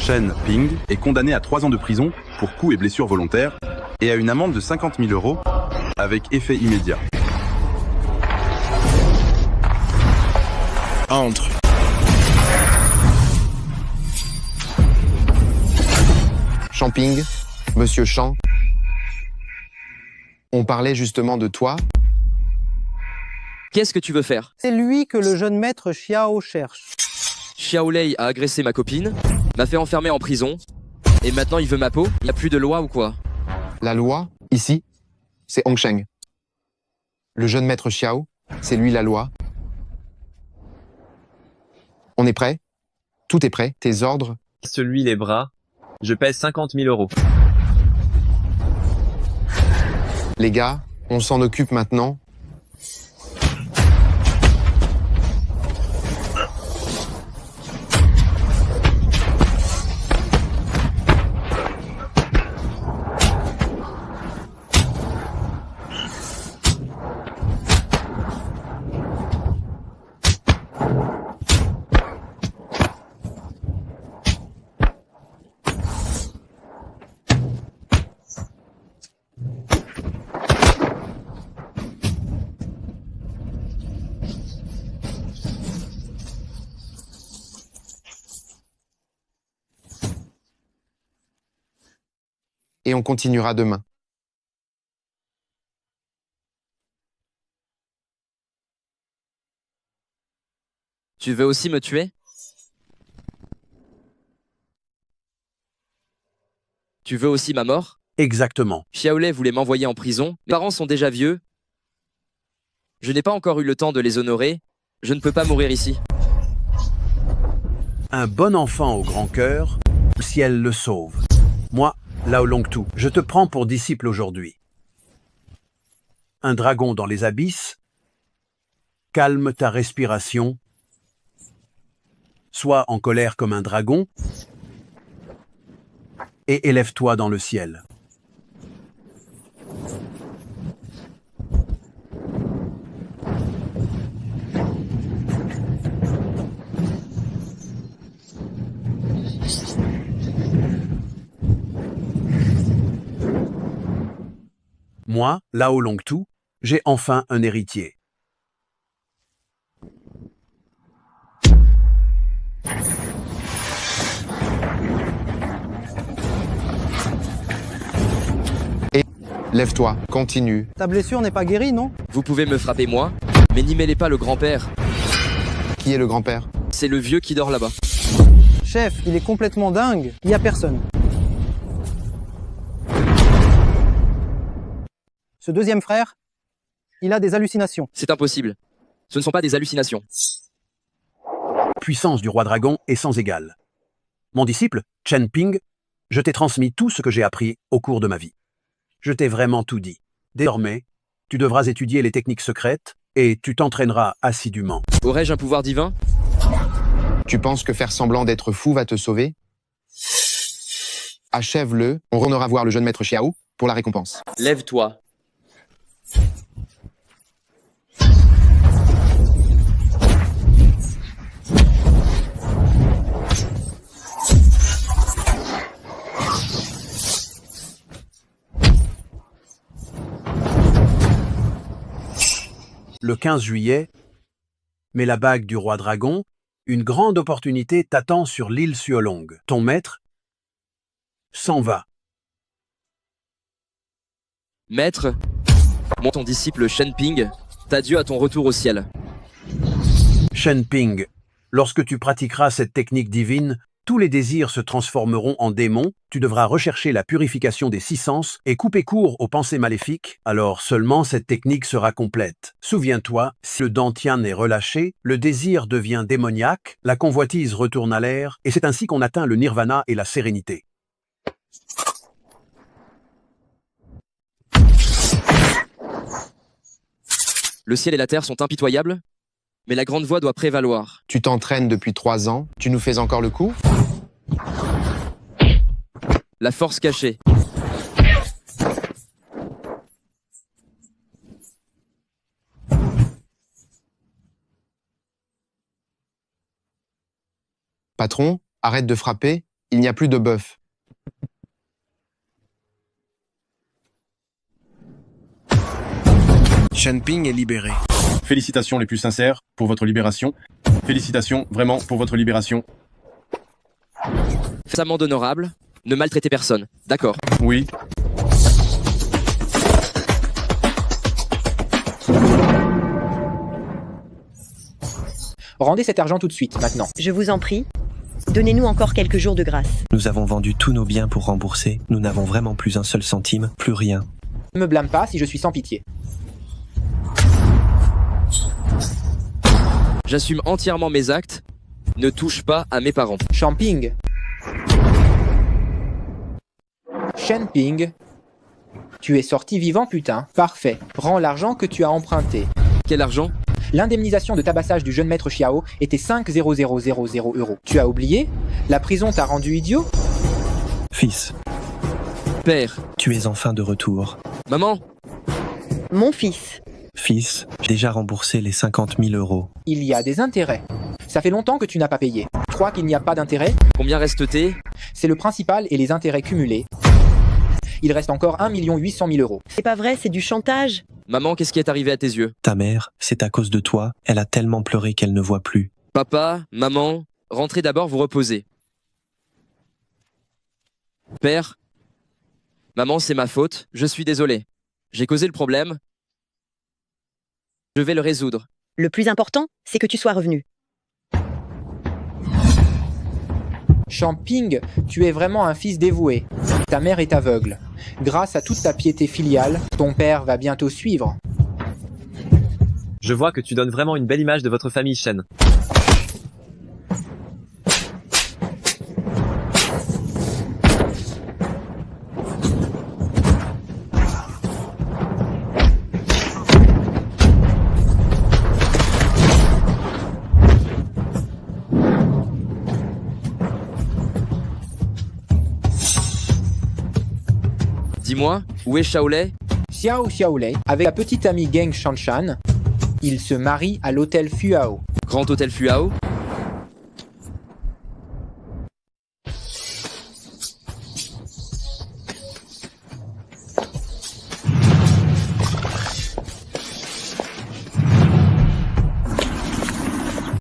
Shen Ping, est condamné à 3 ans de prison pour coups et blessures volontaires et à une amende de 50 000 € avec effet immédiat. Entre. Champing, Monsieur Champ, on parlait justement de toi. Qu'est-ce que tu veux faire? C'est lui que le jeune maître Xiao cherche. Xiao Lei a agressé ma copine, m'a fait enfermer en prison, et maintenant il veut ma peau? Il n'y a plus de loi ou quoi? La loi, ici, c'est Hongsheng. Le jeune maître Xiao, c'est lui la loi. On est prêt? Tout est prêt, tes ordres? Celui les bras. Je pèse 50 000 €. Les gars, on s'en occupe maintenant. Et on continuera demain. Tu veux aussi me tuer? Tu veux aussi ma mort? Exactement. Xiao Lei voulait m'envoyer en prison. Mes parents sont déjà vieux. Je n'ai pas encore eu le temps de les honorer. Je ne peux pas mourir ici. Un bon enfant au grand cœur, le ciel le sauve. Moi, Lao Longtu, je te prends pour disciple aujourd'hui. Un dragon dans les abysses, calme ta respiration, sois en colère comme un dragon, et élève-toi dans le ciel. Moi, Lao Longtu, j'ai enfin un héritier. Lève-toi, continue. Ta blessure n'est pas guérie, non? Vous pouvez me frapper moi, mais n'y mêlez pas le grand-père. Qui est le grand-père? C'est le vieux qui dort là-bas. Chef, il est complètement dingue. Il n'y a personne. Ce deuxième frère, il a des hallucinations. C'est impossible. Ce ne sont pas des hallucinations. La puissance du roi dragon est sans égale. Mon disciple, Chen Ping, je t'ai transmis tout ce que j'ai appris au cours de ma vie. Je t'ai vraiment tout dit. Désormais, tu devras étudier les techniques secrètes et tu t'entraîneras assidûment. Aurais-je un pouvoir divin? Tu penses que faire semblant d'être fou va te sauver? Achève-le, on retournera voir le jeune maître Xiao pour la récompense. Lève-toi. Le 15 juillet, mais la bague du roi dragon, une grande opportunité t'attend sur l'île Suolong. Ton maître s'en va. Maître, moi ton disciple Shen Ping, t'adieu à ton retour au ciel. Shen Ping, lorsque tu pratiqueras cette technique divine, tous les désirs se transformeront en démons, tu devras rechercher la purification des 6 sens et couper court aux pensées maléfiques, alors seulement cette technique sera complète. Souviens-toi, si le dantian est relâché, le désir devient démoniaque, la convoitise retourne à l'air, et c'est ainsi qu'on atteint le nirvana et la sérénité. Le ciel et la terre sont impitoyables, mais la grande voix doit prévaloir. Tu t'entraînes depuis 3 ans, tu nous fais encore le coup? La force cachée. Patron, arrête de frapper, Il n'y a plus de bœuf. Shen Ping est libéré. Félicitations les plus sincères pour votre libération. Félicitations vraiment pour votre libération. Faites amende honorable. Ne maltraitez personne. D'accord. Oui. Rendez cet argent tout de suite, maintenant. Je vous en prie. Donnez-nous encore quelques jours de grâce. Nous avons vendu tous nos biens pour rembourser. Nous n'avons vraiment plus un seul centime, plus rien. Ne me blâme pas si je suis sans pitié. J'assume entièrement mes actes. Ne touche pas à mes parents. Champing. Shen Ping. Tu es sorti vivant, putain. Parfait. Rends l'argent que tu as emprunté. Quel argent? L'indemnisation de tabassage du jeune maître Xiao était 5 000 €. Tu as oublié? La prison t'a rendu idiot? Fils, Père. tu es enfin de retour. Maman. Mon fils. Fils, j'ai déjà remboursé les 50 000 €. Il y a des intérêts. Ça fait longtemps que tu n'as pas payé. Tu crois qu'il n'y a pas d'intérêt? Combien reste-t-il? C'est le principal et les intérêts cumulés. Il reste encore 1 800 000 €. C'est pas vrai, c'est du chantage. Maman, qu'est-ce qui est arrivé à tes yeux? Ta mère, c'est à cause de toi, elle a tellement pleuré qu'elle ne voit plus. Papa, maman, rentrez d'abord vous reposer. Père. Maman, c'est ma faute. Je suis désolé. J'ai causé le problème. Je vais le résoudre. Le plus important, c'est que tu sois revenu. Champing, tu es vraiment un fils dévoué. Ta mère est aveugle. Grâce à toute ta piété filiale, ton père va bientôt suivre. Je vois que tu donnes vraiment une belle image de votre famille, Shen. Dis-moi, où est Shaolei? Xiao Xiaolei, avec la petite amie Geng Shanshan, ils se marient à l'hôtel Fuao. Grand hôtel Fuao?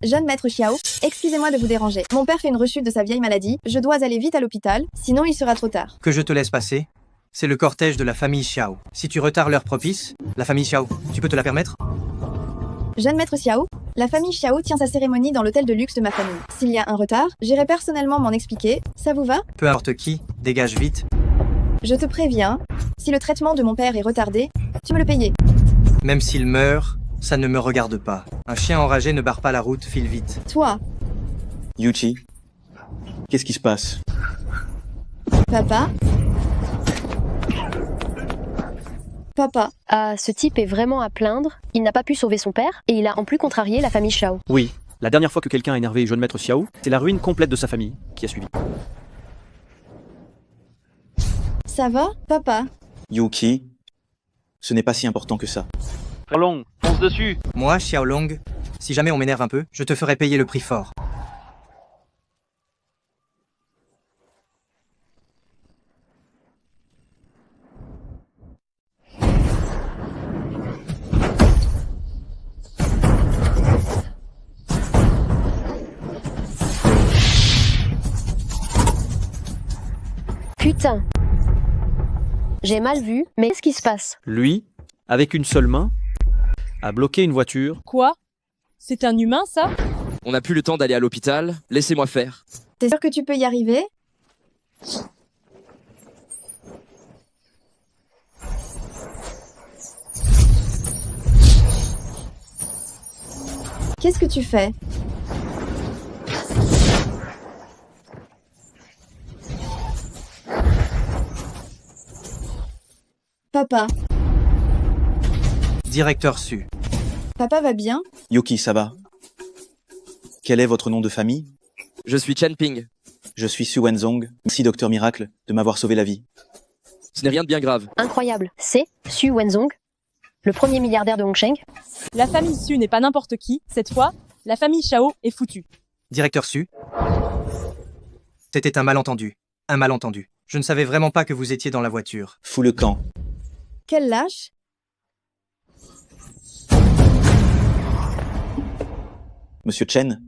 Jeune maître Xiao, excusez-moi de vous déranger. Mon père fait une rechute de sa vieille maladie. Je dois aller vite à l'hôpital, sinon il sera trop tard. Que je te laisse passer. C'est le cortège de la famille Xiao. Si tu retardes l'heure propice, la famille Xiao, tu peux te la permettre? Jeune maître Xiao, la famille Xiao tient sa cérémonie dans l'hôtel de luxe de ma famille. S'il y a un retard, j'irai personnellement m'en expliquer. Ça vous va? Peu importe qui, dégage vite. Je te préviens, si le traitement de mon père est retardé, tu me le payes. Même s'il meurt, ça ne me regarde pas. Un chien enragé ne barre pas la route, file vite. Toi, Yuchi, qu'est-ce qui se passe? papa? Papa. Ah, ce type est vraiment à plaindre. Il n'a pas pu sauver son père et il a en plus contrarié la famille Xiao. Oui, la dernière fois que quelqu'un a énervé jeune maître Xiao, c'est la ruine complète de sa famille qui a suivi. Ça va, papa? Yuki, ce n'est pas si important que ça. Xiaolong, fonce dessus. Moi, Xiaolong, si jamais on m'énerve un peu, je te ferai payer le prix fort. Putain. J'ai mal vu, mais qu'est-ce qui se passe? Lui, avec une seule main, a bloqué une voiture. Quoi? C'est un humain, ça? On n'a plus le temps d'aller à l'hôpital. Laissez-moi faire. T'es sûr que tu peux y arriver? Qu'est-ce que tu fais? Papa. Directeur Su. Papa va bien? Yuki, ça va? Quel est votre nom de famille? Je suis Chen Ping. Je suis Su Wenzong. Merci, Docteur Miracle, de m'avoir sauvé la vie. Ce n'est rien de bien grave. Incroyable. C'est Su Wenzong, le premier milliardaire de Hongsheng. La famille Su n'est pas n'importe qui. Cette fois, la famille Xiao est foutue. Directeur Su. C'était un malentendu. Un malentendu. Je ne savais vraiment pas que vous étiez dans la voiture. Fous le camp. Quel lâche. Monsieur Chen,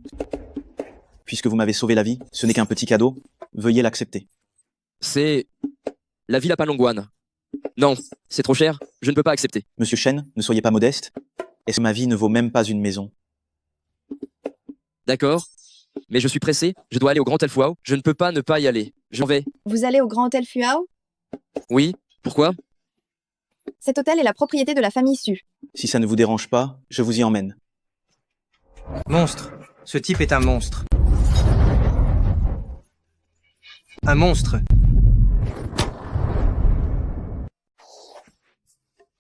puisque vous m'avez sauvé la vie, ce n'est qu'un petit cadeau. Veuillez l'accepter. C'est la villa Panlongwan. Non, c'est trop cher, je ne peux pas accepter. Monsieur Chen, ne soyez pas modeste. Est-ce que ma vie ne vaut même pas une maison? D'accord, mais je suis pressé, je dois aller au Grand El Fouao, je ne peux pas ne pas y aller. J'en vais. Vous allez au Grand Hôtel Fuao? Oui, pourquoi? Cet hôtel est la propriété de la famille Su. Si ça ne vous dérange pas, je vous y emmène. Monstre. Ce type est un monstre. Un monstre.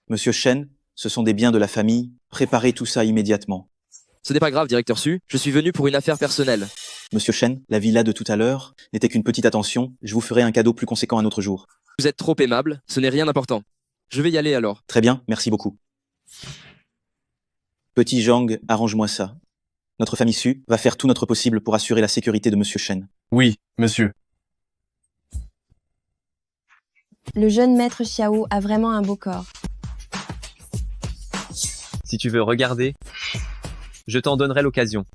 Monsieur Chen, ce sont des biens de la famille. Préparez tout ça immédiatement. Ce n'est pas grave, directeur Su, je suis venu pour une affaire personnelle. Monsieur Chen, la villa de tout à l'heure n'était qu'une petite attention. Je vous ferai un cadeau plus conséquent un autre jour. Vous êtes trop aimable, ce n'est rien d'important. Je vais y aller alors. Très bien, merci beaucoup. Petit Zhang, arrange-moi ça. Notre famille Su va faire tout notre possible pour assurer la sécurité de Monsieur Chen. Oui, monsieur. Le jeune maître Xiao a vraiment un beau corps. Si tu veux regarder, je t'en donnerai l'occasion.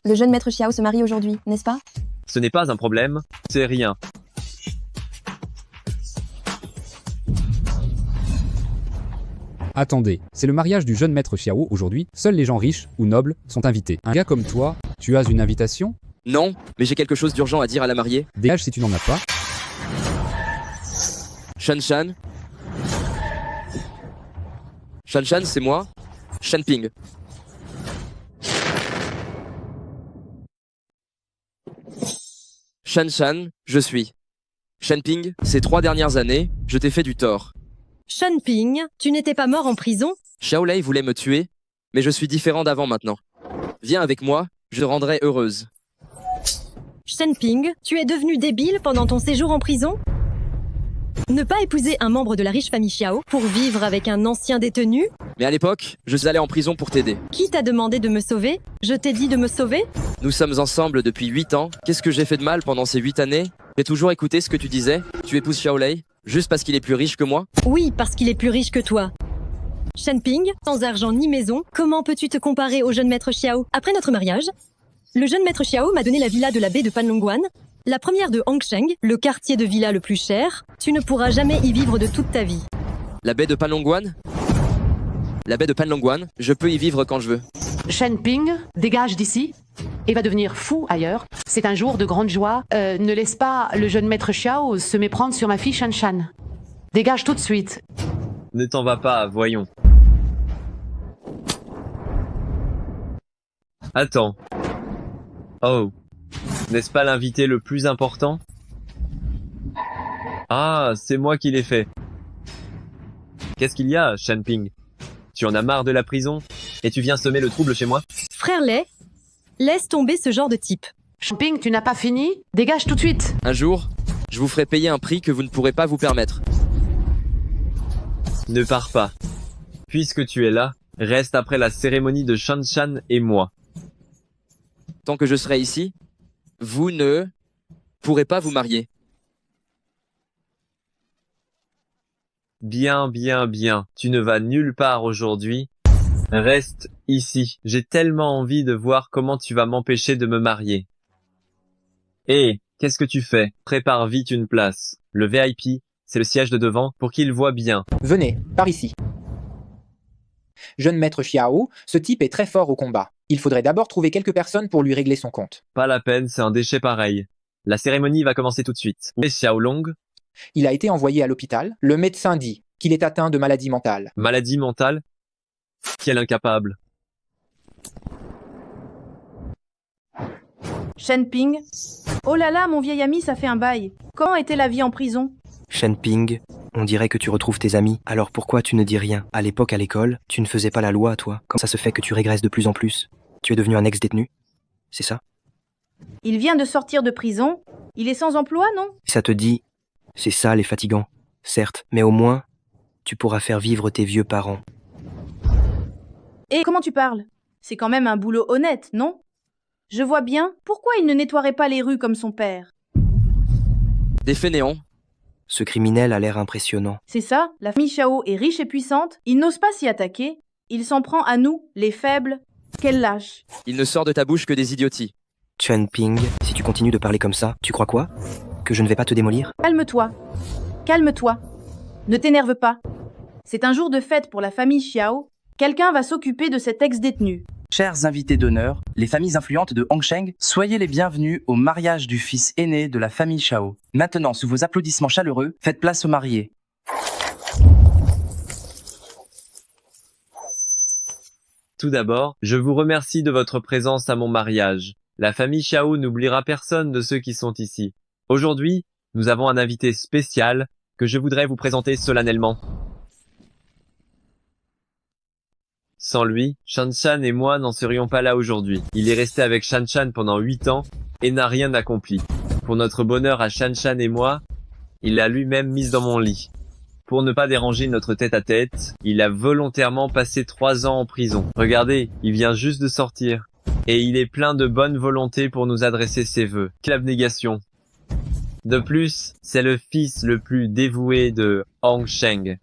Le jeune maître Xiao se marie aujourd'hui, n'est-ce pas? Ce n'est pas un problème, c'est rien. Attendez, c'est le mariage du jeune maître Xiao aujourd'hui, seuls les gens riches ou nobles sont invités. Un gars comme toi, tu as une invitation? Non, mais j'ai quelque chose d'urgent à dire à la mariée. Dégage si tu n'en as pas. Shan Shan. Shan Shan, c'est moi. Shan Ping. Shan Shan, je suis. Shan Ping, ces 3 dernières années, je t'ai fait du tort. Shan Ping, tu n'étais pas mort en prison? Xiao Lei voulait me tuer, mais je suis différent d'avant maintenant. Viens avec moi, je te rendrai heureuse. Shan Ping, tu es devenu débile pendant ton séjour en prison? Ne pas épouser un membre de la riche famille Xiao pour vivre avec un ancien détenu? Mais à l'époque, je suis allé en prison pour t'aider. Qui t'a demandé de me sauver? Je t'ai dit de me sauver? Nous sommes ensemble depuis 8 ans. Qu'est-ce que j'ai fait de mal pendant ces 8 années? J'ai toujours écouté ce que tu disais. Tu épouses Xiao Lei, juste parce qu'il est plus riche que moi? Oui, parce qu'il est plus riche que toi. Shan Ping, sans argent ni maison, comment peux-tu te comparer au jeune maître Xiao? Après notre mariage, le jeune maître Xiao m'a donné la villa de la baie de Panlongwan, la première de Hongsheng, le quartier de villa le plus cher. Tu ne pourras jamais y vivre de toute ta vie. La baie de Panlongwan? La baie de Panlongwan, je peux y vivre quand je veux. Shan Ping, dégage d'ici et va devenir fou ailleurs. C'est un jour de grande joie. Ne laisse pas le jeune maître Xiao se méprendre sur ma fille Shan Shan. Dégage tout de suite. Ne t'en va pas, voyons. Attends. Oh. N'est-ce pas l'invité le plus important? Ah, c'est moi qui l'ai fait. Qu'est-ce qu'il y a, Shan Ping? Tu en as marre de la prison? Et tu viens semer le trouble chez moi? Frère Lei, laisse tomber ce genre de type. Shan Ping, tu n'as pas fini? Dégage tout de suite. Un jour, je vous ferai payer un prix que vous ne pourrez pas vous permettre. Ne pars pas. Puisque tu es là, reste après la cérémonie de Shan Shan et moi. Tant que je serai ici, vous ne pourrez pas vous marier. Bien, bien, bien. Tu ne vas nulle part aujourd'hui. Reste ici. J'ai tellement envie de voir comment tu vas m'empêcher de me marier. Hé, qu'est-ce que tu fais? Prépare vite une place. Le VIP, c'est le siège de devant pour qu'il voit bien. Venez, par ici. Jeune maître Xiao, ce type est très fort au combat. Il faudrait d'abord trouver quelques personnes pour lui régler son compte. Pas la peine, c'est un déchet pareil. La cérémonie va commencer tout de suite. Où est Xiao Long? Il a été envoyé à l'hôpital. Le médecin dit qu'il est atteint de maladie mentale. Maladie mentale? Quel incapable. Shan Ping. Oh là là, mon vieil ami, ça fait un bail. Comment était la vie en prison? Shan Ping, on dirait que tu retrouves tes amis. Alors pourquoi tu ne dis rien? À l'époque, à l'école, tu ne faisais pas la loi, toi. Comment ça se fait que tu régresses de plus en plus? Tu es devenu un ex-détenu? C'est ça? Il vient de sortir de prison. Il est sans emploi, non? Ça te dit, c'est sale et fatigant, certes, mais au moins, tu pourras faire vivre tes vieux parents. Et comment tu parles? C'est quand même un boulot honnête, non? Je vois bien. Pourquoi il ne nettoierait pas les rues comme son père? Des fainéants. Ce criminel a l'air impressionnant. C'est ça, la famille Xiao est riche et puissante, il n'ose pas s'y attaquer, il s'en prend à nous, les faibles. Quel lâche. Il ne sort de ta bouche que des idioties. Chen Ping, si tu continues de parler comme ça, tu crois quoi? Que je ne vais pas te démolir? Calme-toi. Calme-toi. Ne t'énerve pas. C'est un jour de fête pour la famille Xiao. Quelqu'un va s'occuper de cet ex-détenu. Chers invités d'honneur, les familles influentes de Hongsheng, soyez les bienvenus au mariage du fils aîné de la famille Xiao. Maintenant, sous vos applaudissements chaleureux, faites place aux mariés. Tout d'abord, je vous remercie de votre présence à mon mariage. La famille Xiao n'oubliera personne de ceux qui sont ici. Aujourd'hui, nous avons un invité spécial que je voudrais vous présenter solennellement. Sans lui, Shanshan et moi n'en serions pas là aujourd'hui. Il est resté avec Shanshan pendant 8 ans et n'a rien accompli. Pour notre bonheur à Shanshan et moi, il l'a lui-même mise dans mon lit. Pour ne pas déranger notre tête-à-tête, il a volontairement passé 3 ans en prison. Regardez, il vient juste de sortir. Et il est plein de bonne volonté pour nous adresser ses vœux. Quelle abnégation. De plus, c'est le fils le plus dévoué de Hongsheng.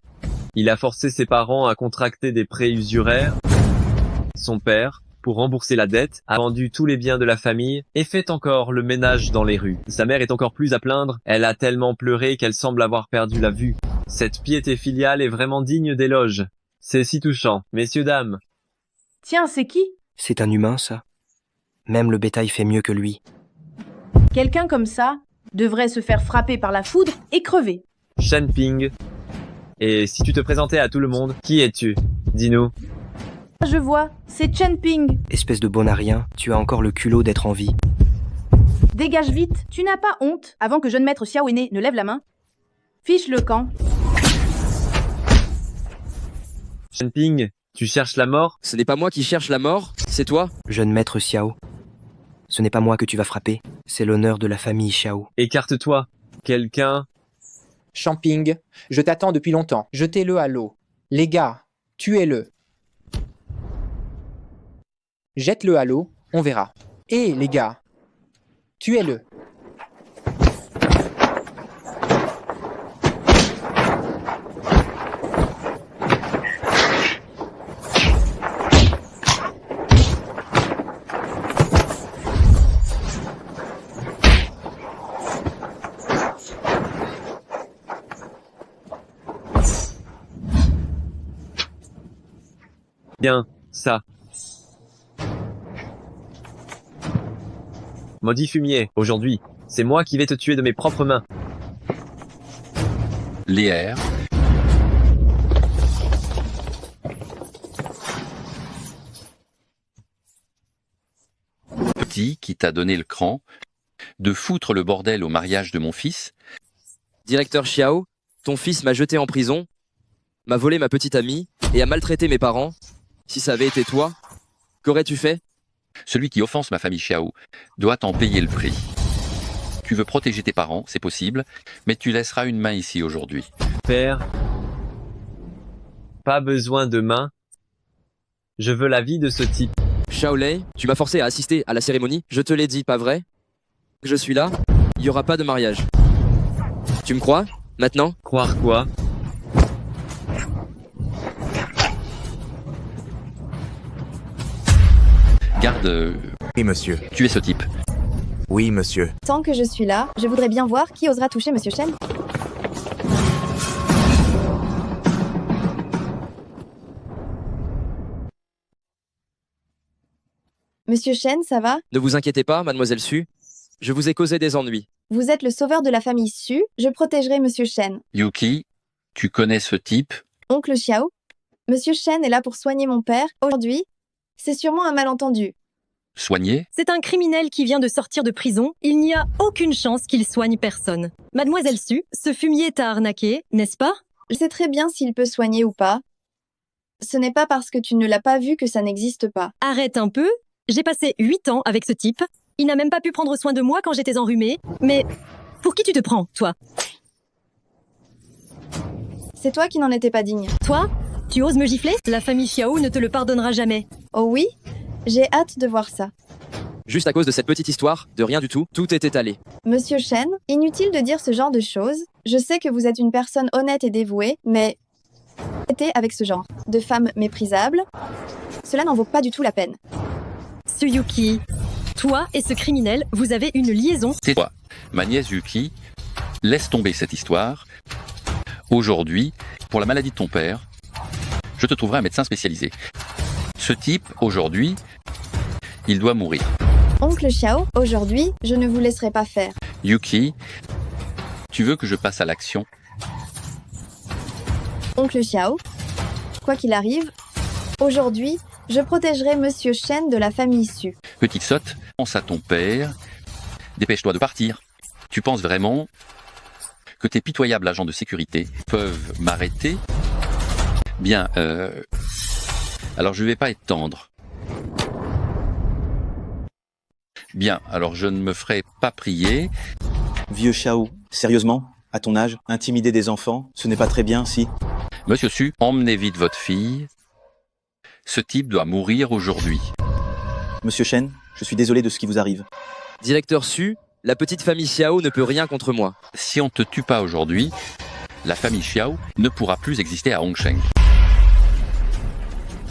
Il a forcé ses parents à contracter des prêts usuraires. Son père, pour rembourser la dette, a vendu tous les biens de la famille et fait encore le ménage dans les rues. Sa mère est encore plus à plaindre, elle a tellement pleuré qu'elle semble avoir perdu la vue. Cette piété filiale est vraiment digne d'éloge. C'est si touchant, messieurs, dames. Tiens, c'est qui? C'est un humain, ça. Même le bétail fait mieux que lui. Quelqu'un comme ça devrait se faire frapper par la foudre et crever. Chen Ping. Et si tu te présentais à tout le monde, qui es-tu? Dis-nous. Je vois, c'est Chen Ping. Espèce de bon à rien, tu as encore le culot d'être en vie. Dégage vite, tu n'as pas honte avant que jeune maître Xiao aîné ne lève la main? Fiche le camp. Chen Ping, tu cherches la mort? Ce n'est pas moi qui cherche la mort, c'est toi. Jeune maître Xiao, ce n'est pas moi que tu vas frapper, c'est l'honneur de la famille Xiao. Écarte-toi. Quelqu'un... Champing, je t'attends depuis longtemps. Jetez-le à l'eau. Les gars, tuez-le. Jette-le à l'eau, on verra. Hé, les gars, tuez-le. Bien, ça. Maudit fumier, aujourd'hui, c'est moi qui vais te tuer de mes propres mains. Léer. Petit qui t'a donné le cran de foutre le bordel au mariage de mon fils. Directeur Xiao, ton fils m'a jeté en prison, m'a volé ma petite amie et a maltraité mes parents. Si ça avait été toi, qu'aurais-tu fait? Celui qui offense ma famille Xiao doit en payer le prix. Tu veux protéger tes parents, c'est possible, mais tu laisseras une main ici aujourd'hui. Père, pas besoin de main. Je veux la vie de ce type. Shaolei, tu m'as forcé à assister à la cérémonie, je te l'ai dit, pas vrai? Je suis là, il n'y aura pas de mariage. Tu me crois, maintenant? Croire quoi? Garde... Oui, monsieur. Tu es ce type. Oui, monsieur. Tant que je suis là, je voudrais bien voir qui osera toucher Monsieur Chen. Monsieur Chen, ça va? Ne vous inquiétez pas, mademoiselle Su. Je vous ai causé des ennuis. Vous êtes le sauveur de la famille Su, je protégerai Monsieur Chen. Yuki, tu connais ce type? Oncle Xiao? Monsieur Chen est là pour soigner mon père, aujourd'hui. C'est sûrement un malentendu. Soigner? C'est un criminel qui vient de sortir de prison. Il n'y a aucune chance qu'il soigne personne. Mademoiselle Su, ce fumier t'a arnaqué, n'est-ce pas? Je sais très bien s'il peut soigner ou pas. Ce n'est pas parce que tu ne l'as pas vu que ça n'existe pas. Arrête un peu. J'ai passé 8 ans avec ce type. Il n'a même pas pu prendre soin de moi quand j'étais enrhumée. Mais pour qui tu te prends, toi? C'est toi qui n'en étais pas digne. Toi? Tu oses me gifler? La famille Xiao ne te le pardonnera jamais. Oh oui? J'ai hâte de voir ça. Juste à cause de cette petite histoire, de rien du tout, tout est étalé. Monsieur Chen, inutile de dire ce genre de choses. Je sais que vous êtes une personne honnête et dévouée, mais arrêtez avec ce genre de femme méprisable. Cela n'en vaut pas du tout la peine. Tsuyuki, toi et ce criminel, vous avez une liaison. Tais-toi. Ma nièce Yuki, laisse tomber cette histoire. Aujourd'hui, pour la maladie de ton père, je te trouverai un médecin spécialisé. Ce type, aujourd'hui, il doit mourir. Oncle Xiao, aujourd'hui, je ne vous laisserai pas faire. Yuki, tu veux que je passe à l'action? Oncle Xiao, quoi qu'il arrive, aujourd'hui, je protégerai Monsieur Chen de la famille Su. Petite sotte, pense à ton père. Dépêche-toi de partir. Tu penses vraiment que tes pitoyables agents de sécurité peuvent m'arrêter? Bien, alors je vais pas être tendre. Bien, alors je ne me ferai pas prier. Vieux Xiao, sérieusement, à ton âge, intimider des enfants, ce n'est pas très bien, si? Monsieur Su, emmenez vite votre fille. Ce type doit mourir aujourd'hui. Monsieur Chen, je suis désolé de ce qui vous arrive. Directeur Su, la petite famille Xiao ne peut rien contre moi. Si on ne te tue pas aujourd'hui, la famille Xiao ne pourra plus exister à Hongsheng.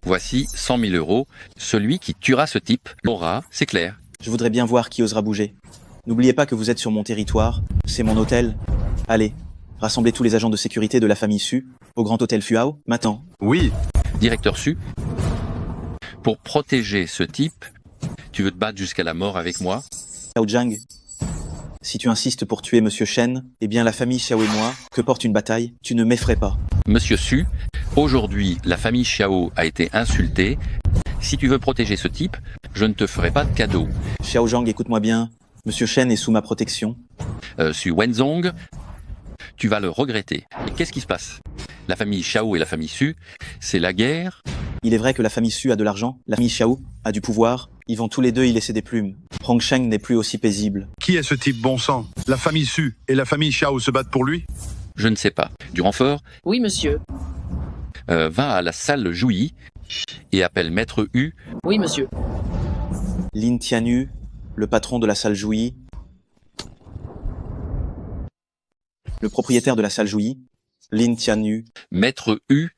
Voici 100 000 euros. Celui qui tuera ce type l'aura, c'est clair. Je voudrais bien voir qui osera bouger. N'oubliez pas que vous êtes sur mon territoire, c'est mon hôtel. Allez, rassemblez tous les agents de sécurité de la famille Su au grand hôtel Fuao, maintenant. Oui. Directeur Su, pour protéger ce type, tu veux te battre jusqu'à la mort avec moi? Xiao Zhang, si tu insistes pour tuer Monsieur Chen, eh bien la famille Xiao et moi, que porte une bataille, tu ne m'effraies pas. Monsieur Su, aujourd'hui, la famille Xiao a été insultée. Si tu veux protéger ce type, je ne te ferai pas de cadeau. Xiao Zhang, écoute-moi bien. Monsieur Chen est sous ma protection. Su Wenzong, tu vas le regretter. Mais qu'est-ce qui se passe? La famille Xiao et la famille Su, c'est la guerre. Il est vrai que la famille Su a de l'argent, la famille Xiao a du pouvoir. Ils vont tous les deux y laisser des plumes. Hongsheng n'est plus aussi paisible. Qui est ce type bon sang? La famille Su et la famille Xiao se battent pour lui? Je ne sais pas. Du renfort? Oui, monsieur. Va à la salle Jouy et appelle Maître U. Oui, monsieur. Lin Tianyu, le patron de la salle Jouy. Le propriétaire de la salle Jouy, Lin Tianyu. Maître U,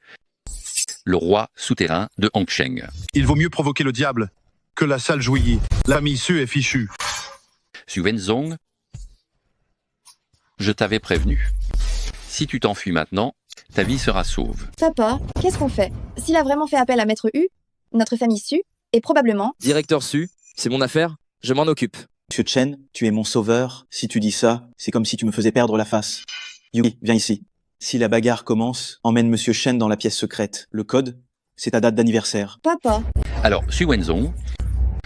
le roi souterrain de Hongsheng. Il vaut mieux provoquer le diable que la salle Jouy. La famille Su est fichue. Su Wenzong, je t'avais prévenu. Si tu t'enfuis maintenant, ta vie sera sauve. Papa, qu'est-ce qu'on fait? S'il a vraiment fait appel à Maître U, notre famille Su, et probablement... Directeur Su, c'est mon affaire, je m'en occupe. Monsieur Chen, tu es mon sauveur. Si tu dis ça, c'est comme si tu me faisais perdre la face. Yuki, viens ici. Si la bagarre commence, emmène Monsieur Chen dans la pièce secrète. Le code, c'est ta date d'anniversaire. Papa. Alors, Su Wenzong,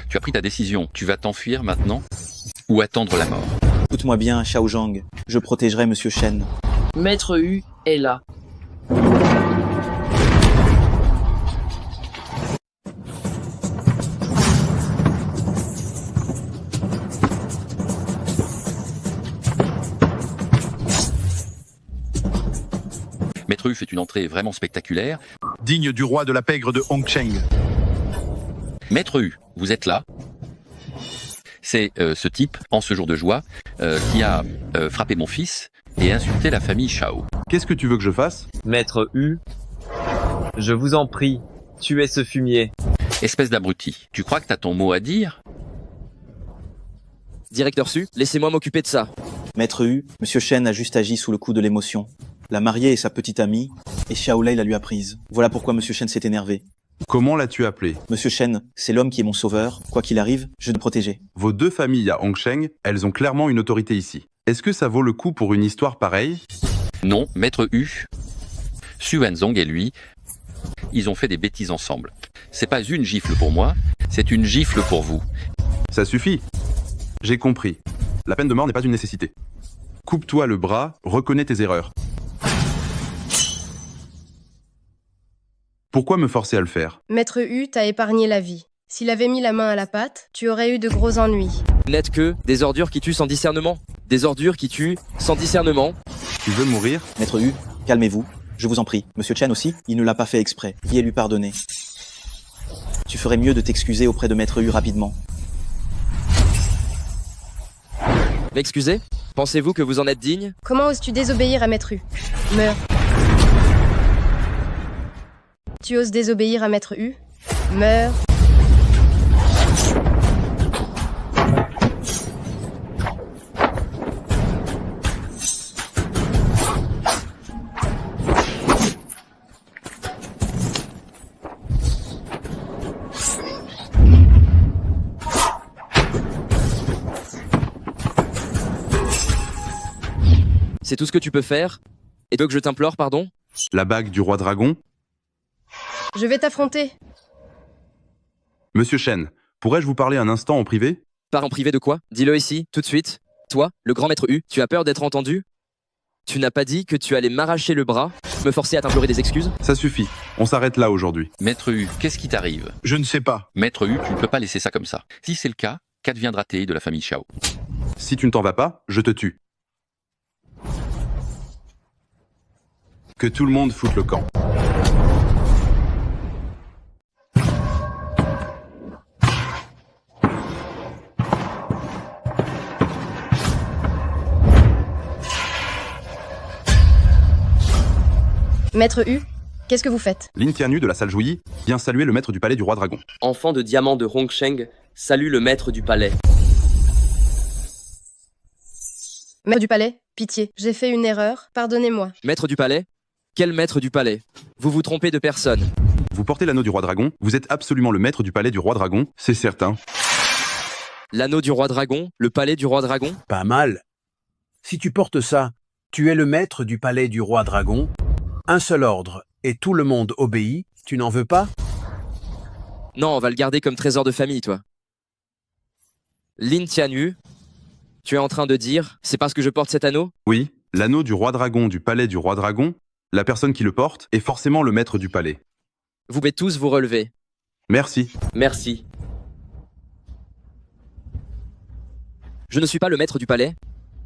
tu as pris ta décision. Tu vas t'enfuir maintenant ou attendre la mort? Écoute-moi bien, Xiao Zhang. Je protégerai Monsieur Chen. Maître U est là. Maître U fait une entrée vraiment spectaculaire. Digne du roi de la pègre de Hongsheng. Maître U, vous êtes là. C'est ce type, en ce jour de joie, qui a frappé mon fils et insulté la famille Xiao. Qu'est-ce que tu veux que je fasse? Maître U, je vous en prie, tuez ce fumier. Espèce d'abruti, tu crois que t'as ton mot à dire? Directeur Su, laissez-moi m'occuper de ça. Maître U, Monsieur Chen a juste agi sous le coup de l'émotion. La mariée est sa petite amie, et Xiao Lei la lui a prise. Voilà pourquoi Monsieur Chen s'est énervé. Comment l'as-tu appelé? Monsieur Chen, c'est l'homme qui est mon sauveur. Quoi qu'il arrive, je le protéger. Vos deux familles à Hongsheng, elles ont clairement une autorité ici. Est-ce que ça vaut le coup pour une histoire pareille? Non, Maître U, Su Wenzong et lui, ils ont fait des bêtises ensemble. C'est pas une gifle pour moi, c'est une gifle pour vous. Ça suffit. J'ai compris. La peine de mort n'est pas une nécessité. Coupe-toi le bras, reconnais tes erreurs. Pourquoi me forcer à le faire? Maître U t'a épargné la vie. S'il avait mis la main à la pâte, tu aurais eu de gros ennuis. N'êtes que des ordures qui tuent sans discernement. Des ordures qui tuent sans discernement. Tu veux mourir? Maître U, calmez-vous. Je vous en prie. Monsieur Chen aussi, il ne l'a pas fait exprès. Veuillez lui pardonner. Tu ferais mieux de t'excuser auprès de Maître U rapidement. M'excusez? Pensez-vous que vous en êtes digne? Comment oses-tu désobéir à Maître U? Meurs. Tu oses désobéir à Maître U? Meurs. C'est tout ce que tu peux faire? Et tu veux que je t'implore pardon? La bague du roi dragon? Je vais t'affronter. Monsieur Shen, pourrais-je vous parler un instant en privé? Par en privé de quoi? Dis-le ici, tout de suite. Toi, le grand maître U, tu as peur d'être entendu? Tu n'as pas dit que tu allais m'arracher le bras, me forcer à t'implorer des excuses? Ça suffit, on s'arrête là aujourd'hui. Maître U, qu'est-ce qui t'arrive? Je ne sais pas. Maître U, tu ne peux pas laisser ça comme ça. Si c'est le cas, qu'adviendra-t-il de la famille Xiao? Si tu ne t'en vas pas, je te tue. Que tout le monde foute le camp. Maître U, qu'est-ce que vous faites? Lin Tianyu de la salle Jouyi vient saluer le maître du palais du roi dragon. Enfant de diamant de Hongsheng, salue le maître du palais. Maître du palais, pitié, j'ai fait une erreur, pardonnez-moi. Maître du palais? Quel maître du palais? Vous vous trompez de personne. Vous portez l'anneau du roi dragon, vous êtes absolument le maître du palais du roi dragon, c'est certain. L'anneau du roi dragon? Le palais du roi dragon? Pas mal. Si tu portes ça, tu es le maître du palais du roi dragon. Un seul ordre, et tout le monde obéit, tu n'en veux pas? Non, on va le garder comme trésor de famille, toi. Lin Tianyu, tu es en train de dire, c'est parce que je porte cet anneau? Oui, l'anneau du roi dragon du palais du roi dragon, la personne qui le porte est forcément le maître du palais. Vous pouvez tous vous relever. Merci. Merci. Je ne suis pas le maître du palais.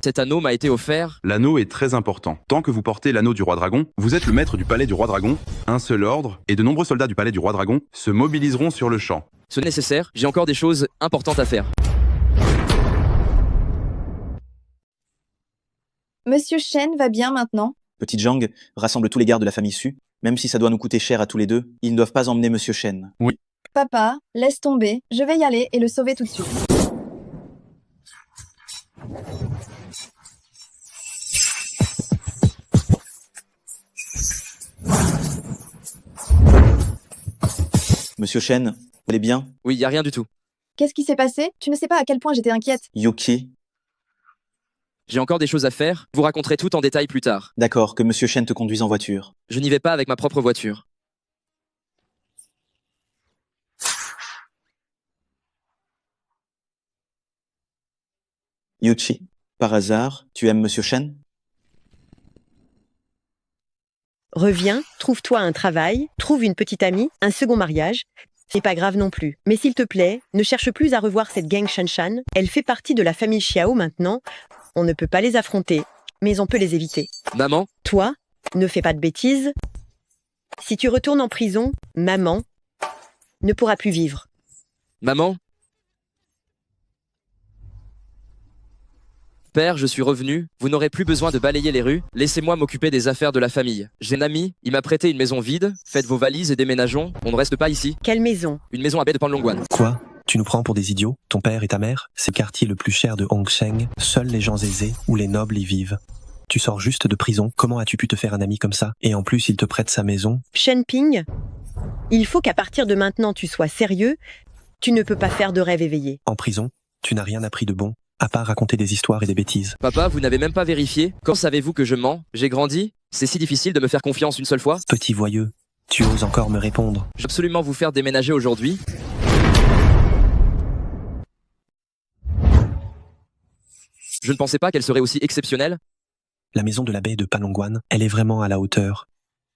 Cet anneau m'a été offert. L'anneau est très important. Tant que vous portez l'anneau du roi dragon, vous êtes le maître du palais du roi dragon, un seul ordre, et de nombreux soldats du palais du roi dragon se mobiliseront sur le champ. Ce n'est nécessaire, j'ai encore des choses importantes à faire. Monsieur Shen va bien maintenant? Petite Zhang, rassemble tous les gardes de la famille Su. Même si ça doit nous coûter cher à tous les deux, ils ne doivent pas emmener Monsieur Shen. Oui. Papa, laisse tomber, je vais y aller et le sauver tout de suite. Monsieur Shen, vous allez bien? Oui, y a rien du tout. Qu'est-ce qui s'est passé? Tu ne sais pas à quel point j'étais inquiète. Yuki? J'ai encore des choses à faire, vous raconterez tout en détail plus tard. D'accord, que Monsieur Shen te conduise en voiture. Je n'y vais pas avec ma propre voiture. Yuchi, par hasard, tu aimes Monsieur Shen? Reviens, trouve-toi un travail, trouve une petite amie, un second mariage. C'est pas grave non plus. Mais s'il te plaît, ne cherche plus à revoir cette gang Shanshan. Elle fait partie de la famille Xiao maintenant. On ne peut pas les affronter, mais on peut les éviter. Maman? Toi, ne fais pas de bêtises. Si tu retournes en prison, maman ne pourra plus vivre. Maman? Père, je suis revenu. Vous n'aurez plus besoin de balayer les rues. Laissez-moi m'occuper des affaires de la famille. J'ai un ami, il m'a prêté une maison vide. Faites vos valises et déménageons. On ne reste pas ici. Quelle maison? Une maison à baie de Panlongwan. Quoi? Tu nous prends pour des idiots? Ton père et ta mère? C'est le quartier le plus cher de Hongsheng. Seuls les gens aisés ou les nobles y vivent. Tu sors juste de prison. Comment as-tu pu te faire un ami comme ça? Et en plus, il te prête sa maison. Shen Ping, il faut qu'à partir de maintenant tu sois sérieux. Tu ne peux pas faire de rêves éveillés. En prison, tu n'as rien appris de bon, à part raconter des histoires et des bêtises. Papa, vous n'avez même pas vérifié. Quand savez-vous que je mens? J'ai grandi. C'est si difficile de me faire confiance une seule fois. Petit voyeux, tu oses encore me répondre. Je vais absolument vous faire déménager aujourd'hui. Je ne pensais pas qu'elle serait aussi exceptionnelle. La maison de la baie de Panlongwan, elle est vraiment à la hauteur.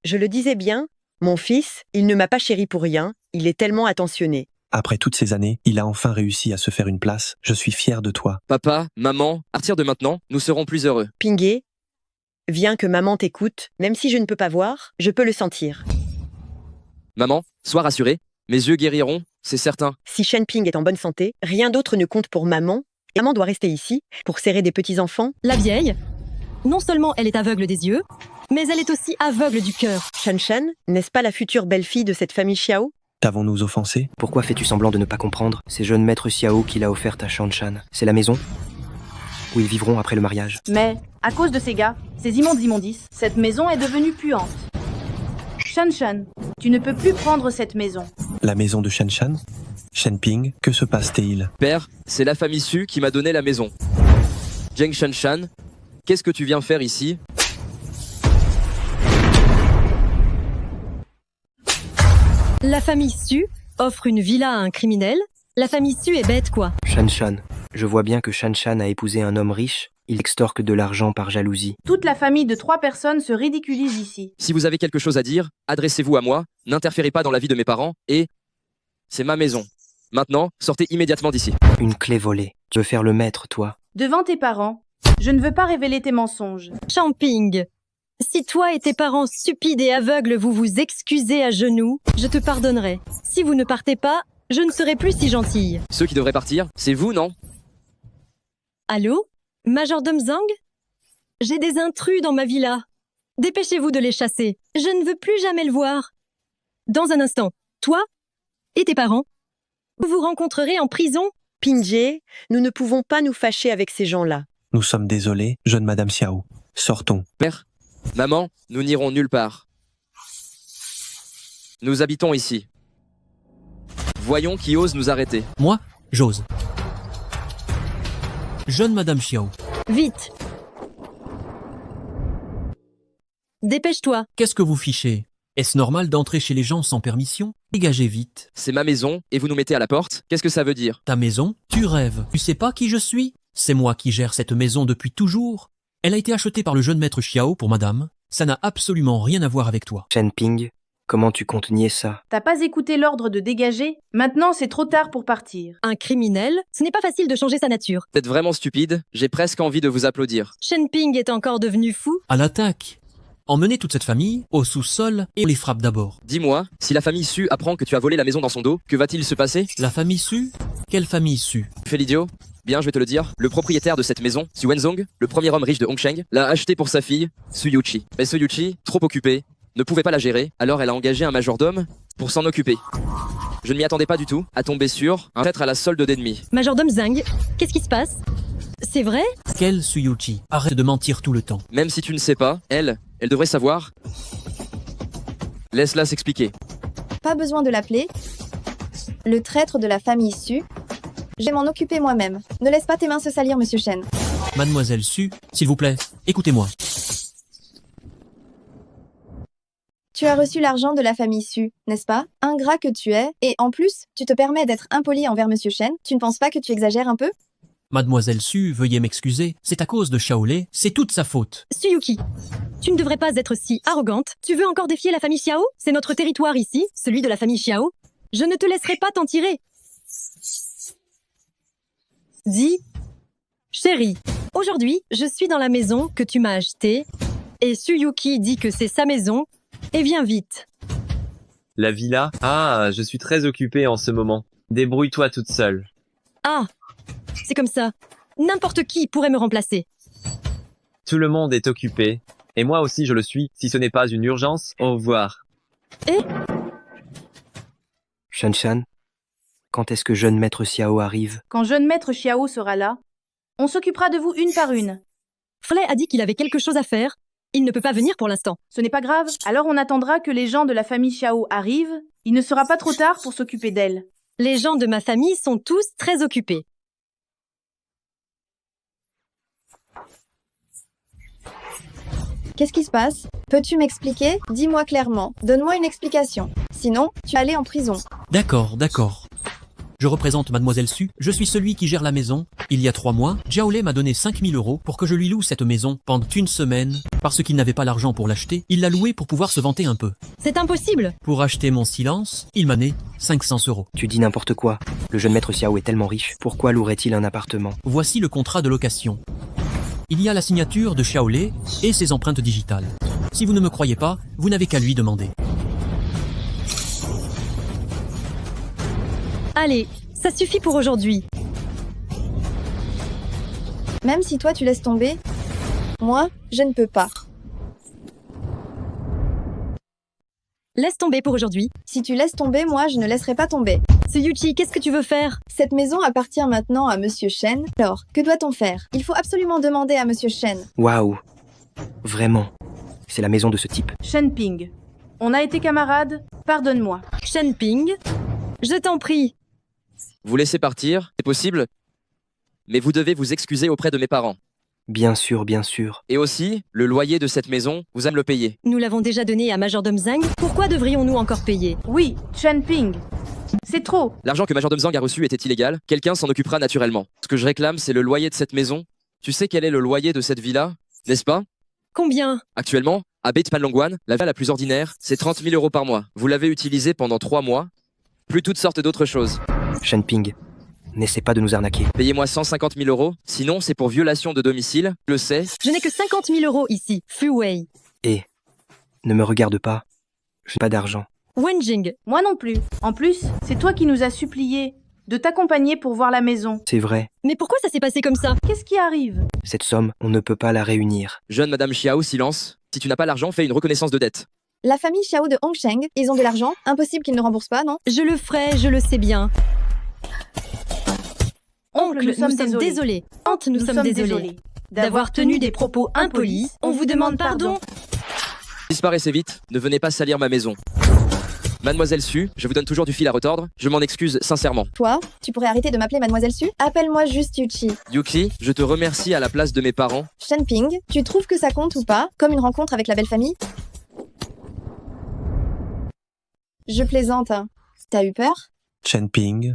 Je le disais bien, mon fils, il ne m'a pas chéri pour rien, il est tellement attentionné. Après toutes ces années, il a enfin réussi à se faire une place. Je suis fier de toi. Papa, maman, à partir de maintenant, nous serons plus heureux. Pingé, viens que maman t'écoute, même si je ne peux pas voir, je peux le sentir. Maman, sois rassurée, mes yeux guériront, c'est certain. Si Shen Ping est en bonne santé, rien d'autre ne compte pour maman. Et maman doit rester ici pour serrer des petits-enfants. La vieille, non seulement elle est aveugle des yeux, mais elle est aussi aveugle du cœur. Shan-Shan, n'est-ce pas la future belle-fille de cette famille Xiao? T'avons-nous offensé? Pourquoi fais-tu semblant de ne pas comprendre? C'est jeune maître Xiao qui l'a offerte à Shan-Shan. C'est la maison où ils vivront après le mariage. Mais, à cause de ces gars, ces immondices, cette maison est devenue puante. Shan-Shan, tu ne peux plus prendre cette maison. La maison de Shan-Shan? Shenping, que se passe-t-il? Père, c'est la famille Su qui m'a donné la maison. Zheng Shan-Shan, qu'est-ce que tu viens faire ici? La famille Su offre une villa à un criminel. La famille Su est bête, quoi. Shan-Shan, je vois bien que Shan-Shan a épousé un homme riche. Il extorque de l'argent par jalousie. Toute la famille de 3 personnes se ridiculise ici. Si vous avez quelque chose à dire, adressez-vous à moi, n'interférez pas dans la vie de mes parents, et... c'est ma maison. Maintenant, sortez immédiatement d'ici. Une clé volée. Tu veux faire le maître, toi? Devant tes parents, je ne veux pas révéler tes mensonges. Champing, si toi et tes parents stupides et aveugles vous vous excusez à genoux, je te pardonnerai. Si vous ne partez pas, je ne serai plus si gentille. Ceux qui devraient partir, c'est vous, non? Allô? Majordome Zhang? J'ai des intrus dans ma villa. Dépêchez-vous de les chasser. Je ne veux plus jamais le voir. Dans un instant, toi et tes parents, vous vous rencontrerez en prison. Ping-Jie, nous ne pouvons pas nous fâcher avec ces gens-là. Nous sommes désolés, jeune Madame Xiao. Sortons. Père, maman, nous n'irons nulle part. Nous habitons ici. Voyons qui ose nous arrêter. Moi, j'ose. Jeune Madame Xiao. Vite. Dépêche-toi. Qu'est-ce que vous fichez? Est-ce normal d'entrer chez les gens sans permission? Dégagez vite. C'est ma maison, et vous nous mettez à la porte? Qu'est-ce que ça veut dire? Ta maison? Tu rêves. Tu sais pas qui je suis? C'est moi qui gère cette maison depuis toujours. Elle a été achetée par le jeune maître Xiao pour madame. Ça n'a absolument rien à voir avec toi. Shenping, comment tu comptes nier ça? T'as pas écouté l'ordre de dégager? Maintenant, c'est trop tard pour partir. Un criminel? Ce n'est pas facile de changer sa nature. Vous êtes vraiment stupide, j'ai presque envie de vous applaudir. Shenping est encore devenu fou. À l'attaque. Emmenez toute cette famille au sous-sol et on les frappe d'abord. Dis-moi, si la famille Su apprend que tu as volé la maison dans son dos, que va-t-il se passer? La famille Su? Quelle famille Su? Tu fais l'idiot? Bien, je vais te le dire, le propriétaire de cette maison, Su Wenzong, le premier homme riche de Hongsheng, l'a acheté pour sa fille, Su Yuqi. Mais Su Yuqi, trop occupée, ne pouvait pas la gérer, alors elle a engagé un majordome pour s'en occuper. Je ne m'y attendais pas du tout, à tomber sur un traître à la solde d'ennemis. Majordome Zhang, qu'est-ce qui se passe? C'est vrai? Quelle Su Yuqi? Arrête de mentir tout le temps. Même si tu ne sais pas, elle devrait savoir. Laisse-la s'expliquer. Pas besoin de l'appeler. Le traître de la famille Su. Je vais m'en occuper moi-même. Ne laisse pas tes mains se salir, monsieur Shen. Mademoiselle Su, s'il vous plaît, écoutez-moi. Tu as reçu l'argent de la famille Su, n'est-ce pas? Ingrat que tu es, et en plus, tu te permets d'être impoli envers monsieur Shen. Tu ne penses pas que tu exagères un peu? Mademoiselle Su, veuillez m'excuser, c'est à cause de Xiaolei, c'est toute sa faute. Suyuki, tu ne devrais pas être si arrogante. Tu veux encore défier la famille Xiao? C'est notre territoire ici, celui de la famille Xiao. Je ne te laisserai pas t'en tirer. Dis, chérie, aujourd'hui, je suis dans la maison que tu m'as achetée, et Suyuki dit que c'est sa maison, et viens vite. La villa? Ah, je suis très occupé en ce moment. Débrouille-toi toute seule. Ah, c'est comme ça. N'importe qui pourrait me remplacer. Tout le monde est occupé. Et moi aussi je le suis, si ce n'est pas une urgence. Au revoir. Et Shan-Shan, quand est-ce que jeune maître Xiao arrive? Quand jeune maître Xiao sera là, on s'occupera de vous une par une. Flay a dit qu'il avait quelque chose à faire. Il ne peut pas venir pour l'instant. Ce n'est pas grave, alors on attendra que les gens de la famille Xiao arrivent. Il ne sera pas trop tard pour s'occuper d'elle. Les gens de ma famille sont tous très occupés. Qu'est-ce qui se passe? Peux-tu m'expliquer? Dis-moi clairement. Donne-moi une explication. Sinon, tu vas aller en prison. D'accord, d'accord. Je représente Mademoiselle Su, je suis celui qui gère la maison. Il y a 3 mois, Xiaolei m'a donné 5 000 € pour que je lui loue cette maison pendant une semaine. Parce qu'il n'avait pas l'argent pour l'acheter, il l'a louée pour pouvoir se vanter un peu. C'est impossible. Pour acheter mon silence, il m'a né 500 €. Tu dis n'importe quoi. Le jeune maître Xiao est tellement riche. Pourquoi louerait-il un appartement? Voici le contrat de location. Il y a la signature de Xiaolei et ses empreintes digitales. Si vous ne me croyez pas, vous n'avez qu'à lui demander. Allez, ça suffit pour aujourd'hui. Même si toi tu laisses tomber, moi, je ne peux pas. Laisse tomber pour aujourd'hui. Si tu laisses tomber, moi, je ne laisserai pas tomber. Tsuyuchi, qu'est-ce que tu veux faire? Cette maison appartient maintenant à Monsieur Shen. Alors, que doit-on faire? Il faut absolument demander à Monsieur Shen. Waouh. Vraiment. C'est la maison de ce type. Shenping, on a été camarades, pardonne-moi. Shenping, je t'en prie. Vous laissez partir, c'est possible, mais vous devez vous excuser auprès de mes parents. Bien sûr, bien sûr. Et aussi, le loyer de cette maison, vous allez me le payer. Nous l'avons déjà donné à Majordome Zhang. Pourquoi devrions-nous encore payer? Oui, Shenping, c'est trop. L'argent que Majordome Zhang a reçu était illégal, quelqu'un s'en occupera naturellement. Ce que je réclame, c'est le loyer de cette maison. Tu sais quel est le loyer de cette villa, n'est-ce pas? Combien? Actuellement, à Beit Panlongwan, la villa la plus ordinaire, c'est 30 000 € par mois. Vous l'avez utilisé pendant 3 mois, plus toutes sortes d'autres choses. Shenping, n'essaie pas de nous arnaquer. Payez-moi 150 000 €, sinon c'est pour violation de domicile, je le sais. Je n'ai que 50 000 € ici, Fu Wei. Et ne me regarde pas, je n'ai pas d'argent. Wenjing. Moi non plus. En plus, c'est toi qui nous as supplié de t'accompagner pour voir la maison. C'est vrai. Mais pourquoi ça s'est passé comme ça? Qu'est-ce qui arrive? Cette somme, on ne peut pas la réunir. Jeune Madame Xiao, silence. Si tu n'as pas l'argent, fais une reconnaissance de dette. La famille Xiao de Hongsheng, ils ont de l'argent. Impossible qu'ils ne remboursent pas, non? Je le ferai, je le sais bien. Oncle, nous sommes désolés. Tante, nous sommes désolés. D'avoir tenu des propos impolis, on vous demande pardon. Disparaissez vite, ne venez pas salir ma maison. Mademoiselle Su, je vous donne toujours du fil à retordre, je m'en excuse sincèrement. Toi, tu pourrais arrêter de m'appeler Mademoiselle Su? Appelle-moi juste Yuchi. Yuki, je te remercie à la place de mes parents. Shenping, tu trouves que ça compte ou pas? Comme une rencontre avec la belle famille? Je plaisante, hein. T'as eu peur? Shenping.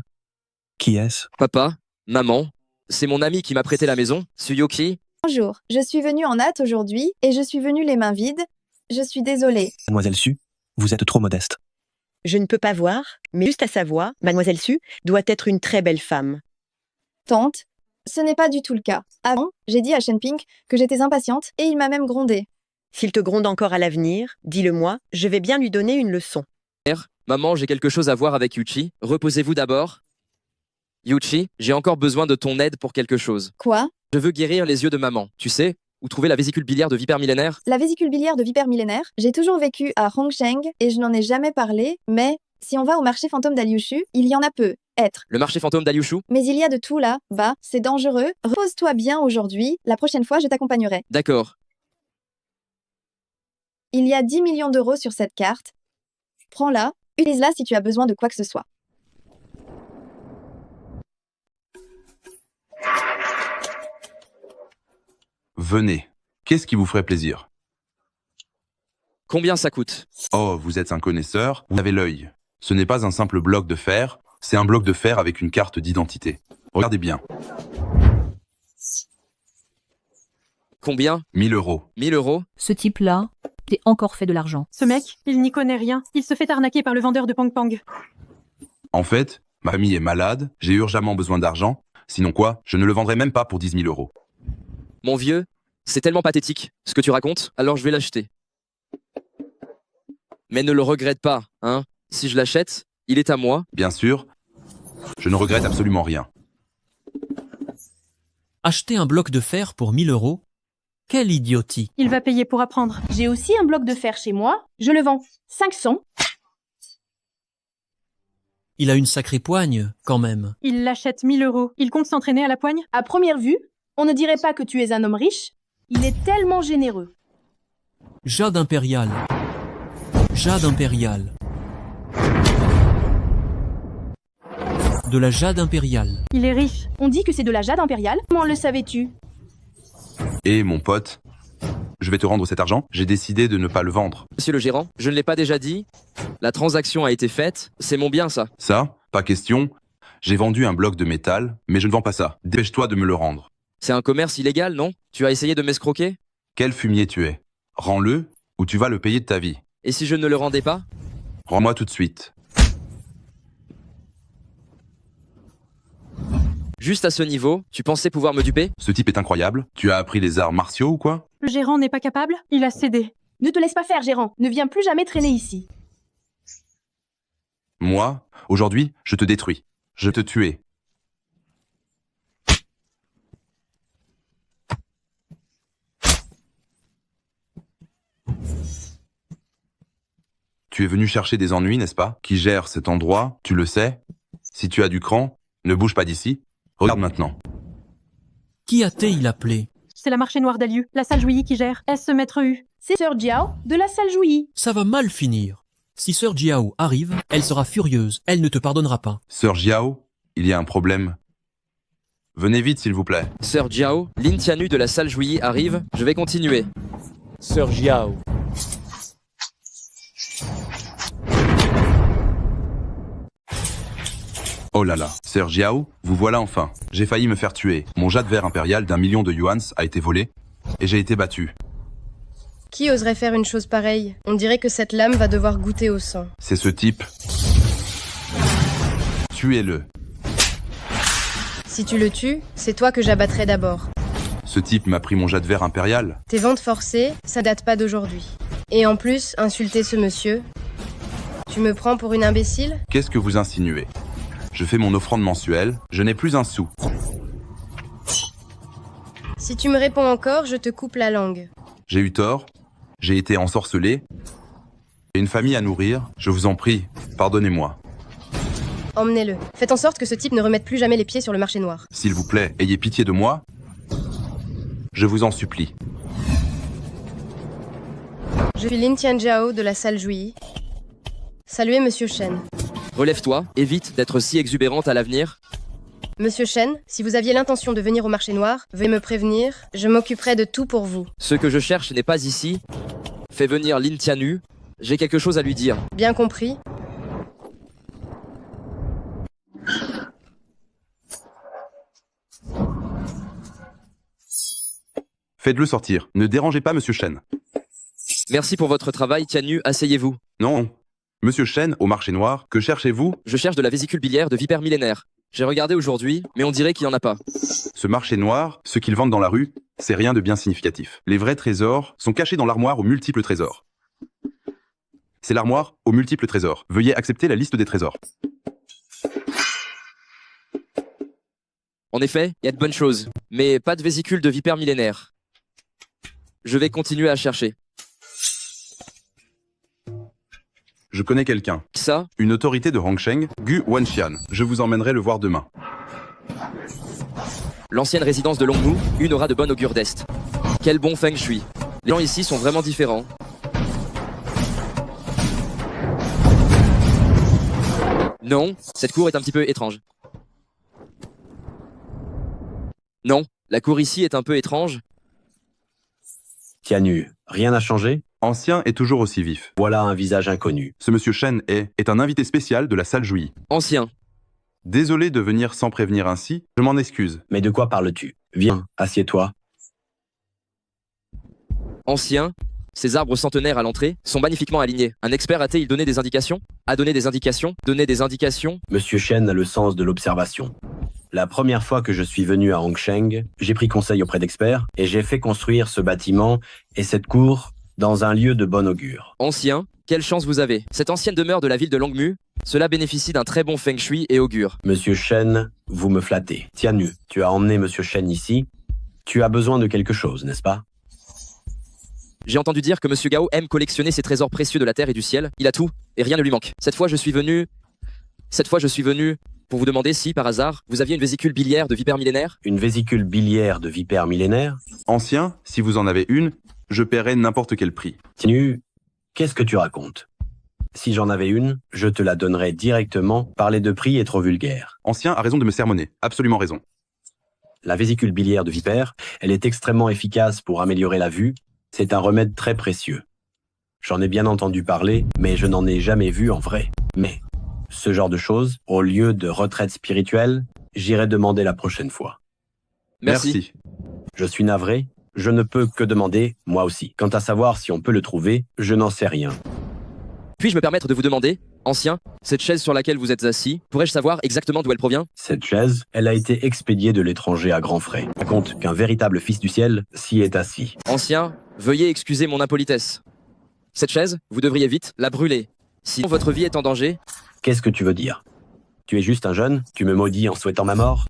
Qui est-ce? Papa, maman, c'est mon ami qui m'a prêté la maison, Suyuki. Bonjour, je suis venue en hâte aujourd'hui et je suis venue les mains vides. Je suis désolée. Mademoiselle Su, vous êtes trop modeste. Je ne peux pas voir, mais juste à sa voix, Mademoiselle Su doit être une très belle femme. Tante, ce n'est pas du tout le cas. Avant, j'ai dit à Shenping que j'étais impatiente et il m'a même grondée. S'il te gronde encore à l'avenir, dis-le-moi, je vais bien lui donner une leçon. Mère, maman, j'ai quelque chose à voir avec Yuchi. Reposez-vous d'abord. Yuchi, j'ai encore besoin de ton aide pour quelque chose. Quoi? Je veux guérir les yeux de maman. Tu sais, où trouver la vésicule biliaire de vipère millénaire? La vésicule biliaire de vipère millénaire, j'ai toujours vécu à Hongsheng et je n'en ai jamais parlé, mais si on va au marché fantôme d'Aliushu, il y en a peu. Être. Le marché fantôme d'Aliushu? Mais il y a de tout là, bah, c'est dangereux. Repose-toi bien aujourd'hui, la prochaine fois je t'accompagnerai. D'accord. Il y a 10 millions d'euros sur cette carte. Prends-la, utilise-la si tu as besoin de quoi que ce soit. Venez. Qu'est-ce qui vous ferait plaisir? Combien ça coûte? Oh, vous êtes un connaisseur, vous avez l'œil. Ce n'est pas un simple bloc de fer, c'est un bloc de fer avec une carte d'identité. Regardez bien. Combien? 1000 €. 1000 €? Ce type-là, il encore fait de l'argent. Ce mec, il n'y connaît rien. Il se fait arnaquer par le vendeur de Pang Pang. En fait, ma famille est malade, j'ai urgemment besoin d'argent, sinon quoi, je ne le vendrai même pas pour 10 000 €. Mon vieux, c'est tellement pathétique, ce que tu racontes, alors je vais l'acheter. Mais ne le regrette pas, hein. Si je l'achète, il est à moi. Bien sûr, je ne regrette absolument rien. Acheter un bloc de fer pour 1000 €? Quelle idiotie! Il va payer pour apprendre. J'ai aussi un bloc de fer chez moi, je le vends 500. Il a une sacrée poigne, quand même. Il l'achète 1000 €. Il compte s'entraîner à la poigne? À première vue, on ne dirait pas que tu es un homme riche. Il est tellement généreux. Jade impériale. Jade impériale. De la jade impériale. Il est riche. On dit que c'est de la jade impériale. Comment le savais-tu? Et mon pote, je vais te rendre cet argent, j'ai décidé de ne pas le vendre. Monsieur le gérant, je ne l'ai pas déjà dit. La transaction a été faite, c'est mon bien ça. Ça, pas question. J'ai vendu un bloc de métal, mais je ne vends pas ça. Dépêche-toi de me le rendre. C'est un commerce illégal, non? Tu as essayé de m'escroquer? Quel fumier tu es? Rends-le, ou tu vas le payer de ta vie. Et si je ne le rendais pas? Rends-moi tout de suite. Juste à ce niveau, tu pensais pouvoir me duper? Ce type est incroyable. Tu as appris les arts martiaux ou quoi? Le gérant n'est pas capable? Il a cédé. Ne te laisse pas faire, gérant. Ne viens plus jamais traîner ici. Moi, aujourd'hui, je te détruis. Je te tuer. Tu es venu chercher des ennuis, n'est-ce pas? Qui gère cet endroit, tu le sais? Si tu as du cran, ne bouge pas d'ici. Regarde maintenant. Qui a-t-il appelé? C'est la marché noire d'Aliu, la salle Jouilly qui gère. Est-ce Maître U? C'est Sœur Jiao de la salle Jouilly. Ça va mal finir. Si Sœur Jiao arrive, elle sera furieuse, elle ne te pardonnera pas. Sœur Jiao, il y a un problème. Venez vite, s'il vous plaît. Sœur Jiao, Lin Tianu de la salle Jouilly arrive, je vais continuer. Sœur Jiao. Oh là là, Sœur Jiao, vous voilà enfin. J'ai failli me faire tuer. Mon jas de verre impérial d'1 million de yuans a été volé, et j'ai été battu. Qui oserait faire une chose pareille? On dirait que cette lame va devoir goûter au sang. C'est ce type. Tuez-le. Si tu le tues, c'est toi que j'abattrai d'abord. Ce type m'a pris mon jas de verre impérial. Tes ventes forcées, ça date pas d'aujourd'hui. Et en plus, insulter ce monsieur... Tu me prends pour une imbécile? Qu'est-ce que vous insinuez? Je fais mon offrande mensuelle, je n'ai plus un sou. Si tu me réponds encore, je te coupe la langue. J'ai eu tort, j'ai été ensorcelé, et une famille à nourrir, je vous en prie, pardonnez-moi. Emmenez-le. Faites en sorte que ce type ne remette plus jamais les pieds sur le marché noir. S'il vous plaît, ayez pitié de moi. Je vous en supplie. Je suis Lin Tianjiao de la salle Jouilly. Saluez Monsieur Shen. Relève-toi, évite d'être si exubérante à l'avenir. Monsieur Shen, si vous aviez l'intention de venir au marché noir, veuillez me prévenir, je m'occuperai de tout pour vous. Ce que je cherche n'est pas ici. Fais venir Lin Tianu, j'ai quelque chose à lui dire. Bien compris. Faites-le sortir. Ne dérangez pas Monsieur Shen. Merci pour votre travail, Tianu, asseyez-vous. Non. Monsieur Shen, au marché noir, que cherchez-vous? Je cherche de la vésicule biliaire de vipère millénaire. J'ai regardé aujourd'hui, mais on dirait qu'il n'y en a pas. Ce marché noir, ce qu'ils vendent dans la rue, c'est rien de bien significatif. Les vrais trésors sont cachés dans l'armoire aux multiples trésors. C'est l'armoire aux multiples trésors. Veuillez accepter la liste des trésors. En effet, il y a de bonnes choses, mais pas de vésicule de vipère millénaire. Je vais continuer à chercher. Je connais quelqu'un. Ça? Une autorité de Hongsheng, Gu Wanxian. Je vous emmènerai le voir demain. L'ancienne résidence de Longmu, une aura de bon augure d'Est. Quel bon feng shui. Les gens ici sont vraiment différents. Non, cette cour est un petit peu étrange. Non, la cour ici est un peu étrange. Tianu, rien n'a changé? Ancien et toujours aussi vif. Voilà un visage inconnu. Ce monsieur Shen est un invité spécial de la salle Jouilly. Ancien. Désolé de venir sans prévenir ainsi, je m'en excuse. Mais de quoi parles-tu? Viens, assieds-toi. Ancien. Ces arbres centenaires à l'entrée sont magnifiquement alignés. Un expert a-t-il donné des indications? A donné des indications? Donné des indications? Monsieur Shen a le sens de l'observation. La première fois que je suis venu à Hongsheng, j'ai pris conseil auprès d'experts et j'ai fait construire ce bâtiment et cette cour dans un lieu de bon augure. Ancien, quelle chance vous avez. Cette ancienne demeure de la ville de Longmu, cela bénéficie d'un très bon feng shui et augure. Monsieur Shen, vous me flattez. Tianu, tu as emmené Monsieur Shen ici. Tu as besoin de quelque chose, n'est-ce pas? J'ai entendu dire que Monsieur Gao aime collectionner ses trésors précieux de la terre et du ciel. Il a tout, et rien ne lui manque. Cette fois, je suis venu pour vous demander si, par hasard, vous aviez une vésicule biliaire de vipère millénaire? Une vésicule biliaire de vipère millénaire? Ancien, si vous en avez une, je paierai n'importe quel prix. Tianu, qu'est-ce que tu racontes? Si j'en avais une, je te la donnerais directement. Parler de prix est trop vulgaire. Ancien a raison de me sermonner, absolument raison. La vésicule biliaire de vipère, elle est extrêmement efficace pour améliorer la vue. C'est un remède très précieux. J'en ai bien entendu parler, mais je n'en ai jamais vu en vrai. Mais ce genre de choses, au lieu de retraite spirituelle, j'irai demander la prochaine fois. Merci. Je suis navré. Je ne peux que demander, moi aussi. Quant à savoir si on peut le trouver, je n'en sais rien. Puis-je me permettre de vous demander, ancien, cette chaise sur laquelle vous êtes assis, pourrais-je savoir exactement d'où elle provient? Cette chaise, elle a été expédiée de l'étranger à grands frais. Raconte qu'un véritable fils du ciel s'y est assis. Ancien, veuillez excuser mon impolitesse. Cette chaise, vous devriez vite la brûler. Sinon votre vie est en danger. Qu'est-ce que tu veux dire? Tu es juste un jeune? Tu me maudis en souhaitant ma mort?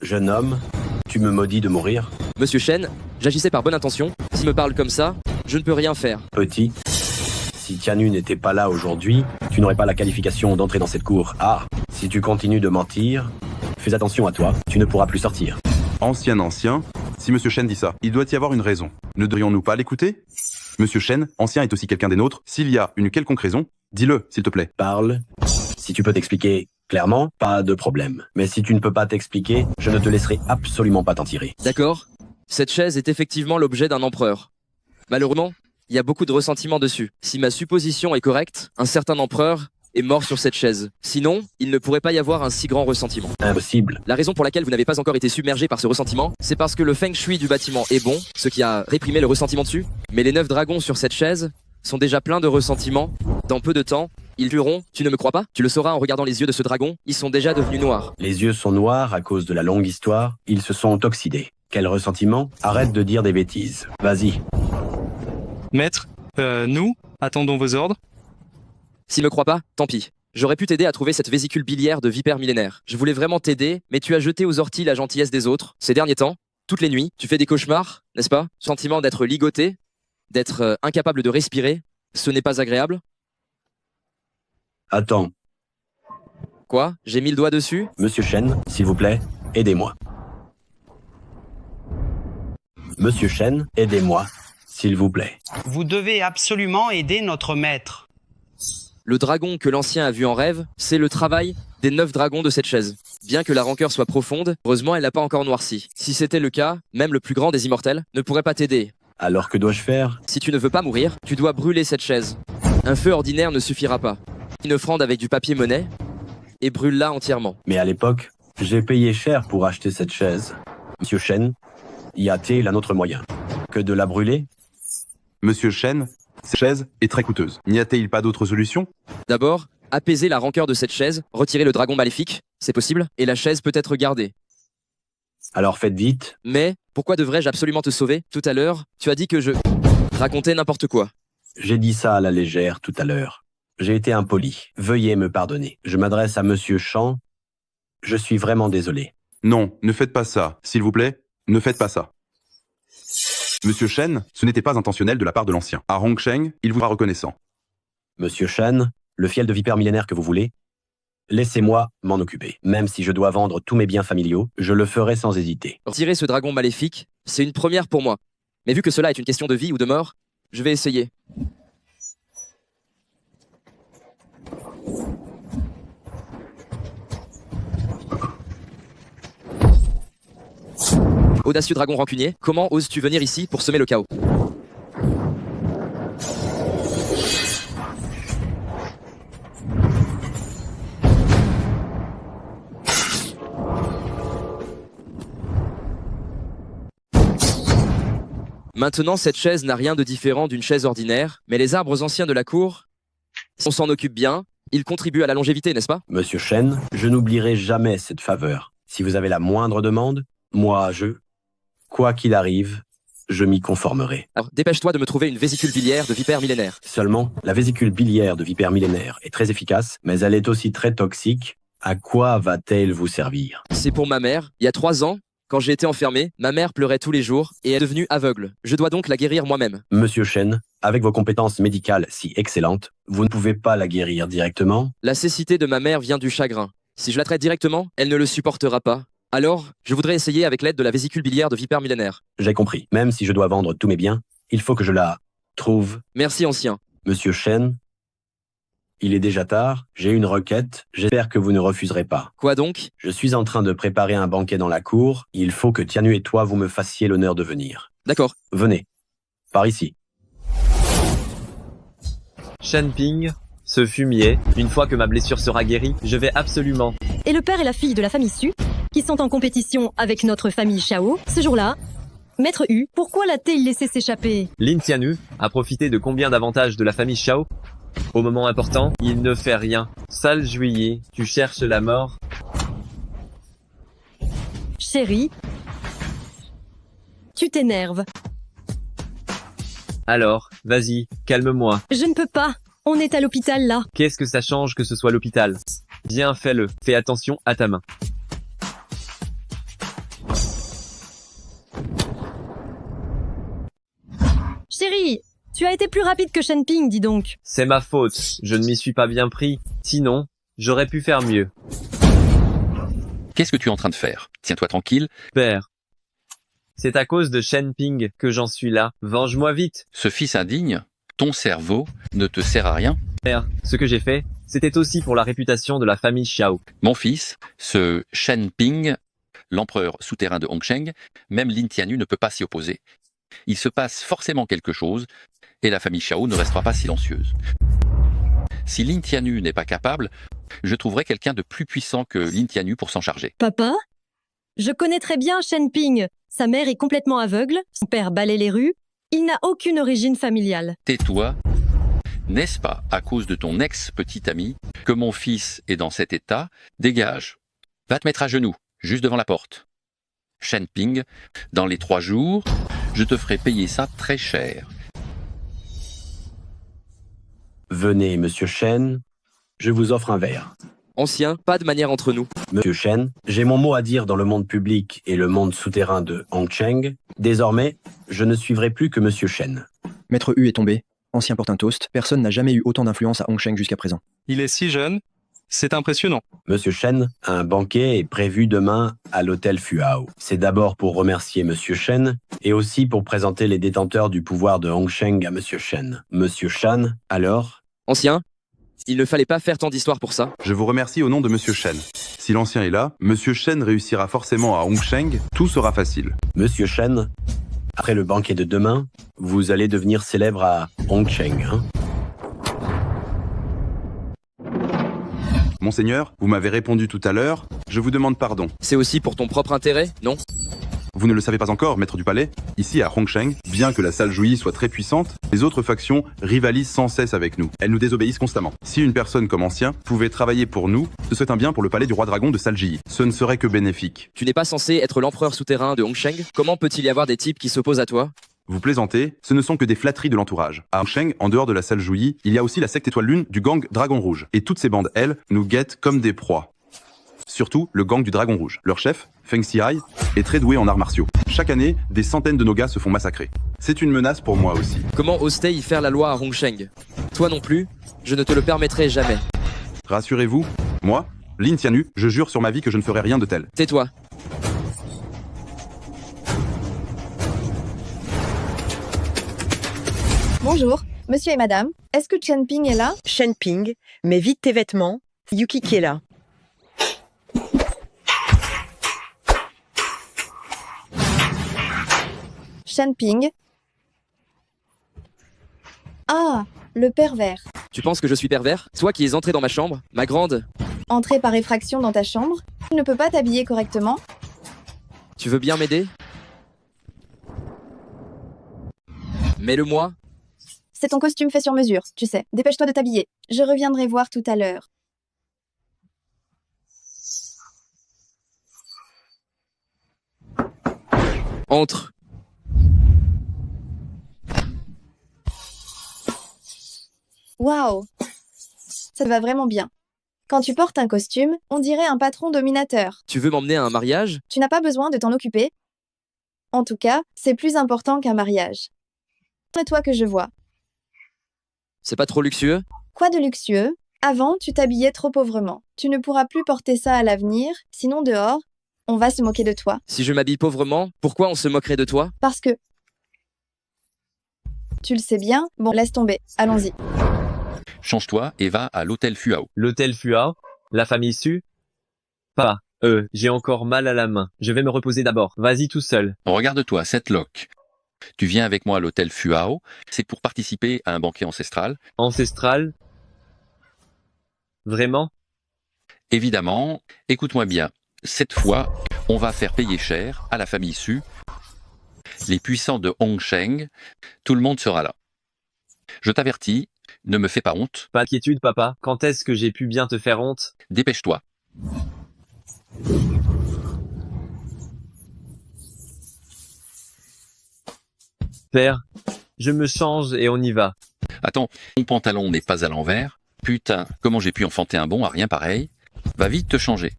Jeune homme, tu me maudis de mourir? Monsieur Shen, j'agissais par bonne intention. S'il me parle comme ça, Je ne peux rien faire. Petit, si Tianu n'était pas là aujourd'hui, tu n'aurais pas la qualification d'entrer dans cette cour. Ah, si tu continues de mentir, fais attention à toi, tu ne pourras plus sortir. Ancien, si Monsieur Chen dit ça, il doit y avoir une raison. Ne devrions-nous pas l'écouter? Monsieur Chen, ancien est aussi quelqu'un des nôtres. S'il y a une quelconque raison, dis-le, s'il te plaît. Parle. Si tu peux t'expliquer clairement, pas de problème. Mais si tu ne peux pas t'expliquer, je ne te laisserai absolument pas t'en tirer. D'accord. Cette chaise est effectivement l'objet d'un empereur. Malheureusement, il y a beaucoup de ressentiment dessus. Si ma supposition est correcte, un certain empereur est mort sur cette chaise. Sinon, il ne pourrait pas y avoir un si grand ressentiment. Impossible. La raison pour laquelle vous n'avez pas encore été submergé par ce ressentiment, c'est parce que le feng shui du bâtiment est bon, ce qui a réprimé le ressentiment dessus. Mais les 9 dragons sur cette chaise sont déjà pleins de ressentiment. Dans peu de temps, ils tueront. Tu ne me crois pas? Tu le sauras en regardant les yeux de ce dragon. Ils sont déjà devenus noirs. Les yeux sont noirs à cause de la longue histoire. Ils se sont oxydés. Quel ressentiment? Arrête de dire des bêtises. Vas-y. Maître, nous attendons vos ordres. S'il me croit pas, tant pis. J'aurais pu t'aider à trouver cette vésicule biliaire de vipère millénaire. Je voulais vraiment t'aider, mais tu as jeté aux orties la gentillesse des autres. Ces derniers temps, toutes les nuits, tu fais des cauchemars, n'est-ce pas? Sentiment d'être ligoté, d'être incapable de respirer. Ce n'est pas agréable. Attends. Quoi? J'ai mis le doigt dessus? Monsieur Chen, s'il vous plaît, aidez-moi. Monsieur Chen, aidez-moi, s'il vous plaît. Vous devez absolument aider notre maître. Le dragon que l'ancien a vu en rêve, c'est le travail des 9 dragons de cette chaise. Bien que la rancœur soit profonde, heureusement elle n'a pas encore noirci. Si c'était le cas, même le plus grand des immortels ne pourrait pas t'aider. Alors que dois-je faire? Si tu ne veux pas mourir, tu dois brûler cette chaise. Un feu ordinaire ne suffira pas. Une offrande avec du papier monnaie et brûle-la entièrement. Mais à l'époque, j'ai payé cher pour acheter cette chaise. Monsieur Chen, y a-t-il un autre moyen que de la brûler? Monsieur Chen, cette chaise est très coûteuse. N'y a-t-il pas d'autre solution? D'abord, apaiser la rancœur de cette chaise, retirer le dragon maléfique, c'est possible, et la chaise peut être gardée. Alors faites vite. Mais, pourquoi devrais-je absolument te sauver? Tout à l'heure, tu as dit que je racontais n'importe quoi. J'ai dit ça à la légère tout à l'heure. J'ai été impoli. Veuillez me pardonner. Je m'adresse à Monsieur Chan. Je suis vraiment désolé. Non, ne faites pas ça. S'il vous plaît, ne faites pas ça. Monsieur Chen, ce n'était pas intentionnel de la part de l'ancien. À Hongsheng, il vous sera reconnaissant. Monsieur Chen, le fiel de vipère millénaire que vous voulez, laissez-moi m'en occuper. Même si je dois vendre tous mes biens familiaux, je le ferai sans hésiter. Retirer ce dragon maléfique, c'est une première pour moi. Mais vu que cela est une question de vie ou de mort, je vais essayer. Audacieux dragon rancunier, comment oses-tu venir ici pour semer le chaos? Maintenant, cette chaise n'a rien de différent d'une chaise ordinaire, mais les arbres anciens de la cour, on s'en occupe bien, ils contribuent à la longévité, n'est-ce pas? Monsieur Chen, je n'oublierai jamais cette faveur. Si vous avez la moindre demande, moi, quoi qu'il arrive, je m'y conformerai. Alors, dépêche-toi de me trouver une vésicule biliaire de vipère millénaire. Seulement, la vésicule biliaire de vipère millénaire est très efficace, mais elle est aussi très toxique. À quoi va-t-elle vous servir? C'est pour ma mère. Il y a 3 ans, quand j'ai été enfermé, ma mère pleurait tous les jours et est devenue aveugle. Je dois donc la guérir moi-même. Monsieur Chen, avec vos compétences médicales si excellentes, vous ne pouvez pas la guérir directement? La cécité de ma mère vient du chagrin. Si je la traite directement, elle ne le supportera pas. Alors, je voudrais essayer avec l'aide de la vésicule biliaire de vipère millénaire. J'ai compris. Même si je dois vendre tous mes biens, il faut que je la trouve. Merci, ancien. Monsieur Chen, il est déjà tard, j'ai une requête, j'espère que vous ne refuserez pas. Quoi donc? Je suis en train de préparer un banquet dans la cour, il faut que Tianu et toi vous me fassiez l'honneur de venir. D'accord. Venez. Par ici. Shenping, ce fumier, une fois que ma blessure sera guérie, je vais absolument... Et le père et la fille de la famille Su, qui sont en compétition avec notre famille Xiao, ce jour-là, Maître Hu, pourquoi l'a-t-il laissé s'échapper? Lin Tianu a profité de combien d'avantages de la famille Xiao? Au moment important, il ne fait rien. Sale juillet, tu cherches la mort? Chérie, tu t'énerves. Alors, vas-y, calme-moi. Je ne peux pas. On est à l'hôpital là. Qu'est-ce que ça change que ce soit l'hôpital? Bien, fais-le. Fais attention à ta main. Chérie, Tu as été plus rapide que Shen Ping, dis donc. C'est ma faute, je ne m'y suis pas bien pris. Sinon, j'aurais pu faire mieux. Qu'est-ce que tu es en train de faire? Tiens-toi tranquille. Père, c'est à cause de Shen Ping que j'en suis là. Venge-moi vite. Ce fils indigne, ton cerveau ne te sert à rien. Père, ce que j'ai fait, c'était aussi pour la réputation de la famille Xiao. Mon fils, ce Shen Ping, l'empereur souterrain de Hongsheng, même Lin Tianyu ne peut pas s'y opposer. Il se passe forcément quelque chose et la famille Xiao ne restera pas silencieuse. Si Lin Tianyu n'est pas capable, je trouverai quelqu'un de plus puissant que Lin Tianyu pour s'en charger. Papa? Je connais très bien Shen Ping. Sa mère est complètement aveugle, son père balaie les rues. Il n'a aucune origine familiale. Tais-toi. N'est-ce pas à cause de ton ex-petit ami que mon fils est dans cet état? Dégage. Va te mettre à genoux, juste devant la porte. Shen Ping, dans les 3 jours, je te ferai payer ça très cher. Venez, monsieur Shen, je vous offre un verre. Ancien, pas de manière entre nous. Monsieur Shen, j'ai mon mot à dire dans le monde public et le monde souterrain de Hongsheng. Désormais, je ne suivrai plus que monsieur Shen. Maître Hu est tombé. Ancien porte un toast. Personne n'a jamais eu autant d'influence à Hongsheng jusqu'à présent. Il est si jeune, c'est impressionnant. Monsieur Shen, un banquet est prévu demain à l'hôtel Fuao. C'est d'abord pour remercier monsieur Shen et aussi pour présenter les détenteurs du pouvoir de Hongsheng à monsieur Shen. Monsieur Shan, alors? Ancien, il ne fallait pas faire tant d'histoire pour ça. Je vous remercie au nom de Monsieur Shen. Si l'ancien est là, Monsieur Shen réussira forcément à Hongsheng, tout sera facile. Monsieur Shen, après le banquet de demain, vous allez devenir célèbre à Hongsheng, hein? Monseigneur, vous m'avez répondu tout à l'heure, je vous demande pardon. C'est aussi pour ton propre intérêt, non? Vous ne le savez pas encore, maître du palais? Ici à Hongsheng, bien que la salle Jouyi soit très puissante, les autres factions rivalisent sans cesse avec nous. Elles nous désobéissent constamment. Si une personne comme ancien pouvait travailler pour nous, ce serait un bien pour le palais du roi dragon de Salji. Ce ne serait que bénéfique. Tu n'es pas censé être l'empereur souterrain de Hongsheng? Comment peut-il y avoir des types qui s'opposent à toi? Vous plaisantez, ce ne sont que des flatteries de l'entourage. À Hongsheng, en dehors de la salle Jouyi, il y a aussi la secte étoile lune du gang Dragon Rouge. Et toutes ces bandes, elles, nous guettent comme des proies. Surtout le gang du Dragon Rouge. Leur chef, Feng Xiai, est très doué en arts martiaux. Chaque année, des centaines de nos gars se font massacrer. C'est une menace pour moi aussi. Comment oses-tu y faire la loi à Hongsheng? Toi non plus, je ne te le permettrai jamais. Rassurez-vous, moi, Lin Tianyu, je jure sur ma vie que je ne ferai rien de tel. Tais-toi. Bonjour, monsieur et madame. Est-ce que Shen Ping est là? Shen Ping, mets vite tes vêtements. Yuki qui est là. Shen Ping. Ah, le pervers. Tu penses que je suis pervers? Toi qui es entré dans ma chambre, ma grande. Entrer par effraction dans ta chambre? Tu ne peux pas t'habiller correctement? Tu veux bien m'aider? Mets-le-moi. C'est ton costume fait sur mesure, tu sais. Dépêche-toi de t'habiller. Je reviendrai voir tout à l'heure. Entre. Waouh! Ça te va vraiment bien. Quand tu portes un costume, on dirait un patron dominateur. Tu veux m'emmener à un mariage? Tu n'as pas besoin de t'en occuper. En tout cas, c'est plus important qu'un mariage. C'est toi que je vois. C'est pas trop luxueux? Quoi de luxueux? Avant, tu t'habillais trop pauvrement. Tu ne pourras plus porter ça à l'avenir, sinon dehors, on va se moquer de toi. Si je m'habille pauvrement, pourquoi on se moquerait de toi? Parce que... Tu le sais bien. Bon, laisse tomber. Allons-y. Change-toi et va à l'hôtel Fuao. L'hôtel Fuao? La famille Su? Pas. J'ai encore mal à la main. Je vais me reposer d'abord. Vas-y tout seul. Regarde-toi, cette loque. Tu viens avec moi à l'hôtel Fuao. C'est pour participer à un banquet ancestral. Ancestral? Vraiment? Évidemment. Écoute-moi bien. Cette fois, on va faire payer cher à la famille Su. Les puissants de Hongsheng. Tout le monde sera là. Je t'avertis, ne me fais pas honte. Pas d'inquiétude, papa. Quand est-ce que j'ai pu bien te faire honte? Dépêche-toi. Père, je me change et on y va. Attends, mon pantalon n'est pas à l'envers. Putain, comment j'ai pu enfanter un bon à rien pareil? Va vite te changer.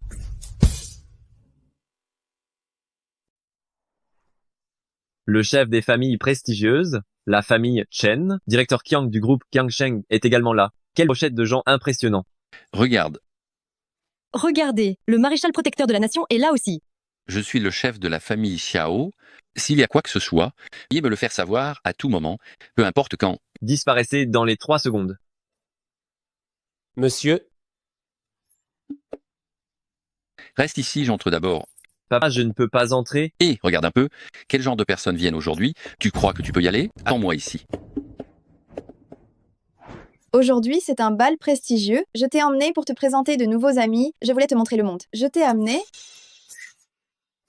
le chef des familles prestigieuses, la famille Chen. Directeur Qiang du groupe Qiangsheng est également là. Quelle pochette de gens impressionnants. Regarde, Regardez, le maréchal protecteur de la nation est là aussi. je suis le chef de la famille Xiao. S'il y a quoi que ce soit, veuillez me le faire savoir à tout moment, peu importe quand. Disparaissez dans les 3 secondes. Monsieur, Reste ici, j'entre d'abord. Papa, je ne peux pas entrer. Et regarde un peu, quel genre de personnes viennent aujourd'hui? Tu crois que tu peux y aller? Attends-moi ici. Aujourd'hui, c'est un bal prestigieux. Je t'ai emmené pour te présenter de nouveaux amis. Je voulais te montrer le monde. Je t'ai amené.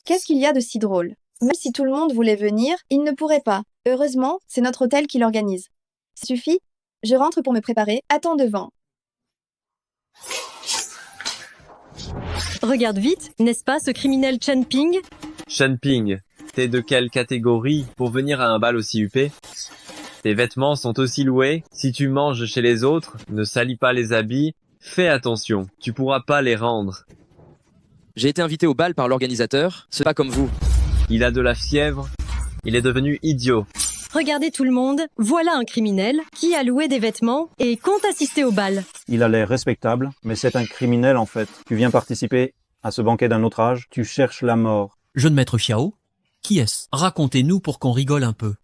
Qu'est-ce qu'il y a de si drôle? Même si tout le monde voulait venir, il ne pourrait pas. Heureusement, c'est notre hôtel qui l'organise. Suffit. Je rentre pour me préparer. Attends devant. Regarde vite, n'est-ce pas ce criminel Chen Ping? Shen Ping, t'es de quelle catégorie pour venir à un bal aussi huppé? Tes vêtements sont aussi loués. Si tu manges chez les autres, ne salis pas les habits. Fais attention, tu pourras pas les rendre. J'ai été invité au bal par l'organisateur, c'est pas comme vous. Il a de la fièvre. Il est devenu idiot. Regardez tout le monde, voilà un criminel qui a loué des vêtements et compte assister au bal. Il a l'air respectable, mais c'est un criminel en fait. Tu viens participer à ce banquet d'un autre âge, tu cherches la mort. Jeune maître Xiao, qui est-ce? Racontez-nous pour qu'on rigole un peu.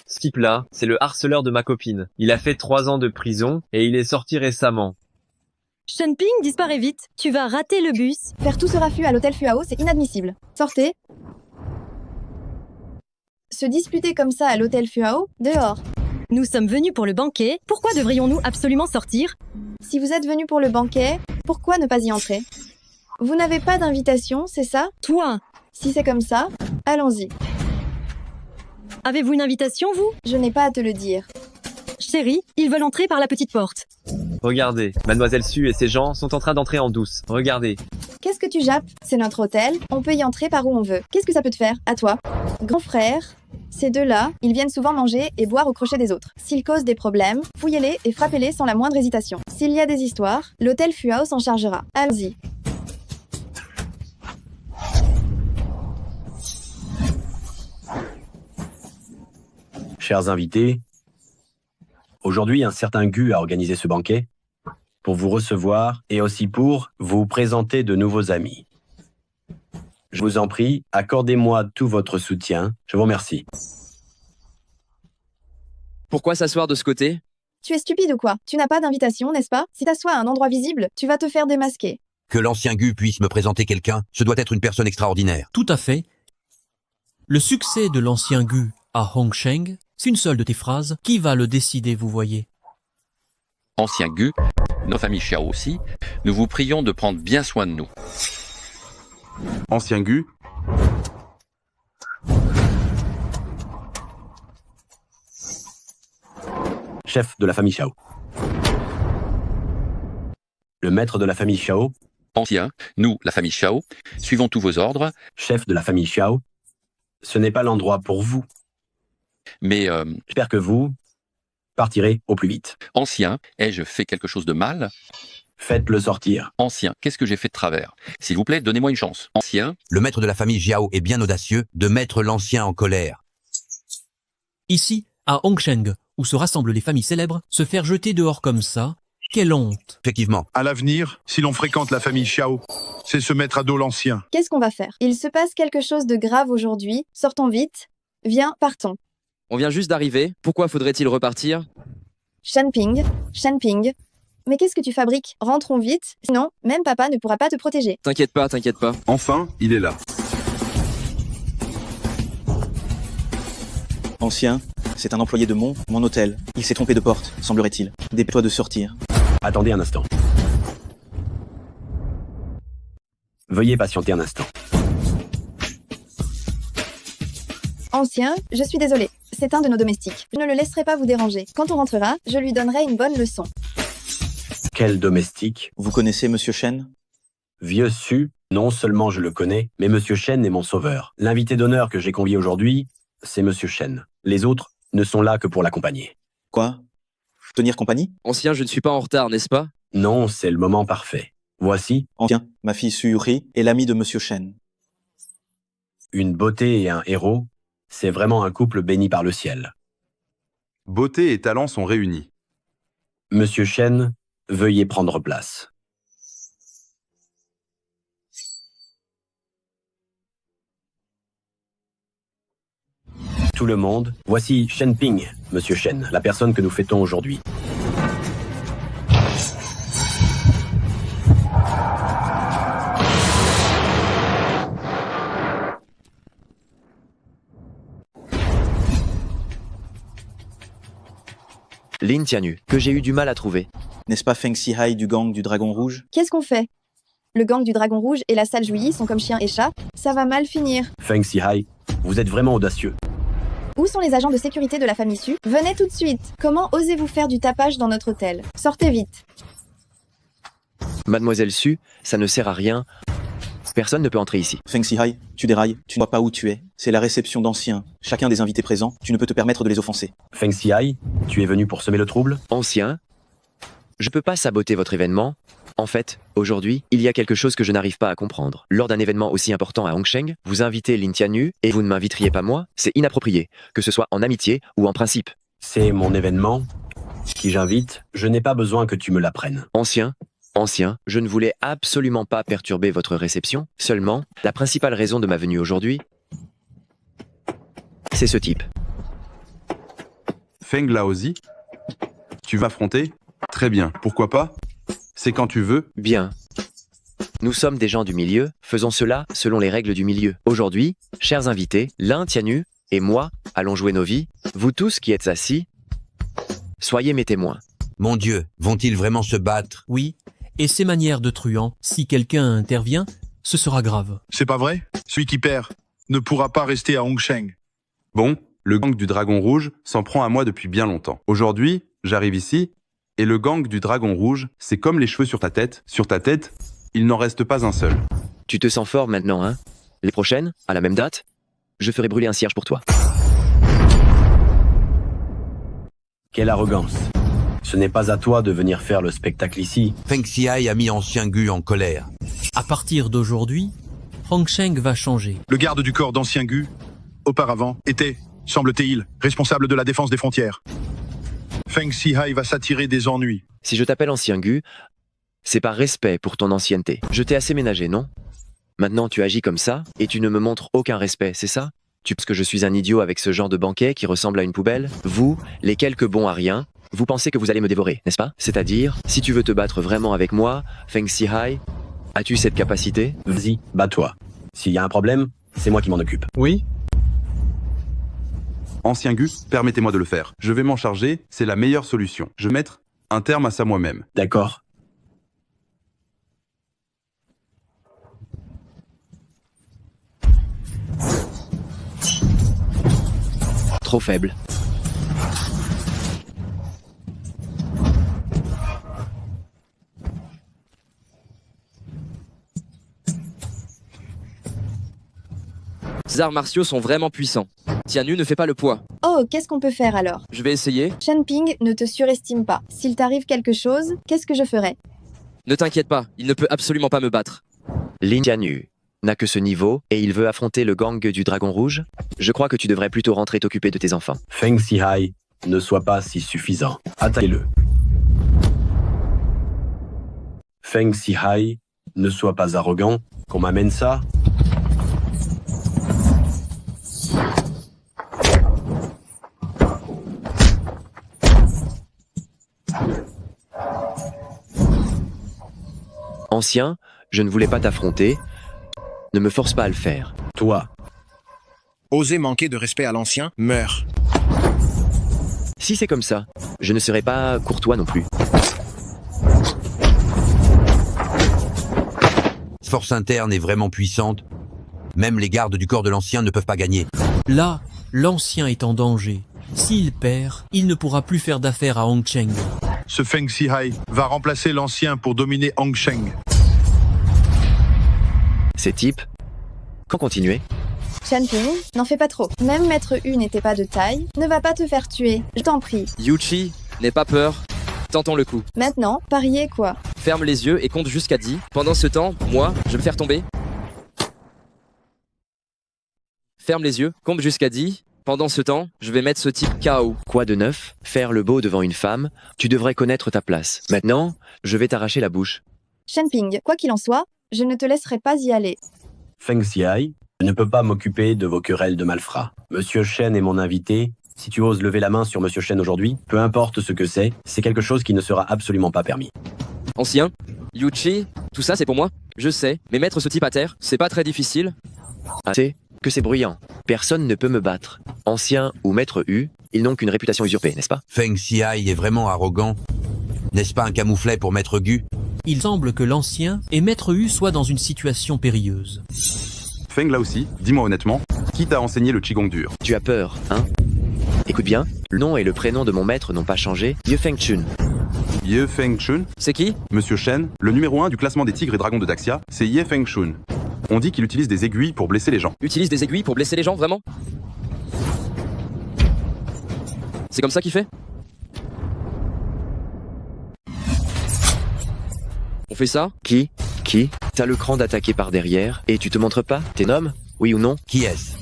Ce type-là, c'est le harceleur de ma copine. Il a fait 3 ans de prison et il est sorti récemment. Shen Ping disparaît vite, tu vas rater le bus. Faire tout ce raffut à l'hôtel Fuao, c'est inadmissible. Sortez. Se disputer comme ça à l'hôtel Fuao, dehors. Nous sommes venus pour le banquet, pourquoi devrions-nous absolument sortir? Si vous êtes venu pour le banquet, pourquoi ne pas y entrer? Vous n'avez pas d'invitation, c'est ça? Toi! Si c'est comme ça, allons-y. Avez-vous une invitation, vous? Je n'ai pas à te le dire. Chérie, ils veulent entrer par la petite porte. Regardez, Mademoiselle Su et ses gens sont en train d'entrer en douce. Regardez. Qu'est-ce que tu jappes? C'est notre hôtel, on peut y entrer par où on veut. Qu'est-ce que ça peut te faire? À toi. Grand frère, ces deux-là, ils viennent souvent manger et boire au crochet des autres. S'ils causent des problèmes, fouillez-les et frappez-les sans la moindre hésitation. S'il y a des histoires, l'hôtel Fuao s'en chargera. Allons-y. Chers invités, aujourd'hui un certain Gu a organisé ce banquet pour vous recevoir et aussi pour vous présenter de nouveaux amis. Je vous en prie, accordez-moi tout votre soutien. Je vous remercie. Pourquoi s'asseoir de ce côté? Tu es stupide ou quoi? Tu n'as pas d'invitation, n'est-ce pas? Si t'assois à un endroit visible, tu vas te faire démasquer. Que l'ancien Gu puisse me présenter quelqu'un, ce doit être une personne extraordinaire. Tout à fait. Le succès de l'ancien Gu à Hongsheng, c'est une seule de tes phrases. Qui va le décider, vous voyez? Ancien Gu, nos familles Xiao aussi, nous vous prions de prendre bien soin de nous. Ancien Gu, Chef de la famille Xiao. Le maître de la famille Xiao. Ancien, nous, la famille Xiao, suivons tous vos ordres. Chef de la famille Xiao. Ce n'est pas l'endroit pour vous. Mais j'espère que vous partirez au plus vite. Ancien, ai-je fait quelque chose de mal? Faites-le sortir. Ancien, qu'est-ce que j'ai fait de travers? S'il vous plaît, donnez-moi une chance. Ancien. Le maître de la famille Jiao est bien audacieux de mettre l'ancien en colère. Ici, à Hongsheng, où se rassemblent les familles célèbres, se faire jeter dehors comme ça, quelle honte. Effectivement. À l'avenir, si l'on fréquente la famille Xiao, c'est se mettre à dos l'ancien. Qu'est-ce qu'on va faire? Il se passe quelque chose de grave aujourd'hui. Sortons vite. Viens, partons. On vient juste d'arriver, pourquoi faudrait-il repartir? Shen Ping. Mais qu'est-ce que tu fabriques? Rentrons vite, sinon, même papa ne pourra pas te protéger. T'inquiète pas. Enfin, il est là. Ancien, c'est un employé de mon hôtel. Il s'est trompé de porte, semblerait-il. Dépêche-toi de sortir. Attendez un instant. Veuillez patienter un instant. Ancien, je suis désolée. C'est un de nos domestiques. Je ne le laisserai pas vous déranger. Quand on rentrera, je lui donnerai une bonne leçon. Quel domestique? Vous connaissez Monsieur Shen? Vieux Su, non seulement je le connais, mais Monsieur Shen est mon sauveur. L'invité d'honneur que j'ai convié aujourd'hui, c'est Monsieur Shen. Les autres ne sont là que pour l'accompagner. Quoi? Tenir compagnie? Ancien, je ne suis pas en retard, n'est-ce pas? Non, c'est le moment parfait. Voici. Ancien, ma fille Su Yuri est l'amie de Monsieur Shen. Une beauté et un héros, C'est vraiment un couple béni par le ciel. Beauté et talent sont réunis. Monsieur Shen, veuillez prendre place. Tout le monde, voici Shen Ping, Monsieur Shen, la personne que nous fêtons aujourd'hui. Lin Tianyu, que j'ai eu du mal à trouver. N'est-ce pas Feng Xihai du gang du Dragon Rouge? Qu'est-ce qu'on fait? Le gang du Dragon Rouge et la salle Jouilly sont comme chien et chat. Ça va mal finir. Feng Xihai, vous êtes vraiment audacieux. Où sont les agents de sécurité de la famille Su? Venez tout de suite. Comment osez-vous faire du tapage dans notre hôtel? Sortez vite. Mademoiselle Su, ça ne sert à rien. Personne ne peut entrer ici. Feng Xihai, tu dérailles, tu ne vois pas où tu es. C'est la réception d'anciens. Chacun des invités présents, tu ne peux te permettre de les offenser. Feng Xihai, tu es venu pour semer le trouble? Ancien, je peux pas saboter votre événement. En fait, aujourd'hui, il y a quelque chose que je n'arrive pas à comprendre. Lors d'un événement aussi important à Hongsheng, vous invitez Lin Tianyu et vous ne m'inviteriez pas moi? C'est inapproprié, que ce soit en amitié ou en principe. C'est mon événement. Qui j'invite, je n'ai pas besoin que tu me l'apprennes. Ancien, je ne voulais absolument pas perturber votre réception. Seulement, la principale raison de ma venue aujourd'hui, c'est ce type. Feng Laozi, tu vas affronter? Très bien, pourquoi pas? C'est quand tu veux. Bien. Nous sommes des gens du milieu, faisons cela selon les règles du milieu. Aujourd'hui, chers invités, Lin Tianyu et moi allons jouer nos vies. Vous tous qui êtes assis, soyez mes témoins. Mon Dieu, vont-ils vraiment se battre? Oui, et ces manières de truand, si quelqu'un intervient, ce sera grave. C'est pas vrai? Celui qui perd ne pourra pas rester à Hongsheng. Bon, le gang du Dragon Rouge s'en prend à moi depuis bien longtemps. Aujourd'hui, j'arrive ici, et le gang du Dragon Rouge, c'est comme les cheveux sur ta tête. Sur ta tête, il n'en reste pas un seul. Tu te sens fort maintenant, hein? Les prochaines, à la même date, je ferai brûler un cierge pour toi. Quelle arrogance. Ce n'est pas à toi de venir faire le spectacle ici. Feng Xihai a mis Ancien Gu en colère. À partir d'aujourd'hui, Hongsheng va changer. Le garde du corps d'Ancien Gu, auparavant, était, semble-t-il, responsable de la défense des frontières. Feng Xihai va s'attirer des ennuis. Si je t'appelle Ancien Gu, c'est par respect pour ton ancienneté. Je t'ai assez ménagé, non? Maintenant tu agis comme ça, et tu ne me montres aucun respect, c'est ça? Tu penses que je suis un idiot avec ce genre de banquet qui ressemble à une poubelle? Vous, les quelques bons à rien, vous pensez que vous allez me dévorer, n'est-ce pas? C'est-à-dire, si tu veux te battre vraiment avec moi, Feng Xihai, as-tu cette capacité? Vas-y, bats-toi. S'il y a un problème, c'est moi qui m'en occupe. Oui? Ancien Gu, permettez-moi de le faire. Je vais m'en charger, c'est la meilleure solution. Je vais mettre un terme à ça moi-même. D'accord. Trop faible. Ces arts martiaux sont vraiment puissants. Tianyu ne fait pas le poids. Oh, qu'est-ce qu'on peut faire alors? Je vais essayer. Shen Ping, ne te surestime pas. S'il t'arrive quelque chose, qu'est-ce que je ferai? Ne t'inquiète pas, il ne peut absolument pas me battre. Lin Tianyu n'a que ce niveau et il veut affronter le gang du Dragon Rouge. Je crois que tu devrais plutôt rentrer t'occuper de tes enfants. Feng Xihai, ne sois pas si suffisant. Attaquez-le. Feng Xihai, ne sois pas arrogant. Qu'on m'amène ça? Ancien, je ne voulais pas t'affronter. Ne me force pas à le faire. Toi. Oser manquer de respect à l'ancien, meurt. Si c'est comme ça, je ne serai pas courtois non plus. Force interne est vraiment puissante. Même les gardes du corps de l'ancien ne peuvent pas gagner. Là, l'ancien est en danger. S'il perd, il ne pourra plus faire d'affaires à Hongsheng. Ce Feng Xihai va remplacer l'ancien pour dominer Hongsheng. Ces types, quand continuer? Shen Ping, n'en fais pas trop. Même Maître U n'était pas de taille. Ne va pas te faire tuer, je t'en prie. Yuchi, n'aie pas peur. Tentons le coup. Maintenant, parier quoi? Ferme les yeux et compte jusqu'à 10. Pendant ce temps, moi, je vais me faire tomber. Ferme les yeux, compte jusqu'à 10. Pendant ce temps, je vais mettre ce type KO. Quoi de neuf? Faire le beau devant une femme? Tu devrais connaître ta place. Maintenant, je vais t'arracher la bouche. Shenping, quoi qu'il en soit, je ne te laisserai pas y aller. Feng Xiai, je ne peux pas m'occuper de vos querelles de malfrats. Monsieur Shen est mon invité. Si tu oses lever la main sur Monsieur Shen aujourd'hui, peu importe ce que c'est quelque chose qui ne sera absolument pas permis. Ancien, Yuchi, tout ça c'est pour moi. Je sais, mais mettre ce type à terre, c'est pas très difficile. Ah, c'est que c'est bruyant. Personne ne peut me battre. Ancien ou maître U, ils n'ont qu'une réputation usurpée, n'est-ce pas? Feng Xiai est vraiment arrogant. N'est-ce pas un camouflet pour Maître Gu? Il semble que l'ancien et Maître Hu soient dans une situation périlleuse. Feng là aussi, dis-moi honnêtement, qui t'a enseigné le Qigong dur? Tu as peur, hein? Écoute bien, le nom et le prénom de mon maître n'ont pas changé. Ye Feng Chun. Ye Feng Chun? C'est qui? Monsieur Shen, le numéro 1 du classement des tigres et dragons de Daxia, c'est Ye Feng Chun. On dit qu'il utilise des aiguilles pour blesser les gens. Utilise des aiguilles pour blesser les gens, vraiment? C'est comme ça qu'il fait? On fait ça? Qui? T'as le cran d'attaquer par derrière et tu te montres pas? T'es nomme? Oui ou non? Qui est-ce?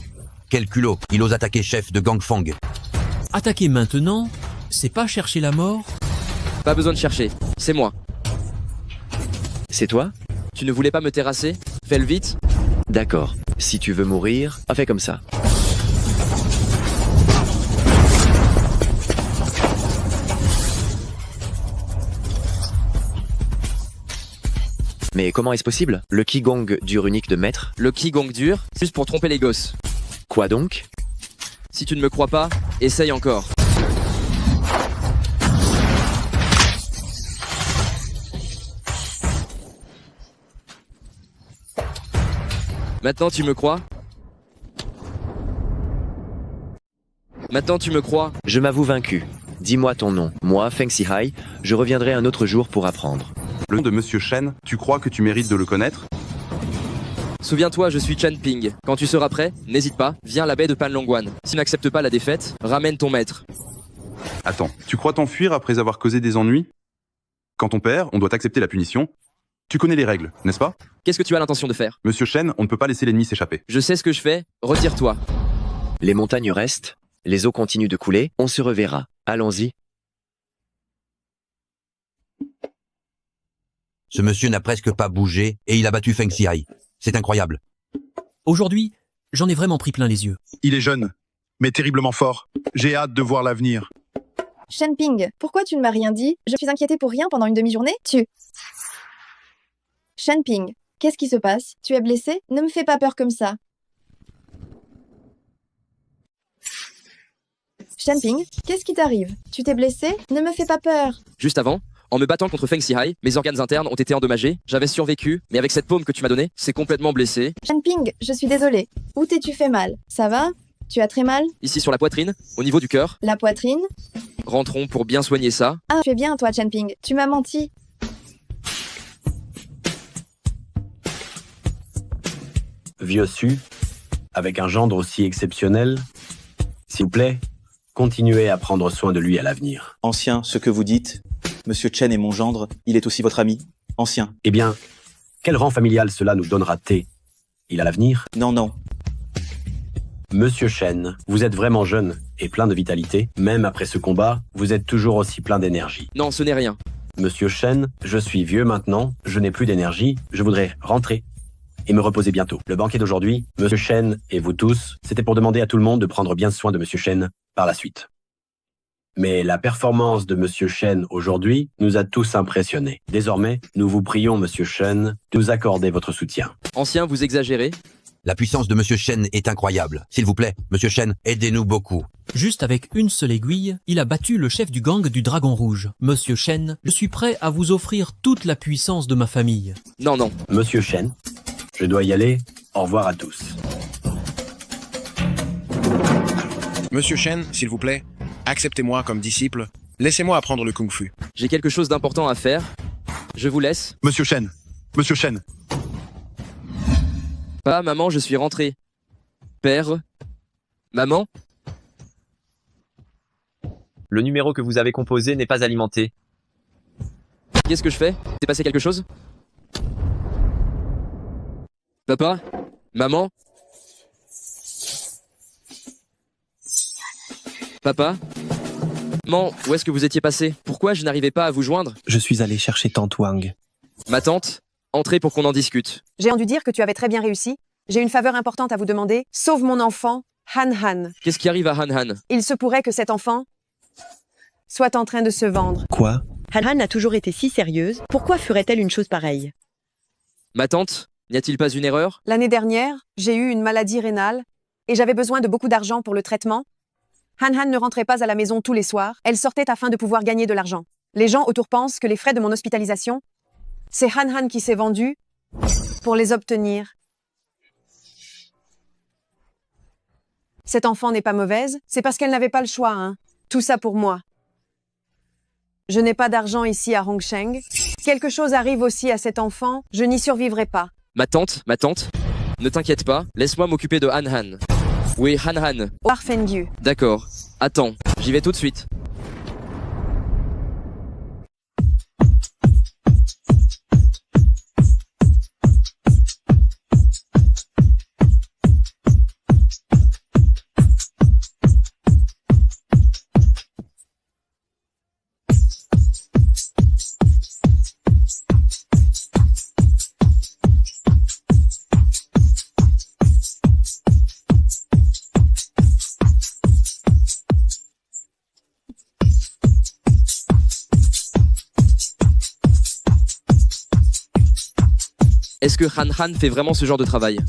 Quel culot? Il ose attaquer chef de gang Fang. Attaquer maintenant, c'est pas chercher la mort? Pas besoin de chercher, c'est moi. C'est toi? Tu ne voulais pas me terrasser? Fais-le vite. D'accord. Si tu veux mourir, fais comme ça. Mais comment est-ce possible? Le Qigong dur unique de maître? Le Qigong dur, c'est juste pour tromper les gosses. Quoi donc? Si tu ne me crois pas, essaye encore. Maintenant tu me crois? Maintenant tu me crois? Je m'avoue vaincu. Dis-moi ton nom. Moi, Feng Xiai, je reviendrai un autre jour pour apprendre. Le nom de Monsieur Shen, tu crois que tu mérites de le connaître? Souviens-toi, je suis Chen Ping. Quand tu seras prêt, n'hésite pas, viens à la baie de Panlongwan. Si tu n'acceptes pas la défaite, ramène ton maître. Attends, tu crois t'enfuir après avoir causé des ennuis? Quand on perd, on doit accepter la punition. Tu connais les règles, n'est-ce pas? Qu'est-ce que tu as l'intention de faire? Monsieur Shen, on ne peut pas laisser l'ennemi s'échapper. Je sais ce que je fais, retire-toi. Les montagnes restent, les eaux continuent de couler, on se reverra. Allons-y. Ce monsieur n'a presque pas bougé et il a battu Feng Xiai. C'est incroyable. Aujourd'hui, j'en ai vraiment pris plein les yeux. Il est jeune, mais terriblement fort. J'ai hâte de voir l'avenir. Shenping, pourquoi tu ne m'as rien dit? Je suis inquiétée pour rien pendant une demi-journée? Shenping, qu'est-ce qui se passe? Tu es blessé? Ne me fais pas peur comme ça. Shenping, qu'est-ce qui t'arrive? Tu t'es blessé? Ne me fais pas peur. Juste avant, en me battant contre Feng Xiai, mes organes internes ont été endommagés, j'avais survécu, mais avec cette paume que tu m'as donnée, c'est complètement blessé. Shenping, je suis désolée. Où t'es-tu fait mal? Ça va? Tu as très mal? Ici sur la poitrine, au niveau du cœur. La poitrine? Rentrons pour bien soigner ça. Ah, tu es bien toi, Shenping. Tu m'as menti. Vieux Su, avec un gendre aussi exceptionnel, s'il vous plaît, continuez à prendre soin de lui à l'avenir. Ancien, ce que vous dites, Monsieur Chen est mon gendre, il est aussi votre ami. Ancien. Eh bien, quel rang familial cela nous donnera-t-il? Il a l'avenir? Non. Monsieur Shen, vous êtes vraiment jeune et plein de vitalité. Même après ce combat, vous êtes toujours aussi plein d'énergie. Non, ce n'est rien. Monsieur Shen, je suis vieux maintenant, je n'ai plus d'énergie, je voudrais rentrer et me reposer bientôt. Le banquet d'aujourd'hui, Monsieur Shen et vous tous, c'était pour demander à tout le monde de prendre bien soin de Monsieur Shen par la suite. Mais la performance de Monsieur Shen aujourd'hui nous a tous impressionnés. Désormais, nous vous prions, Monsieur Shen, de nous accorder votre soutien. Ancien, vous exagérez. La puissance de Monsieur Shen est incroyable. S'il vous plaît, Monsieur Shen, aidez-nous beaucoup. Juste avec une seule aiguille, il a battu le chef du gang du Dragon Rouge. Monsieur Shen, je suis prêt à vous offrir toute la puissance de ma famille. Non. Monsieur Shen, je dois y aller. Au revoir à tous. Monsieur Shen, s'il vous plaît, acceptez-moi comme disciple. Laissez-moi apprendre le kung-fu. J'ai quelque chose d'important à faire. Je vous laisse. Monsieur Shen. Pas, maman, je suis rentré. Père. Maman. Le numéro que vous avez composé n'est pas alimenté. Qu'est-ce que je fais? S'est passé quelque chose? Papa? Maman? Papa? Maman, où est-ce que vous étiez passé? Pourquoi je n'arrivais pas à vous joindre? Je suis allé chercher tante Wang. Ma tante? Entrez pour qu'on en discute. J'ai entendu dire que tu avais très bien réussi. J'ai une faveur importante à vous demander. Sauve mon enfant, Han Han. Qu'est-ce qui arrive à Han Han? Il se pourrait que cet enfant soit en train de se vendre. Quoi? Han Han a toujours été si sérieuse. Pourquoi ferait-elle une chose pareille? Ma tante? N'y a-t-il pas une erreur? L'année dernière, j'ai eu une maladie rénale et j'avais besoin de beaucoup d'argent pour le traitement. Han Han ne rentrait pas à la maison tous les soirs. Elle sortait afin de pouvoir gagner de l'argent. Les gens autour pensent que les frais de mon hospitalisation, c'est Han Han qui s'est vendu pour les obtenir. Cet enfant n'est pas mauvaise, c'est parce qu'elle n'avait pas le choix, hein. Tout ça pour moi. Je n'ai pas d'argent ici à Hongsheng. Quelque chose arrive aussi à cet enfant, je n'y survivrai pas. Ma tante? Ne t'inquiète pas, laisse-moi m'occuper de Han Han. Oui, Han Han. Parfengu. D'accord. Attends, j'y vais tout de suite. Est-ce que Han Han fait vraiment ce genre de travail?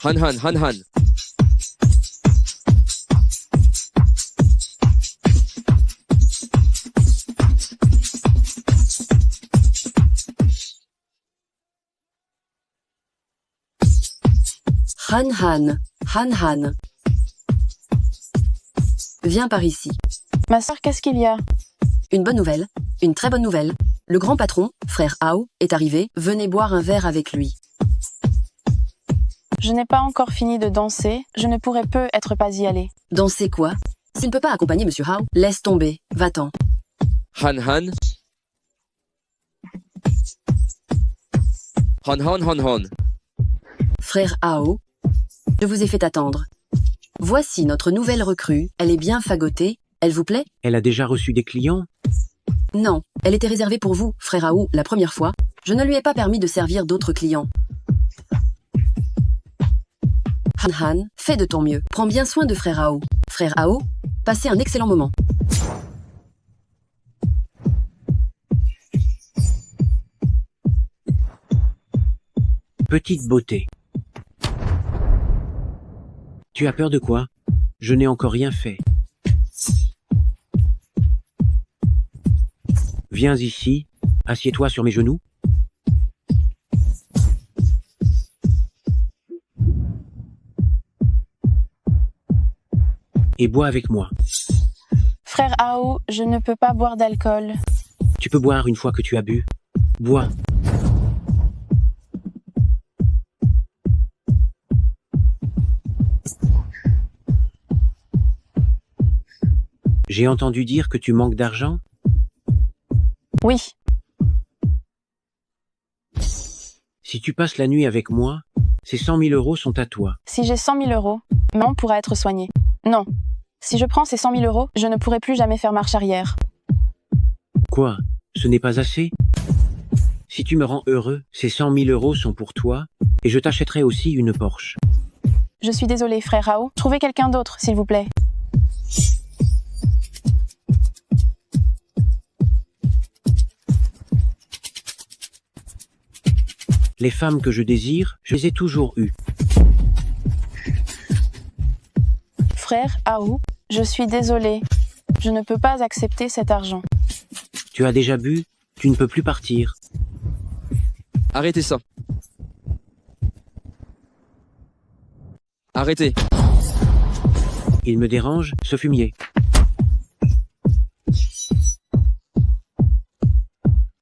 Han Han. Han Han. Viens par ici. Ma sœur, qu'est-ce qu'il y a? Une bonne nouvelle, une très bonne nouvelle. Le grand patron, frère Hao, est arrivé, venez boire un verre avec lui. Je n'ai pas encore fini de danser, je ne pourrais peut-être pas y aller. Danser quoi? S'il ne peut pas accompagner Monsieur Hao, laisse tomber, va-t'en. Han Han. Han. Frère Hao, je vous ai fait attendre. Voici notre nouvelle recrue, elle est bien fagotée. Elle vous plaît? Elle a déjà reçu des clients? Non, elle était réservée pour vous, frère Hao, la première fois. Je ne lui ai pas permis de servir d'autres clients. Han Han, fais de ton mieux. Prends bien soin de frère Hao. Frère Hao, passez un excellent moment. Petite beauté. Tu as peur de quoi? Je n'ai encore rien fait. Viens ici, assieds-toi sur mes genoux. Et bois avec moi. Frère Hao, je ne peux pas boire d'alcool. Tu peux boire une fois que tu as bu. Bois. J'ai entendu dire que tu manques d'argent? Oui. Si tu passes la nuit avec moi, ces 100 000 € sont à toi. Si j'ai 100 000 €, maman pourra être soignée. Non. Si je prends ces 100 000 €, je ne pourrai plus jamais faire marche arrière. Quoi? Ce n'est pas assez? Si tu me rends heureux, ces 100 000 € sont pour toi, et je t'achèterai aussi une Porsche. Je suis désolée, frère Hao. Trouvez quelqu'un d'autre, s'il vous plaît. Les femmes que je désire, je les ai toujours eues. Frère Hao, je suis désolée. Je ne peux pas accepter cet argent. Tu as déjà bu? Tu ne peux plus partir. Arrêtez ça. Arrêtez. Il me dérange, ce fumier.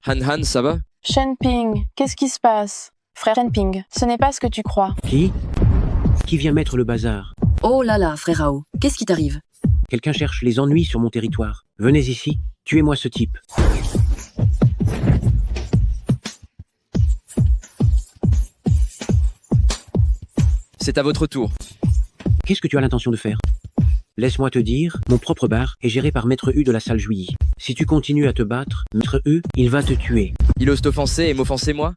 Han Han, ça va? Shenping, qu'est-ce qui se passe? Frère Shenping, ce n'est pas ce que tu crois. Qui vient mettre le bazar? Oh là là, frère Hao, qu'est-ce qui t'arrive? Quelqu'un cherche les ennuis sur mon territoire. Venez ici, tuez-moi ce type. c'est à votre tour. Qu'est-ce que tu as l'intention de faire? Laisse-moi te dire, mon propre bar est géré par Maître U de la salle Juilly. Si tu continues à te battre, Maître U, il va te tuer. Il ose t'offenser et m'offenser moi?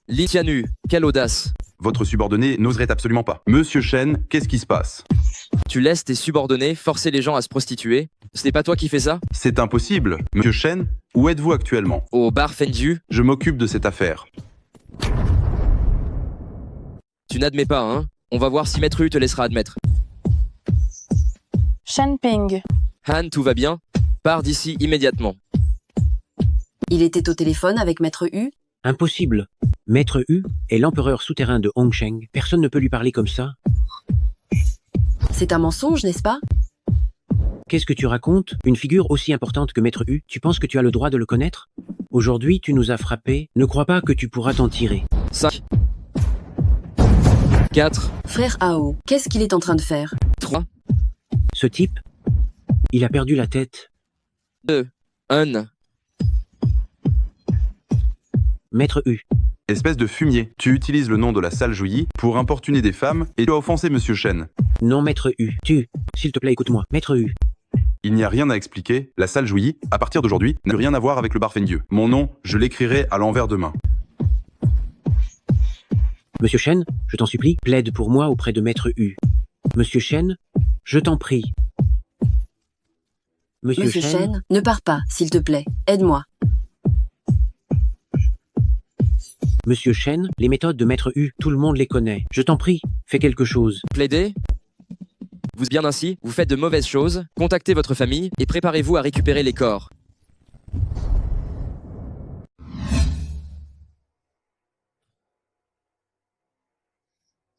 Li Tianu, quelle audace. Votre subordonné n'oserait absolument pas. Monsieur Shen, qu'est-ce qui se passe? Tu laisses tes subordonnés forcer les gens à se prostituer? Ce n'est pas toi qui fais ça? C'est impossible. Monsieur Shen, où êtes-vous actuellement? Au bar Fenju. Je m'occupe de cette affaire. Tu n'admets pas, hein? On va voir si Maître U te laissera admettre. Shenping. Han, tout va bien? Pars d'ici immédiatement. Il était au téléphone avec Maître U? Impossible. Maître U est l'empereur souterrain de Hongsheng. Personne ne peut lui parler comme ça. C'est un mensonge, n'est-ce pas? Qu'est-ce que tu racontes? Une figure aussi importante que Maître U, tu penses que tu as le droit de le connaître? Aujourd'hui, tu nous as frappés. Ne crois pas que tu pourras t'en tirer. 5. 4. Frère Ao, qu'est-ce qu'il est en train de faire? 3. Ce type, il a perdu la tête. 2. 1. Maître U. Espèce de fumier, tu utilises le nom de la salle Juilly pour importuner des femmes et tu as offensé Monsieur Shen. Non, Maître U. S'il te plaît, écoute-moi. Maître U. Il n'y a rien à expliquer. La salle Juilly, à partir d'aujourd'hui, n'a rien à voir avec le bar Fendieu. Mon nom, je l'écrirai à l'envers demain. Monsieur Shen, je t'en supplie, plaide pour moi auprès de Maître U. Monsieur Shen, je t'en prie. Monsieur Shen, ne pars pas, s'il te plaît. Aide-moi. Monsieur Shen, les méthodes de Maître U, tout le monde les connaît. Je t'en prie, fais quelque chose. Plaider? Vous bien ainsi, vous faites de mauvaises choses, contactez votre famille et préparez-vous à récupérer les corps.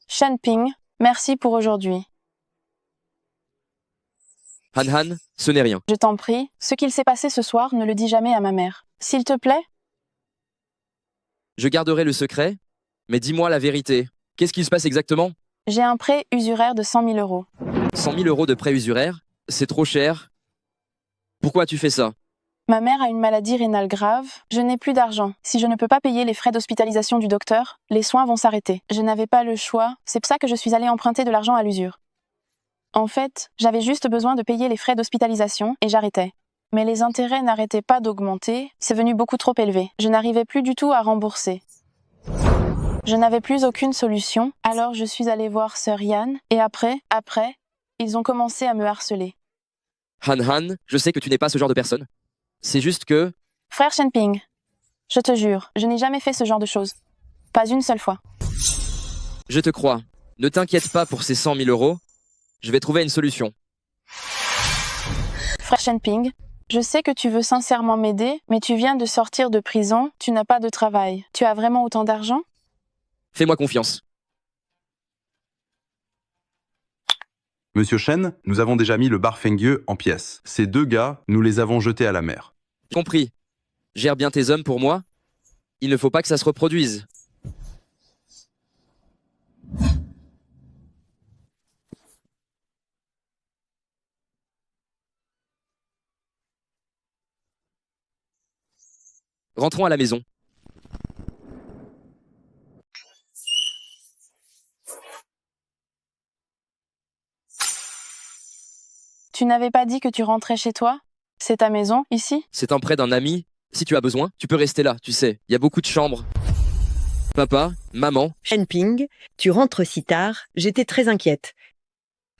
Shenping, merci pour aujourd'hui. Han Han, ce n'est rien. Je t'en prie, ce qu'il s'est passé ce soir, ne le dis jamais à ma mère. S'il te plaît? Je garderai le secret, mais dis-moi la vérité. Qu'est-ce qui se passe exactement? J'ai un prêt usuraire de 100 000 euros. 100 000 euros de prêt usuraire? C'est trop cher. Pourquoi tu fais ça? Ma mère a une maladie rénale grave. Je n'ai plus d'argent. Si je ne peux pas payer les frais d'hospitalisation du docteur, les soins vont s'arrêter. Je n'avais pas le choix. C'est pour ça que je suis allée emprunter de l'argent à l'usure. En fait, j'avais juste besoin de payer les frais d'hospitalisation et j'arrêtais. Mais les intérêts n'arrêtaient pas d'augmenter. C'est venu beaucoup trop élevé. Je n'arrivais plus du tout à rembourser. Je n'avais plus aucune solution, alors je suis allée voir Sir Yan, et après, ils ont commencé à me harceler. Han Han, je sais que tu n'es pas ce genre de personne. C'est juste que... Frère Shenping, je te jure, je n'ai jamais fait ce genre de choses. Pas une seule fois. Je te crois. Ne t'inquiète pas pour ces 100 000 euros. Je vais trouver une solution. Frère Shenping, je sais que tu veux sincèrement m'aider, mais tu viens de sortir de prison, tu n'as pas de travail. Tu as vraiment autant d'argent? Fais-moi confiance. Monsieur Shen, nous avons déjà mis le bar Fengieu en pièces. Ces deux gars, nous les avons jetés à la mer. Compris. Gère bien tes hommes pour moi. Il ne faut pas que ça se reproduise. Rentrons à la maison. Tu n'avais pas dit que tu rentrais chez toi? C'est ta maison, ici? C'est un prêt d'un ami. Si tu as besoin, tu peux rester là, tu sais. Il y a beaucoup de chambres. Papa, maman. Shenping, tu rentres si tard, j'étais très inquiète.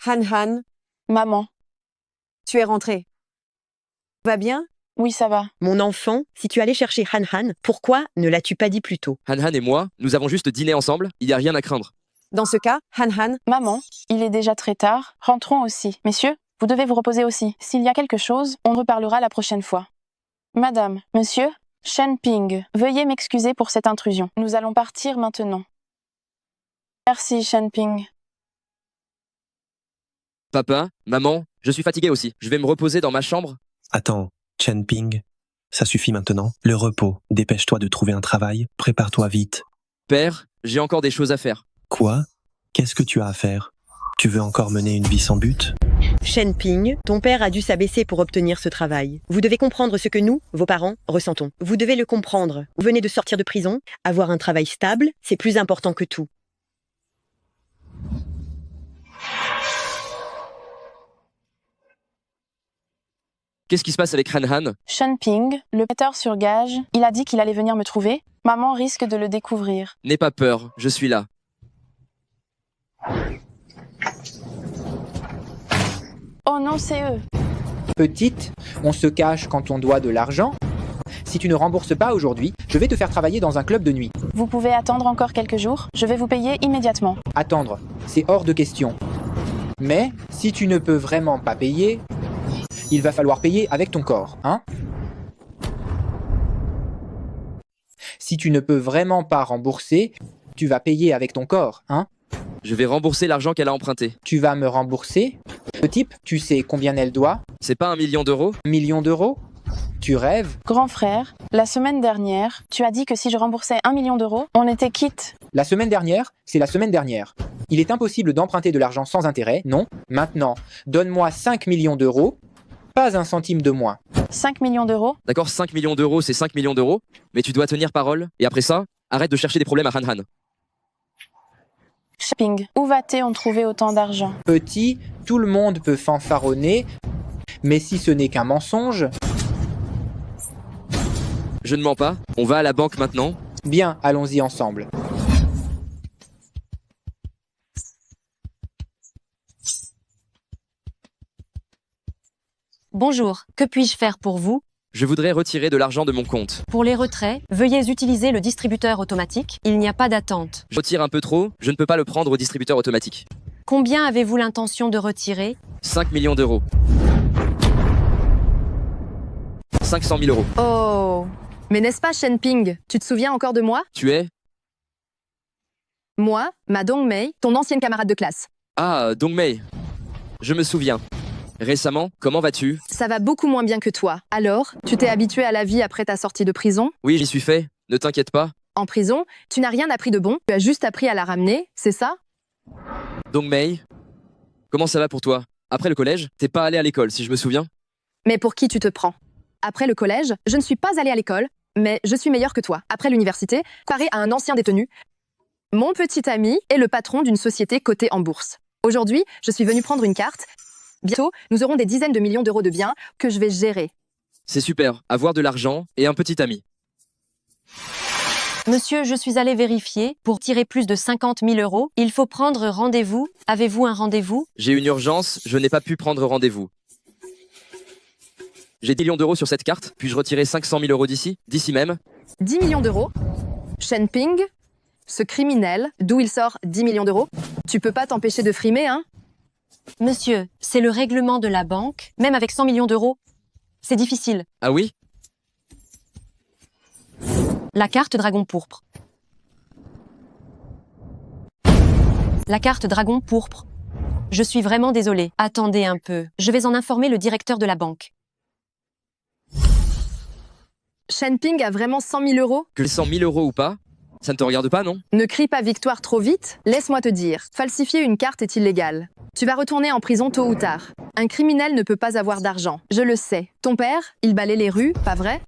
Han Han, maman. Tu es rentrée. Va bien? Oui, ça va. Mon enfant, si tu allais chercher Han Han, pourquoi ne l'as-tu pas dit plus tôt? Han Han et moi, nous avons juste dîné ensemble, il n'y a rien à craindre. Dans ce cas, Han Han... Maman, il est déjà très tard, rentrons aussi. Messieurs, vous devez vous reposer aussi. S'il y a quelque chose, on reparlera la prochaine fois. Madame, monsieur, Shenping, veuillez m'excuser pour cette intrusion. Nous allons partir maintenant. Merci, Shenping. Papa, maman, je suis fatigué aussi. Je vais me reposer dans ma chambre. Attends, Shenping, ça suffit maintenant. Le repos, dépêche-toi de trouver un travail, prépare-toi vite. Père, j'ai encore des choses à faire. Quoi? Qu'est-ce que tu as à faire? Tu veux encore mener une vie sans but? Shenping, ton père a dû s'abaisser pour obtenir ce travail. Vous devez comprendre ce que nous, vos parents, ressentons. Vous devez le comprendre. Vous venez de sortir de prison. Avoir un travail stable, c'est plus important que tout. Qu'est-ce qui se passe avec Han Han? Sean Ping, le prêteur sur gage, il a dit qu'il allait venir me trouver. Maman risque de le découvrir. N'aie pas peur, je suis là. Oh non, c'est eux. Petite, on se cache quand on doit de l'argent. Si tu ne rembourses pas aujourd'hui, je vais te faire travailler dans un club de nuit. Vous pouvez attendre encore quelques jours, je vais vous payer immédiatement. Attendre, c'est hors de question. Mais si tu ne peux vraiment pas payer, il va falloir payer avec ton corps, hein? Si tu ne peux vraiment pas rembourser, tu vas payer avec ton corps, hein? Je vais rembourser l'argent qu'elle a emprunté. Tu vas me rembourser? Le type, tu sais combien elle doit? C'est pas 1 million d'euros? Million d'euros? Tu rêves? Grand frère, la semaine dernière, tu as dit que si je remboursais 1 million d'euros, on était quitte. La semaine dernière, c'est la semaine dernière. Il est impossible d'emprunter de l'argent sans intérêt, non? Maintenant, donne-moi 5 millions d'euros, pas un centime de moins. 5 millions d'euros? D'accord, 5 millions d'euros, c'est 5 millions d'euros, mais tu dois tenir parole, et après ça, arrête de chercher des problèmes à Han Han. Shopping, où va-t-on trouver autant d'argent? Petit, tout le monde peut fanfaronner, mais si ce n'est qu'un mensonge... Je ne mens pas, on va à la banque maintenant. Bien, allons-y ensemble. Bonjour, que puis-je faire pour vous? Je voudrais retirer de l'argent de mon compte. Pour les retraits, veuillez utiliser le distributeur automatique. Il n'y a pas d'attente. Je retire un peu trop, je ne peux pas le prendre au distributeur automatique. Combien avez-vous l'intention de retirer? 5 millions d'euros. 500 000 euros. Oh, mais n'est-ce pas Shen Ping? Tu te souviens encore de moi? Tu es? Moi, ma Dong Mei, ton ancienne camarade de classe. Ah, Dong Mei. Je me souviens. Récemment, comment vas-tu? Ça va beaucoup moins bien que toi. Alors, tu t'es habitué à la vie après ta sortie de prison? Oui, j'y suis fait. Ne t'inquiète pas. En prison, tu n'as rien appris de bon, tu as juste appris à la ramener, c'est ça? Dong Mei, comment ça va pour toi? Après le collège, t'es pas allé à l'école, si je me souviens? Mais pour qui tu te prends? Après le collège, je ne suis pas allée à l'école, mais je suis meilleure que toi. Après l'université, comparé à un ancien détenu, mon petit ami est le patron d'une société cotée en bourse. Aujourd'hui, je suis venue prendre une carte. Bientôt, nous aurons des dizaines de millions d'euros de biens que je vais gérer. C'est super, avoir de l'argent et un petit ami. Monsieur, je suis allé vérifier. Pour tirer plus de 50 000 euros, il faut prendre rendez-vous. Avez-vous un rendez-vous? J'ai une urgence, je n'ai pas pu prendre rendez-vous. J'ai 10 millions d'euros sur cette carte, puis-je retirer 500 000 euros d'ici? D'ici même? 10 millions d'euros? Shen Ping, ce criminel, d'où il sort 10 millions d'euros? Tu peux pas t'empêcher de frimer, hein? Monsieur, c'est le règlement de la banque. Même avec 100 millions d'euros, c'est difficile. Ah oui? La carte dragon pourpre. La carte dragon pourpre. Je suis vraiment désolée. Attendez un peu. Je vais en informer le directeur de la banque. Shen Ping a vraiment 100 000 euros? Que 100 000 euros ou pas, ça ne te regarde pas, non? Ne crie pas victoire trop vite. Laisse-moi te dire. Falsifier une carte est illégal. Tu vas retourner en prison tôt ou tard. Un criminel ne peut pas avoir d'argent. Je le sais. Ton père, il balaie les rues, pas vrai?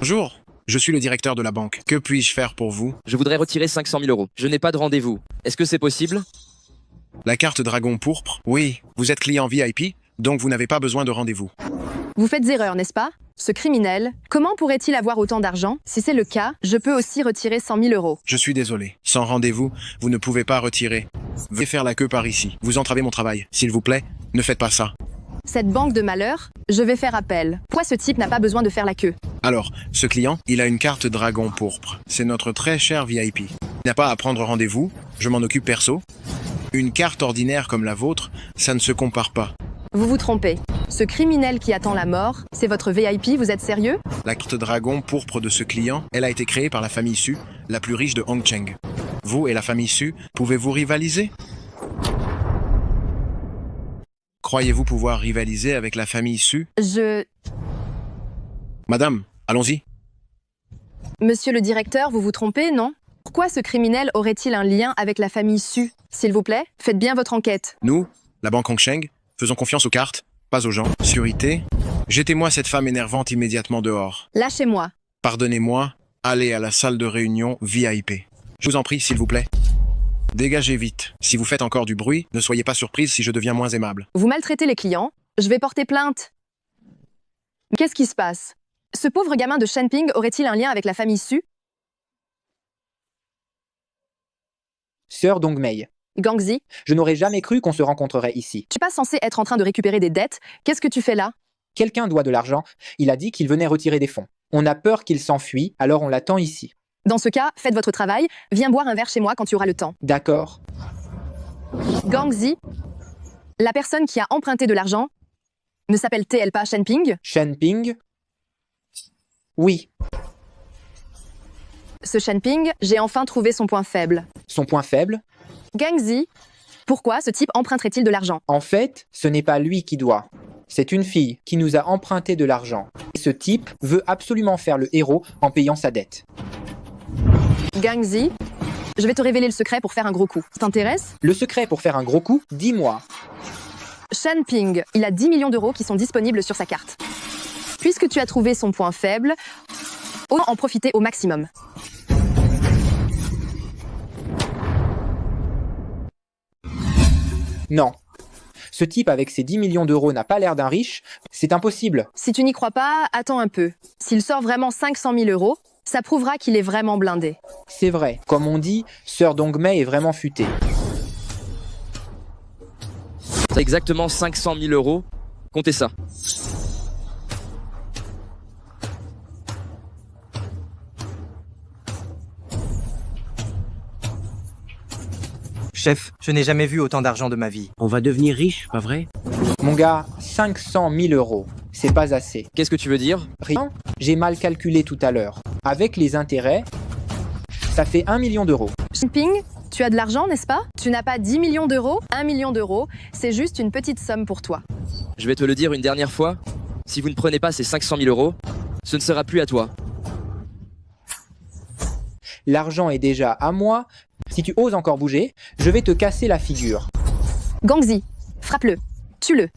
Bonjour, je suis le directeur de la banque. Que puis-je faire pour vous? Je voudrais retirer 500 000 euros. Je n'ai pas de rendez-vous. Est-ce que c'est possible? La carte Dragon Pourpre? Oui, vous êtes client VIP, donc vous n'avez pas besoin de rendez-vous. Vous faites erreur, n'est-ce pas? Ce criminel, comment pourrait-il avoir autant d'argent? Si c'est le cas, je peux aussi retirer 100 000 euros. Je suis désolé. Sans rendez-vous, vous ne pouvez pas retirer. Veuillez faire la queue par ici. Vous entravez mon travail. S'il vous plaît, ne faites pas ça. Cette banque de malheur, je vais faire appel. Pourquoi ce type n'a pas besoin de faire la queue? Alors, ce client, il a une carte Dragon Pourpre. C'est notre très cher VIP. Il n'a pas à prendre rendez-vous. Je m'en occupe perso. Une carte ordinaire comme la vôtre, ça ne se compare pas. Vous vous trompez. Ce criminel qui attend la mort, c'est votre VIP, vous êtes sérieux? La carte Dragon Pourpre de ce client, elle a été créée par la famille Su, la plus riche de Hong Cheng. Vous et la famille Su, pouvez-vous rivaliser? Croyez-vous pouvoir rivaliser avec la famille Su? Madame, allons-y. Monsieur le directeur, vous vous trompez, non? Pourquoi ce criminel aurait-il un lien avec la famille Su? S'il vous plaît, faites bien votre enquête. Nous, la banque Hong Cheng, faisons confiance aux cartes, pas aux gens. Sécurité, jetez-moi cette femme énervante immédiatement dehors. Lâchez-moi. Pardonnez-moi, allez à la salle de réunion VIP. Je vous en prie, s'il vous plaît. Dégagez vite. Si vous faites encore du bruit, ne soyez pas surprise si je deviens moins aimable. Vous maltraitez les clients? Je vais porter plainte. Qu'est-ce qui se passe? Ce pauvre gamin de Shenping aurait-il un lien avec la famille Su? Sœur Dongmei, Gangzi, je n'aurais jamais cru qu'on se rencontrerait ici. tu n'es pas censé être en train de récupérer des dettes. Qu'est-ce que tu fais là? Quelqu'un doit de l'argent. Il a dit qu'il venait retirer des fonds. On a peur qu'il s'enfuit, alors on l'attend ici. Dans ce cas, faites votre travail. Viens boire un verre chez moi quand tu auras le temps. D'accord. Gangzi, la personne qui a emprunté de l'argent, ne s'appelle-t-elle pas Shenping? Shenping? Oui. Ce Shenping, j'ai enfin trouvé son point faible. Son point faible? Gangzi, pourquoi ce type emprunterait-il de l'argent? En fait, ce n'est pas lui qui doit. C'est une fille qui nous a emprunté de l'argent. Et ce type veut absolument faire le héros en payant sa dette. Gangzi, je vais te révéler le secret pour faire un gros coup. Ça t'intéresse? Le secret pour faire un gros coup? Dis-moi. Shenping, il a 10 millions d'euros qui sont disponibles sur sa carte. Puisque tu as trouvé son point faible, autant en profiter au maximum. Non. Ce type avec ses 10 millions d'euros n'a pas l'air d'un riche. C'est impossible. Si tu n'y crois pas, attends un peu. S'il sort vraiment 500 000 euros, ça prouvera qu'il est vraiment blindé. C'est vrai. Comme on dit, Sœur Dongmei est vraiment futée. C'est exactement 500 000 euros. Comptez ça. Chef, je n'ai jamais vu autant d'argent de ma vie. On va devenir riche, pas vrai? Mon gars, 500 000 euros. C'est pas assez. Qu'est-ce que tu veux dire? Rien. J'ai mal calculé tout à l'heure. Avec les intérêts, ça fait 1 million d'euros. Shenping, tu as de l'argent, n'est-ce pas? Tu n'as pas 10 millions d'euros? 1 million d'euros, c'est juste une petite somme pour toi. Je vais te le dire une dernière fois. Si vous ne prenez pas ces 500 000 euros, ce ne sera plus à toi. L'argent est déjà à moi. Si tu oses encore bouger, je vais te casser la figure. Gangzi, frappe-le. Tue-le.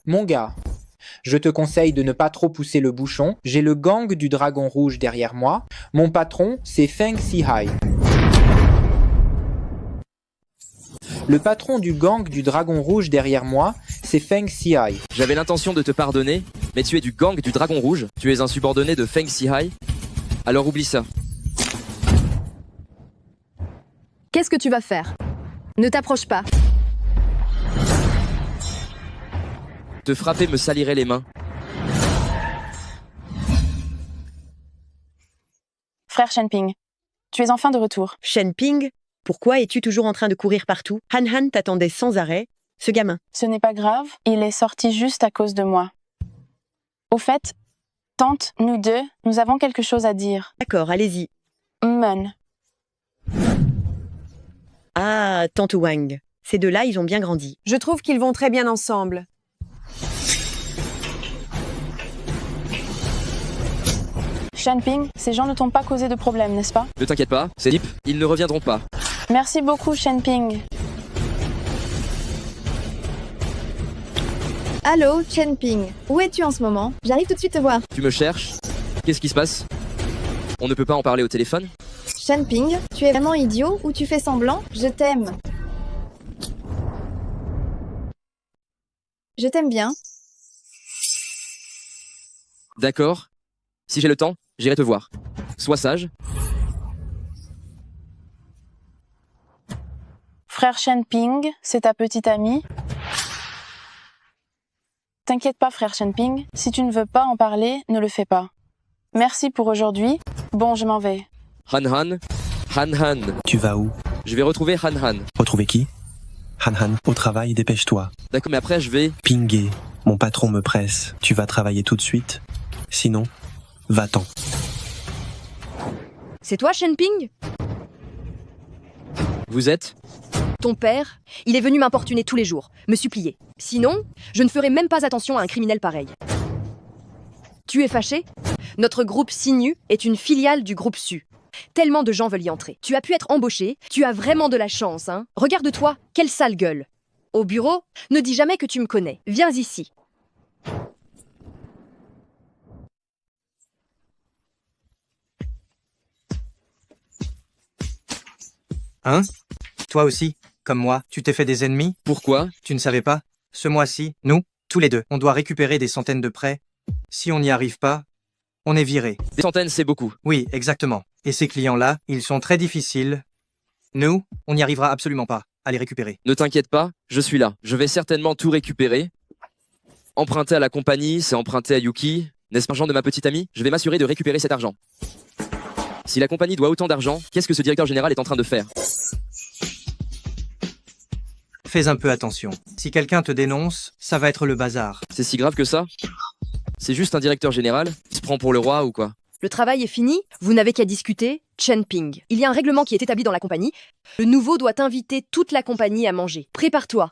Mon gars, je te conseille de ne pas trop pousser le bouchon. J'ai le gang du Dragon Rouge derrière moi. Mon patron, c'est Feng Sihai. Le patron du gang du Dragon Rouge derrière moi, c'est Feng Sihai. J'avais l'intention de te pardonner, mais tu es du gang du Dragon Rouge. Tu es un subordonné de Feng Sihai. Alors oublie ça. Qu'est-ce que tu vas faire? Ne t'approche pas. Te frapper me salirait les mains. Frère Shenping, tu es enfin de retour. Shenping, pourquoi es-tu toujours en train de courir partout? Han Han t'attendait sans arrêt. Ce gamin. Ce n'est pas grave, il est sorti juste à cause de moi. Au fait, tante, nous deux, nous avons quelque chose à dire. D'accord, allez-y. Mun. Ah, tante Wang. Ces deux-là, ils ont bien grandi. Je trouve qu'ils vont très bien ensemble. Shenping, ces gens ne t'ont pas causé de problème, n'est-ce pas? Ne t'inquiète pas, ces types, ils ne reviendront pas. Merci beaucoup, Shenping. Allô, Shenping. Où es-tu en ce moment? J'arrive tout de suite te voir. Tu me cherches? Qu'est-ce qui se passe? On ne peut pas en parler au téléphone? Shenping, tu es vraiment idiot ou tu fais semblant? Je t'aime. Je t'aime bien. D'accord. Si j'ai le temps, j'irai te voir. Sois sage. Frère Shenping, c'est ta petite amie? T'inquiète pas, frère Shenping, si tu ne veux pas en parler, ne le fais pas. Merci pour aujourd'hui. Bon, je m'en vais. Han Han. Han Han. Tu vas où? Je vais retrouver Han Han. Retrouver qui? Han Han, au travail, dépêche-toi. D'accord, mais après je vais... Pinguer. Mon patron me presse. Tu vas travailler tout de suite? Sinon, va-t'en. C'est toi, Shenping? Vous êtes? Ton père, il est venu m'importuner tous les jours, me supplier. Sinon, je ne ferai même pas attention à un criminel pareil. Tu es fâché? Notre groupe Signu est une filiale du groupe Su. Tellement de gens veulent y entrer. Tu as pu être embauché, tu as vraiment de la chance, hein? Regarde-toi, quelle sale gueule. Au bureau, ne dis jamais que tu me connais. Viens ici. Hein? Toi aussi, comme moi, tu t'es fait des ennemis? Pourquoi? Tu ne savais pas? Ce mois-ci, nous, tous les deux, on doit récupérer des centaines de prêts. Si on n'y arrive pas, on est viré. Des centaines, c'est beaucoup. Oui, exactement. Et ces clients-là, ils sont très difficiles. Nous, on n'y arrivera absolument pas à les récupérer. Ne t'inquiète pas, je suis là. Je vais certainement tout récupérer. Emprunter à la compagnie, c'est emprunter à Yuki. N'est-ce pas l'argent de ma petite amie? Je vais m'assurer de récupérer cet argent. Si la compagnie doit autant d'argent, qu'est-ce que ce directeur général est en train de faire? Fais un peu attention. Si quelqu'un te dénonce, ça va être le bazar. C'est si grave que ça? C'est juste un directeur général? Il se prend pour le roi ou quoi? Le travail est fini, vous n'avez qu'à discuter. Chen Ping. Il y a un règlement qui est établi dans la compagnie. Le nouveau doit inviter toute la compagnie à manger. Prépare-toi.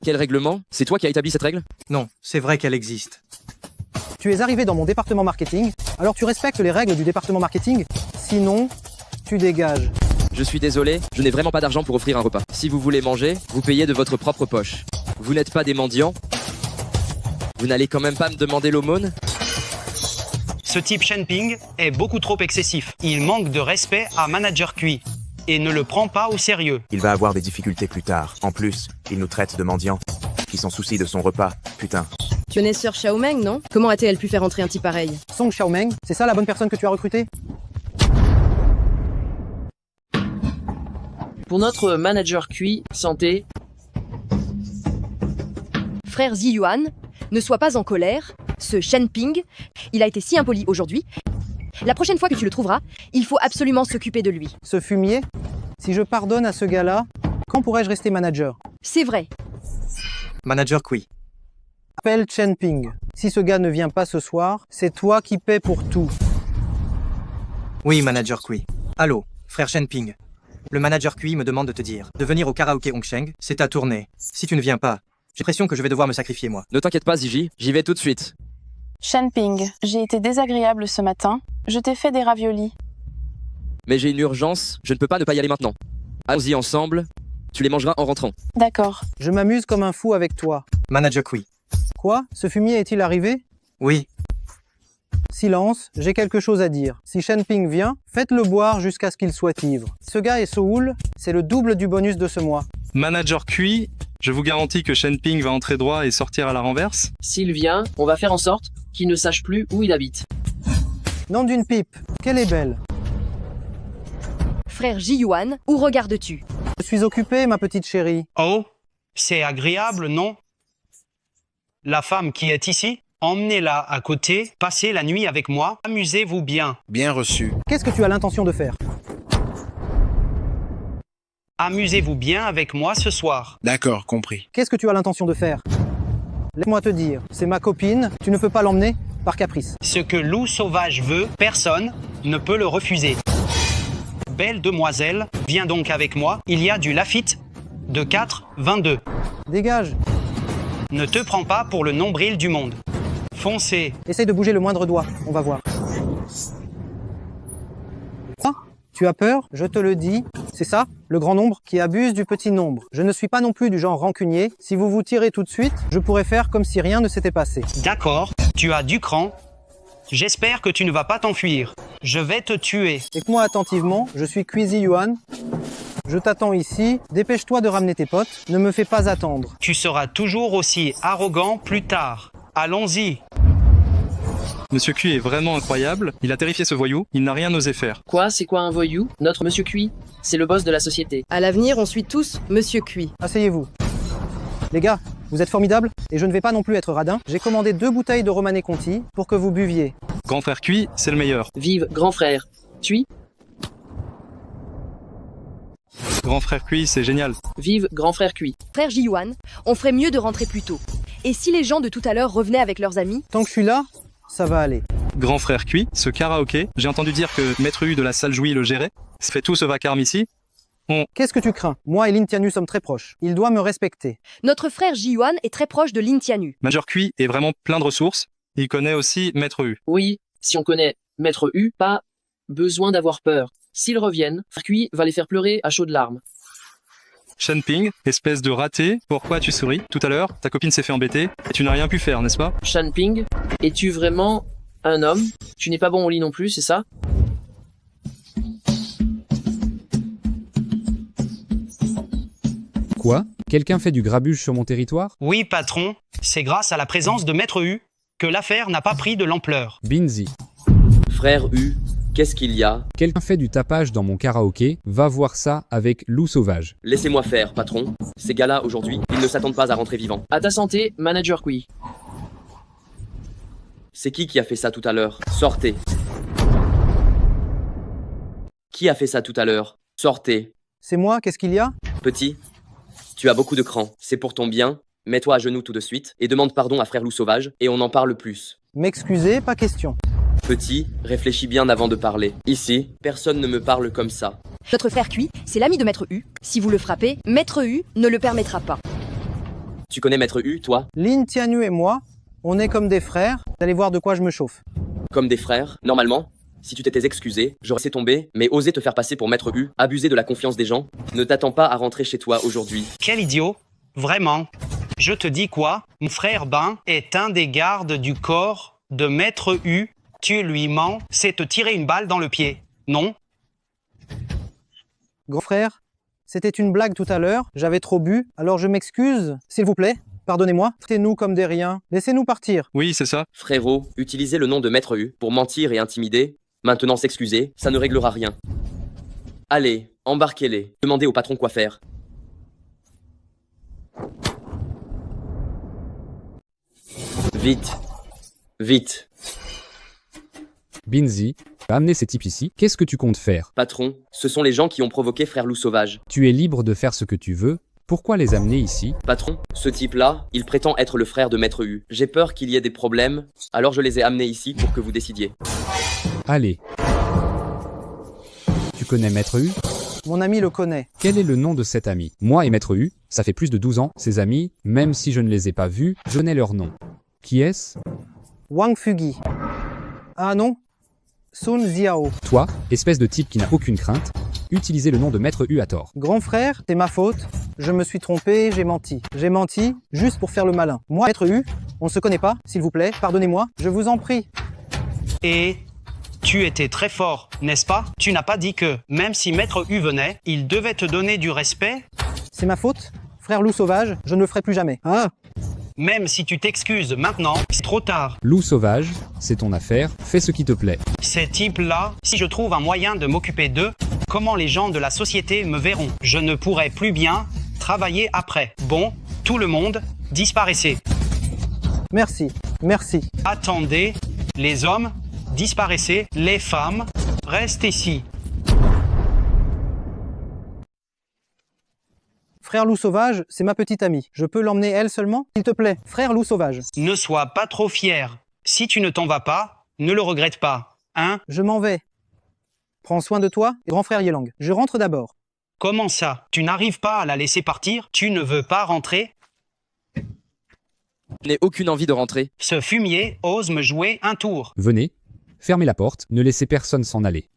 Quel règlement? C'est toi qui as établi cette règle? Non, c'est vrai qu'elle existe. Tu es arrivé dans mon département marketing, alors tu respectes les règles du département marketing, sinon, tu dégages. Je suis désolé, je n'ai vraiment pas d'argent pour offrir un repas. Si vous voulez manger, vous payez de votre propre poche. Vous n'êtes pas des mendiants? Vous n'allez quand même pas me demander l'aumône? Ce type Chen Ping est beaucoup trop excessif. Il manque de respect à Manager Kui et ne le prend pas au sérieux. Il va avoir des difficultés plus tard. En plus, il nous traite de mendiants. Qui s'en soucie de son repas, putain. Tu connais Sœur Xiaomeng, non? Comment a-t-elle pu faire entrer un type pareil? Song Xiaomeng, c'est ça la bonne personne que tu as recrutée? Pour notre manager QI, santé. Frère Zi Yuan, ne sois pas en colère. Ce Chen Ping, il a été si impoli aujourd'hui. La prochaine fois que tu le trouveras, il faut absolument s'occuper de lui. Ce fumier, si je pardonne à ce gars-là, quand pourrais-je rester manager? C'est vrai. Manager Kui. Appelle Chen Ping. Si ce gars ne vient pas ce soir, c'est toi qui paies pour tout. Oui, Manager Kui. Allô, frère Chen Ping. Le Manager Kui me demande de te dire de venir au karaoké Hongsheng, c'est ta tournée. Si tu ne viens pas, j'ai l'impression que je vais devoir me sacrifier moi. Ne t'inquiète pas, Ziji, j'y vais tout de suite. Chen Ping, j'ai été désagréable ce matin. Je t'ai fait des raviolis. Mais j'ai une urgence, je ne peux pas ne pas y aller maintenant. Allons-y ensemble, tu les mangeras en rentrant. D'accord. Je m'amuse comme un fou avec toi. Manager Kui. Quoi? Ce fumier est-il arrivé? Oui. Silence, j'ai quelque chose à dire. Si Chen Ping vient, faites-le boire jusqu'à ce qu'il soit ivre. Ce gars est Seoul, c'est le double du bonus de ce mois. Manager Kui, je vous garantis que Chen Ping va entrer droit et sortir à la renverse. S'il vient, on va faire en sorte qu'il ne sache plus où il habite. Nom d'une pipe, qu'elle est belle. Frère Ji Yuan, où regardes-tu? Je suis occupé, ma petite chérie. Oh, c'est agréable, non? La femme qui est ici, emmenez-la à côté, passez la nuit avec moi, amusez-vous bien. Bien reçu. Qu'est-ce que tu as l'intention de faire? Amusez-vous bien avec moi ce soir. D'accord, compris. Qu'est-ce que tu as l'intention de faire? Laisse-moi te dire, c'est ma copine, tu ne peux pas l'emmener par caprice. Ce que loup sauvage veut, personne ne peut le refuser. Belle demoiselle, viens donc avec moi, il y a du Lafite de 4,22. Dégage. Ne te prends pas pour le nombril du monde. Foncez. Essaye de bouger le moindre doigt, on va voir. Ah, tu as peur? Je te le dis. C'est ça, le grand nombre qui abuse du petit nombre. Je ne suis pas non plus du genre rancunier. Si vous vous tirez tout de suite, je pourrais faire comme si rien ne s'était passé. D'accord, tu as du cran. J'espère que tu ne vas pas t'enfuir. Je vais te tuer. Écoute-moi attentivement, je suis Zi Yuan. Je t'attends ici, dépêche-toi de ramener tes potes, ne me fais pas attendre. Tu seras toujours aussi arrogant plus tard. Allons-y. Monsieur Kui est vraiment incroyable, il a terrifié ce voyou, il n'a rien osé faire. Quoi? C'est quoi un voyou? Notre Monsieur Kui, c'est le boss de la société. À l'avenir, on suit tous Monsieur Kui. Asseyez-vous. Les gars, vous êtes formidables, et je ne vais pas non plus être radin. J'ai commandé 2 bouteilles de Romanée Conti pour que vous buviez. Grand frère Kui, c'est le meilleur. Vive grand frère. Kui. Grand frère Kui, c'est génial. Vive grand frère Kui. Frère Ji Yuan, on ferait mieux de rentrer plus tôt. Et si les gens de tout à l'heure revenaient avec leurs amis? Tant que je suis là, ça va aller. Grand frère Kui, ce karaoké, j'ai entendu dire que Maître U de la salle Jouy le gérait. Ça fait tout ce vacarme ici. Qu'est-ce que tu crains? Moi et Lin Tianu sommes très proches. Il doit me respecter. Notre frère Ji Yuan est très proche de Lin Tianu. Major Kui est vraiment plein de ressources. Il connaît aussi Maître U. Oui, si on connaît Maître U, pas besoin d'avoir peur. S'ils reviennent, frère Kui va les faire pleurer à chaudes larmes. Chen Ping, espèce de raté, pourquoi tu souris? Tout à l'heure, ta copine s'est fait embêter et tu n'as rien pu faire, n'est-ce pas? Chen Ping, es-tu vraiment un homme? Tu n'es pas bon au lit non plus, c'est ça? Quoi? Quelqu'un fait du grabuge sur mon territoire? Oui, patron, c'est grâce à la présence de Maître U que l'affaire n'a pas pris de l'ampleur. Binzi. Frère U, qu'est-ce qu'il y a? Quelqu'un fait du tapage dans mon karaoké, va voir ça avec Loup Sauvage. Laissez-moi faire, patron. Ces gars-là, aujourd'hui, ils ne s'attendent pas à rentrer vivants. À ta santé, Manager Kui. C'est qui a fait ça tout à l'heure? Sortez. Qui a fait ça tout à l'heure? Sortez. C'est moi, qu'est-ce qu'il y a? Petit, tu as beaucoup de cran. C'est pour ton bien. Mets-toi à genoux tout de suite et demande pardon à frère Loup Sauvage et on en parle plus. M'excuser, pas question. Petit, réfléchis bien avant de parler. Ici, personne ne me parle comme ça. Notre frère Kui, c'est l'ami de Maître U. Si vous le frappez, Maître U ne le permettra pas. Tu connais Maître U, toi? Lin Tianyu et moi, on est comme des frères. Vous allez voir de quoi je me chauffe. Comme des frères, normalement. Si tu t'étais excusé, j'aurais laissé tomber, mais oser te faire passer pour Maître U, abuser de la confiance des gens, ne t'attends pas à rentrer chez toi aujourd'hui. Quel idiot. Vraiment. Je te dis quoi? Mon frère Ben est un des gardes du corps de Maître U. Tu lui mens, c'est te tirer une balle dans le pied. Non? Grand frère, c'était une blague tout à l'heure. J'avais trop bu, alors je m'excuse. S'il vous plaît, pardonnez-moi. Traitez-nous comme des riens. Laissez-nous partir. Oui, c'est ça. Frérot, utiliser le nom de Maître U pour mentir et intimider, maintenant s'excuser, ça ne réglera rien. Allez, embarquez-les. Demandez au patron quoi faire. Vite. Vite. Binzi, amenez ces types ici, qu'est-ce que tu comptes faire? Patron, ce sont les gens qui ont provoqué frère Loup Sauvage. Tu es libre de faire ce que tu veux, pourquoi les amener ici? Patron, ce type-là, il prétend être le frère de Maître U. J'ai peur qu'il y ait des problèmes, alors je les ai amenés ici pour que vous décidiez. Allez. Tu connais Maître U? Mon ami le connaît. Quel est le nom de cet ami? Moi et Maître U, ça fait plus de 12 ans, ses amis, même si je ne les ai pas vus, je connais leur nom. Qui est-ce? Wang Fugi. Ah non? Sun Xiao. Toi, espèce de type qui n'a aucune crainte, utilisez le nom de Maître U à tort. Grand frère, c'est ma faute. Je me suis trompé, j'ai menti. J'ai menti juste pour faire le malin. Moi, Maître U, on ne se connaît pas, s'il vous plaît, pardonnez-moi, je vous en prie. Et tu étais très fort, n'est-ce pas? Tu n'as pas dit que, même si Maître U venait, il devait te donner du respect? C'est ma faute? Frère Loup Sauvage, je ne le ferai plus jamais. Ah! Même si tu t'excuses maintenant, c'est trop tard. Loup Sauvage, c'est ton affaire, fais ce qui te plaît. Ces types-là, si je trouve un moyen de m'occuper d'eux, comment les gens de la société me verront? Je ne pourrai plus bien travailler après. Bon, tout le monde, disparaissez. Merci, merci. Attendez, les hommes, disparaissez, les femmes, restent ici. Frère Loup Sauvage, c'est ma petite amie. Je peux l'emmener elle seulement? S'il te plaît, frère Loup Sauvage. Ne sois pas trop fier. Si tu ne t'en vas pas, ne le regrette pas, hein? Je m'en vais. Prends soin de toi, grand frère Yelang. Je rentre d'abord. Comment ça? Tu n'arrives pas à la laisser partir? Tu ne veux pas rentrer? Je n'ai aucune envie de rentrer. Ce fumier ose me jouer un tour. Venez, fermez la porte, ne laissez personne s'en aller.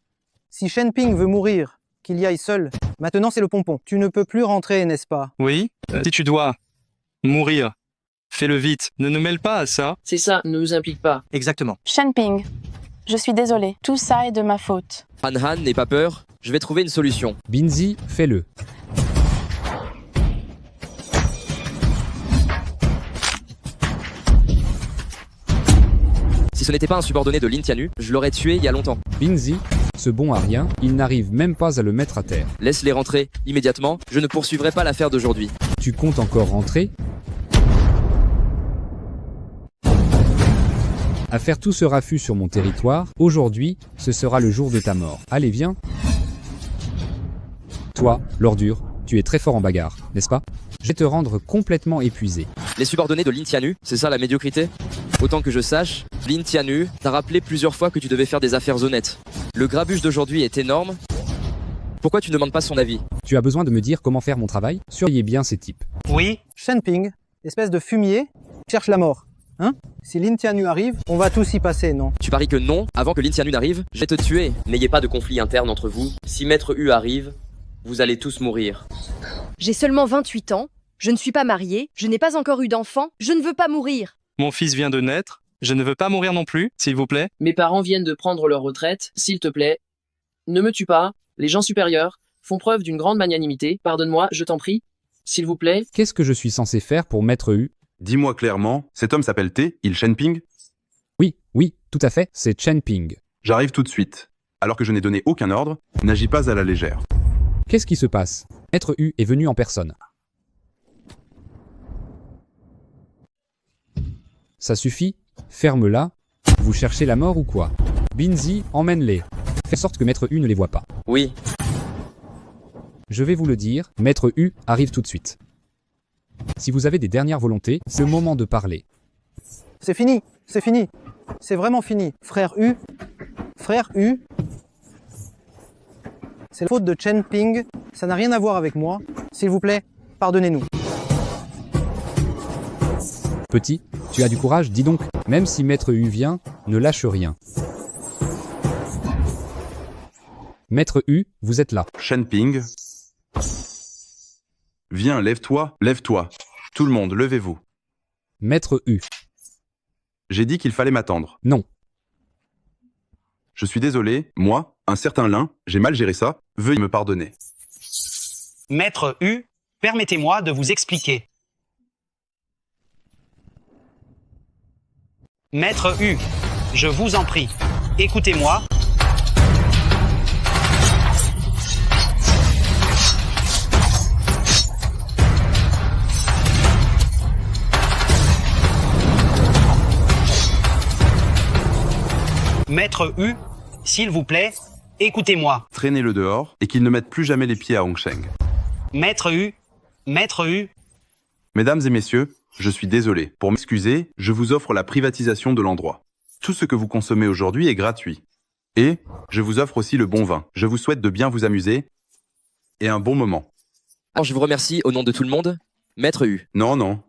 Si Shen Ping veut mourir, qu'il y aille seul. Maintenant, c'est le pompon. Tu ne peux plus rentrer, n'est-ce pas? Oui, si tu dois mourir, fais-le vite. Ne nous mêle pas à ça. C'est ça, ne nous implique pas. Exactement. Shen Ping, je suis désolée. Tout ça est de ma faute. Han Han, n'aie pas peur, je vais trouver une solution. Binzi, fais-le. Si ce n'était pas un subordonné de Lin Tianyu, je l'aurais tué il y a longtemps. Binzi, ce bon à rien, il n'arrive même pas à le mettre à terre. Laisse-les rentrer, immédiatement, je ne poursuivrai pas l'affaire d'aujourd'hui. Tu comptes encore rentrer? À faire tout ce raffut sur mon territoire, aujourd'hui, ce sera le jour de ta mort. Allez, viens. Toi, l'ordure, tu es très fort en bagarre, n'est-ce pas? Je vais te rendre complètement épuisé. Les subordonnés de Lin Tianyu, c'est ça la médiocrité? Autant que je sache, Lin Tianyu t'a rappelé plusieurs fois que tu devais faire des affaires honnêtes. Le grabuge d'aujourd'hui est énorme. Pourquoi tu ne demandes pas son avis? Tu as besoin de me dire comment faire mon travail? Surveillez bien ces types. Oui? Shen Ping, espèce de fumier, cherche la mort. Hein? Si Lin Tianyu arrive, on va tous y passer, non? Tu paries que non, avant que Lin Tianyu n'arrive, je vais te tuer. N'ayez pas de conflit interne entre vous. Si Maître U arrive, vous allez tous mourir. J'ai seulement 28 ans, je ne suis pas mariée, je n'ai pas encore eu d'enfant, je ne veux pas mourir. Mon fils vient de naître. Je ne veux pas mourir non plus, s'il vous plaît. Mes parents viennent de prendre leur retraite, s'il te plaît. Ne me tue pas, les gens supérieurs font preuve d'une grande magnanimité, pardonne-moi, je t'en prie. s'il vous plaît. Qu'est-ce que je suis censé faire pour Maître U? Dis-moi clairement, cet homme s'appelle T, il Shenping? Oui, tout à fait, c'est Chen Ping. J'arrive tout de suite. Alors que je n'ai donné aucun ordre, n'agis pas à la légère. Qu'est-ce qui se passe? Maître U est venu en personne. Ça suffit? Ferme-la. Vous cherchez la mort ou quoi? Binzi, emmène-les. Fais sorte que Maître U ne les voit pas. Oui. Je vais vous le dire, Maître U arrive tout de suite. Si vous avez des dernières volontés, c'est le moment de parler. C'est fini, c'est fini. C'est vraiment fini. Frère U, c'est la faute de Chen Ping. Ça n'a rien à voir avec moi. S'il vous plaît, pardonnez-nous. Petit, tu as du courage, dis donc. Même si Maître U vient, ne lâche rien. Maître U, vous êtes là. Shenping. Viens, lève-toi, lève-toi. Tout le monde, levez-vous. Maître U. J'ai dit qu'il fallait m'attendre. Non. Je suis désolé, moi, un certain Lin, j'ai mal géré ça, veuillez me pardonner. Maître U, permettez-moi de vous expliquer. Maître U, je vous en prie, écoutez-moi. Maître U, s'il vous plaît, écoutez-moi. Traînez-le dehors et qu'il ne mette plus jamais les pieds à Hongsheng. Maître U, Mesdames et messieurs, je suis désolé. Pour m'excuser, je vous offre la privatisation de l'endroit. Tout ce que vous consommez aujourd'hui est gratuit. Et je vous offre aussi le bon vin. Je vous souhaite de bien vous amuser et un bon moment. Alors je vous remercie au nom de tout le monde, Maître U. Non.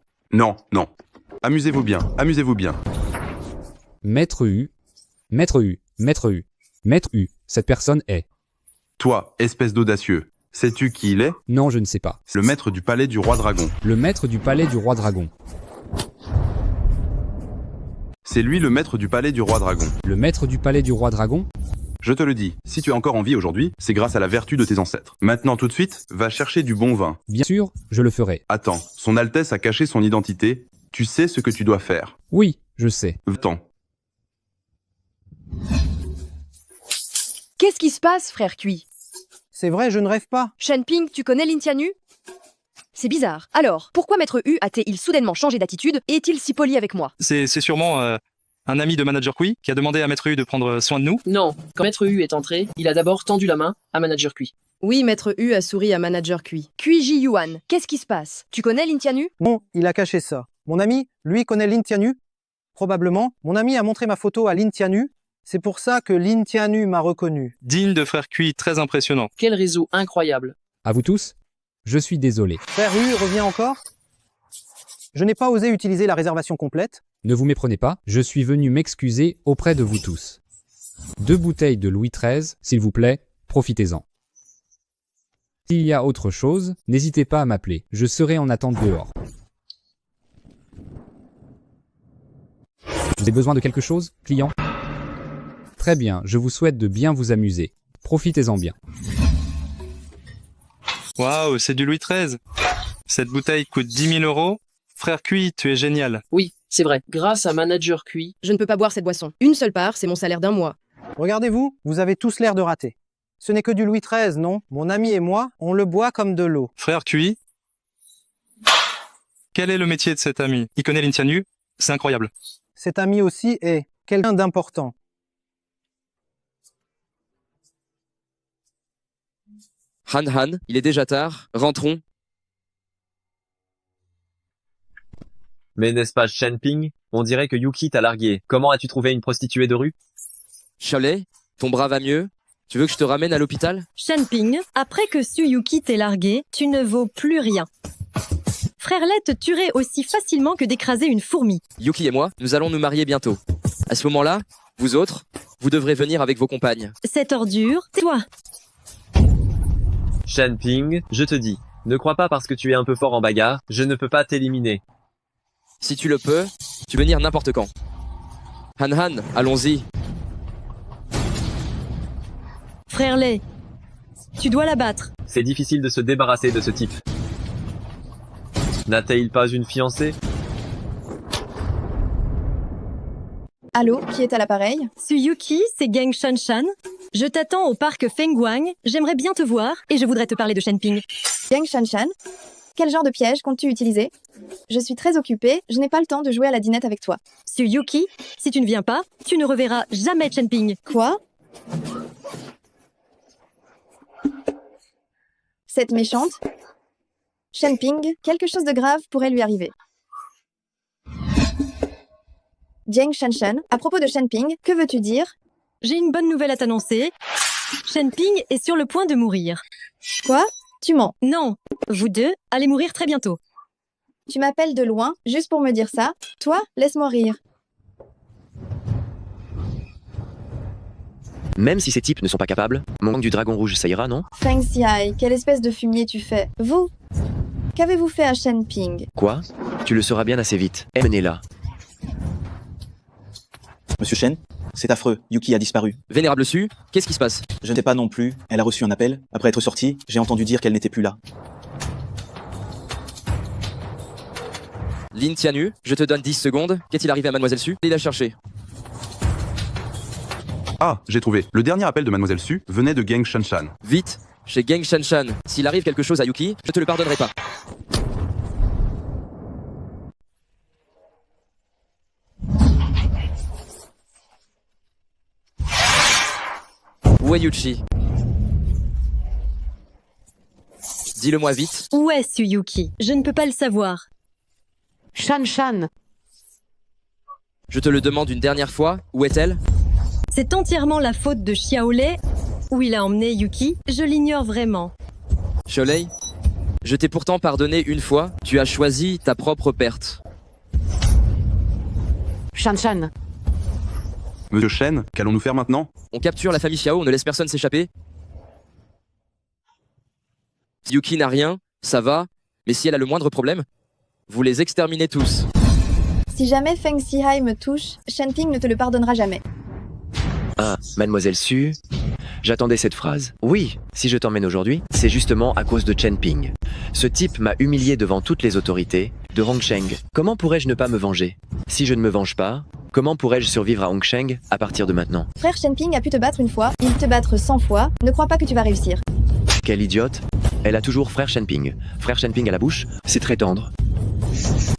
Amusez-vous bien, amusez-vous bien. Maître U, cette personne est... Toi, espèce d'audacieux, sais-tu qui il est? Non, je ne sais pas. Le maître du palais du roi dragon. Le maître du palais du roi dragon. C'est lui le maître du palais du roi dragon. Le maître du palais du roi dragon? Je te le dis, si tu es encore en vie aujourd'hui, c'est grâce à la vertu de tes ancêtres. Maintenant tout de suite, va chercher du bon vin. Bien sûr, je le ferai. Attends, son Altesse a caché son identité. Tu sais ce que tu dois faire. Oui, je sais. Va-t'en. Qu'est-ce qui se passe, frère Cui? C'est vrai, je ne rêve pas. Shenping, tu connais Lin Tianu? C'est bizarre. Alors, pourquoi Maître U a-t-il soudainement changé d'attitude et est-il si poli avec moi? C'est sûrement un ami de Manager Kui qui a demandé à Maître U de prendre soin de nous. Non, quand Maître U est entré, il a d'abord tendu la main à Manager Kui. Oui, Maître U a souri à Manager Cui. Cui Ji Yuan, qu'est-ce qui se passe? Tu connais Lin Tianu? Non, il a caché ça. Mon ami, lui, connaît Lin Tianu? Probablement. Mon ami a montré ma photo à Lin Tianu. C'est pour ça que Lin Tianu m'a reconnu. Digne de frère Kui, très impressionnant. Quel réseau incroyable. À vous tous, je suis désolé. Frère U revient encore? Je n'ai pas osé utiliser la réservation complète. Ne vous méprenez pas, je suis venu m'excuser auprès de vous tous. 2 bouteilles de Louis XIII, s'il vous plaît, profitez-en. S'il y a autre chose, n'hésitez pas à m'appeler, je serai en attente dehors. Vous avez besoin de quelque chose, client? Très bien, je vous souhaite de bien vous amuser. Profitez-en bien. Waouh, c'est du Louis XIII. Cette bouteille coûte 10 000 €. Frère Kui, tu es génial. Oui, c'est vrai. Grâce à Manager Kui, Je ne peux pas boire cette boisson. Une seule part, c'est mon salaire d'un mois. Regardez-vous, vous avez tous l'air de rater. Ce n'est que du Louis XIII, non? Mon ami et moi, on le boit comme de l'eau. Frère Kui, quel est le métier de cet ami? Il connaît Lin Tianu? C'est incroyable. Cet ami aussi est quelqu'un d'important. Han, il est déjà tard, rentrons. Mais n'est-ce pas Shenping? On dirait que Yuki t'a largué. Comment as-tu trouvé une prostituée de rue? Cholet, ton bras va mieux? Tu veux que je te ramène à l'hôpital? Shenping, après que Suyuki t'ait largué, tu ne vaux plus rien. Frère-Lait te tuerait aussi facilement que d'écraser une fourmi. Yuki et moi, nous allons nous marier bientôt. À ce moment-là, vous autres, vous devrez venir avec vos compagnes. Cette ordure, c'est toi. Shenping, je te dis, ne crois pas parce que tu es un peu fort en bagarre, je ne peux pas t'éliminer. Si tu le peux, tu peux venir n'importe quand. Han, allons-y. Frère-Lait, tu dois l'abattre. C'est difficile de se débarrasser de ce type. N'a-t-il pas une fiancée? Allô, qui est à l'appareil? Tsuyuki, c'est Gang Shanshan. Je t'attends au parc Fengguang. J'aimerais bien te voir et je voudrais te parler de Shenping. Gang Shanshan? Quel genre de piège comptes-tu utiliser? Je suis très occupée, je n'ai pas le temps de jouer à la dinette avec toi. Tsuyuki, si tu ne viens pas, tu ne reverras jamais Shenping. Quoi? Cette méchante? Shenping, quelque chose de grave pourrait lui arriver. Jiang Shanshan, à propos de Shenping, que veux-tu dire? J'ai une bonne nouvelle à t'annoncer. Shenping est sur le point de mourir. Quoi? Tu mens? Non, vous deux allez mourir très bientôt. Tu m'appelles de loin, juste pour me dire ça? Toi, laisse-moi rire. Même si ces types ne sont pas capables, mon gang du dragon rouge ça ira, non? Feng Xiai, quelle espèce de fumier tu fais? Vous? Qu'avez-vous fait à Shenping? Quoi? Tu le sauras bien assez vite. Emmenez-la. Monsieur Shen, c'est affreux, Yuki a disparu. Vénérable Su, qu'est-ce qui se passe? Je ne sais pas non plus, elle a reçu un appel. Après être sortie, j'ai entendu dire qu'elle n'était plus là. Lin Tianu, je te donne 10 secondes. Qu'est-il arrivé à Mademoiselle Su? Il a cherché. Ah, j'ai trouvé. Le dernier appel de Mademoiselle Su venait de Gang Shanshan. Vite, chez Gang Shanshan. S'il arrive quelque chose à Yuki, je te le pardonnerai pas. Où est Yuchi? Dis-le-moi vite. Où est Tsuyuki? Je ne peux pas le savoir. Shanshan. Je te le demande une dernière fois. Où est-elle? C'est entièrement la faute de Xiaolei. Où il a emmené Yuki? Je l'ignore vraiment. Xiaolei, je t'ai pourtant pardonné une fois. Tu as choisi ta propre perte. Shanshan. Monsieur Shen, qu'allons-nous faire maintenant? On capture la famille Xiao, on ne laisse personne s'échapper. Si Yuki n'a rien, ça va. Mais si elle a le moindre problème, vous les exterminez tous. Si jamais Feng Xiai me touche, Shenping ne te le pardonnera jamais. Ah, Mademoiselle Su, j'attendais cette phrase. Oui, si je t'emmène aujourd'hui, c'est justement à cause de Chen Ping. Ce type m'a humilié devant toutes les autorités de Hongsheng. Comment pourrais-je ne pas me venger? Si je ne me venge pas, comment pourrais-je survivre à Hongsheng à partir de maintenant? Frère Shenping a pu te battre une fois, il te battre 100 fois, ne crois pas que tu vas réussir. Quelle idiote. Elle a toujours frère Shenping. Frère Shenping à la bouche, c'est très tendre.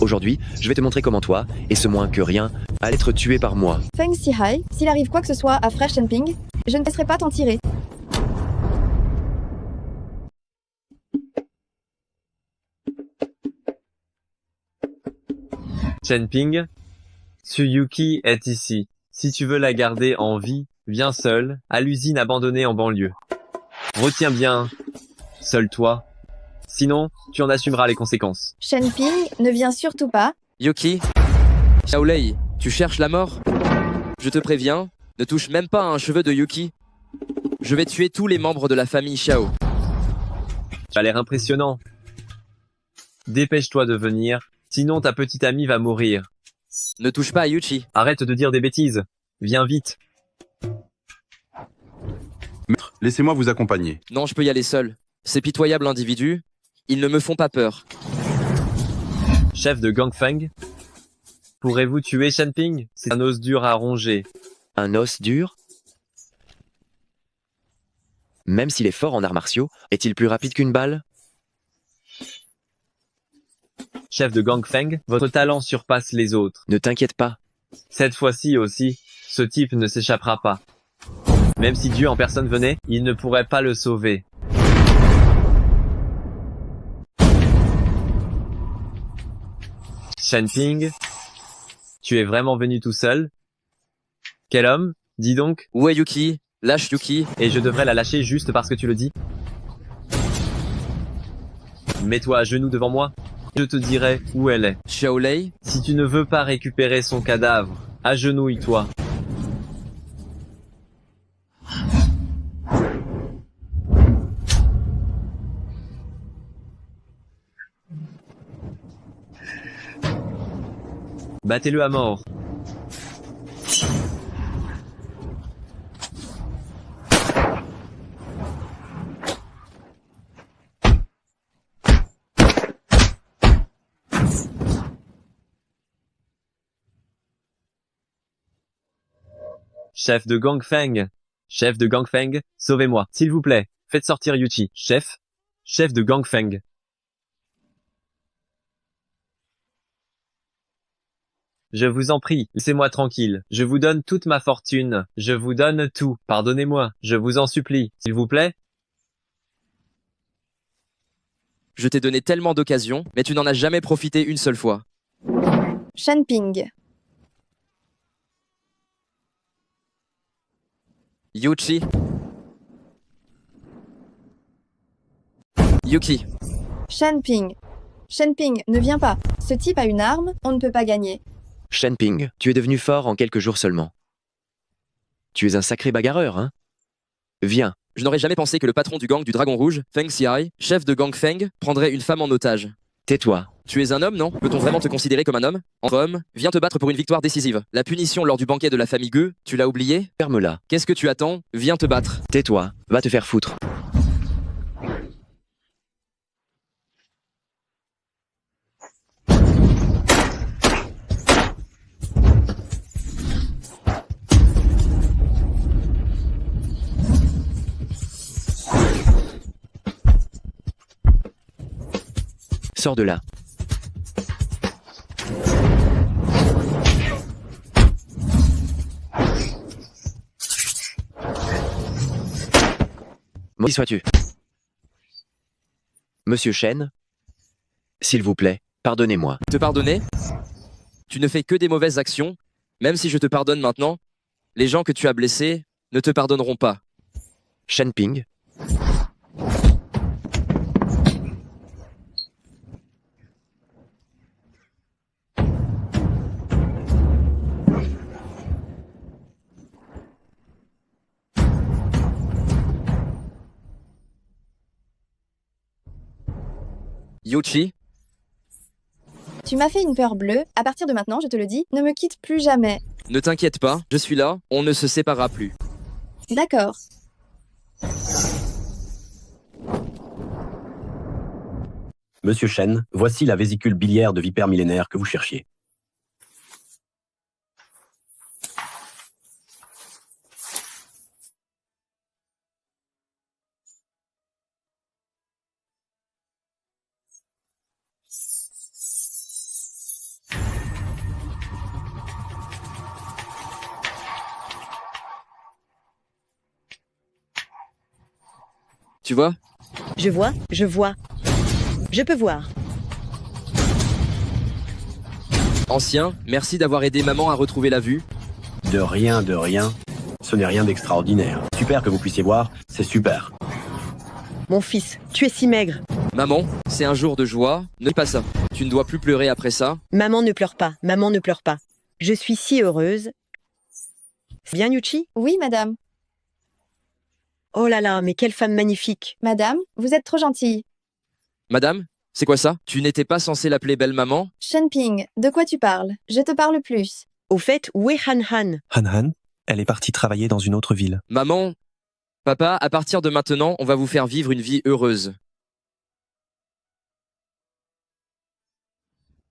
Aujourd'hui, je vais te montrer comment toi, et ce moins que rien, allait être tué par moi. Feng Xiai, s'il arrive quoi que ce soit à frère Shenping, je ne laisserai pas t'en tirer. Shenping, Tsuyuki est ici. Si tu veux la garder en vie, viens seul, à l'usine abandonnée en banlieue. Retiens bien, seul toi. Sinon, tu en assumeras les conséquences. Shenping ne vient surtout pas. Yuki, Xiaolei, tu cherches la mort? Je te préviens, ne touche même pas à un cheveu de Yuki. Je vais tuer tous les membres de la famille Xiao. Tu as l'air impressionnant. Dépêche-toi de venir, sinon ta petite amie va mourir. Ne touche pas à Yuchi. Arrête de dire des bêtises. Viens vite. Maître, laissez-moi vous accompagner. Non, je peux y aller seul. Ces pitoyables individus, ils ne me font pas peur. Chef de Gangfeng, pourrez-vous tuer Shenping? C'est un os dur à ronger. Un os dur? Même s'il est fort en arts martiaux, est-il plus rapide qu'une balle? Chef de Gangfeng, votre talent surpasse les autres. Ne t'inquiète pas. Cette fois-ci aussi, ce type ne s'échappera pas. Même si Dieu en personne venait, il ne pourrait pas le sauver. Shenping, tu es vraiment venu tout seul? Quel homme? Dis donc. Où est Yuki? Lâche Yuki. Et je devrais la lâcher juste parce que tu le dis? Mets-toi à genoux devant moi. Je te dirai où elle est. Xiaolei? Si tu ne veux pas récupérer son cadavre, agenouille-toi. Battez-le à mort. Chef de gang Feng. Chef de gang Feng, sauvez-moi. S'il vous plaît, faites sortir Yuchi. Chef. Chef de gang Feng. Je vous en prie, laissez-moi tranquille. Je vous donne toute ma fortune. Je vous donne tout. Pardonnez-moi. Je vous en supplie. S'il vous plaît. Je t'ai donné tellement d'occasions, mais tu n'en as jamais profité une seule fois. Shenping. Yuchi. Yuki. Shenping. Shenping, ne viens pas. Ce type a une arme, on ne peut pas gagner. Shenping, tu es devenu fort en quelques jours seulement. Tu es un sacré bagarreur, hein? Viens. Je n'aurais jamais pensé que le patron du gang du Dragon Rouge, Feng Xiai, chef de gang Feng, prendrait une femme en otage. Tais-toi. Tu es un homme, non? Peut-on vraiment te considérer comme un homme? Entre hommes, viens te battre pour une victoire décisive. La punition lors du banquet de la famille Gue, tu l'as oublié? Ferme-la. Qu'est-ce que tu attends? Viens te battre. Tais-toi. Va te faire foutre. Sors de là. Qui sois-tu? Monsieur Shen? S'il vous plaît, pardonnez-moi. Te pardonner? Tu ne fais que des mauvaises actions. Même si je te pardonne maintenant, les gens que tu as blessés ne te pardonneront pas. Shenping? Yuchi. Tu m'as fait une peur bleue, à partir de maintenant, je te le dis, ne me quitte plus jamais. Ne t'inquiète pas, je suis là, on ne se séparera plus. D'accord. Monsieur Shen, voici la vésicule biliaire de vipère millénaire que vous cherchiez. Tu vois? Je vois, je vois. Je peux voir. Ancien, merci d'avoir aidé maman à retrouver la vue. De rien, de rien. Ce n'est rien d'extraordinaire. Super que vous puissiez voir, c'est super. Mon fils, tu es si maigre. Maman, c'est un jour de joie, ne fais pas ça. Tu ne dois plus pleurer après ça. Maman ne pleure pas, maman ne pleure pas. Je suis si heureuse. Bien, Yuchi? Oui, madame. Oh là là, mais quelle femme magnifique. Madame, vous êtes trop gentille. Madame, c'est quoi ça? Tu n'étais pas censée l'appeler belle maman? Shenping, de quoi tu parles? Je te parle plus. Au fait, où est Han Han? Han Han, elle est partie travailler dans une autre ville. Maman, papa, à partir de maintenant, on va vous faire vivre une vie heureuse.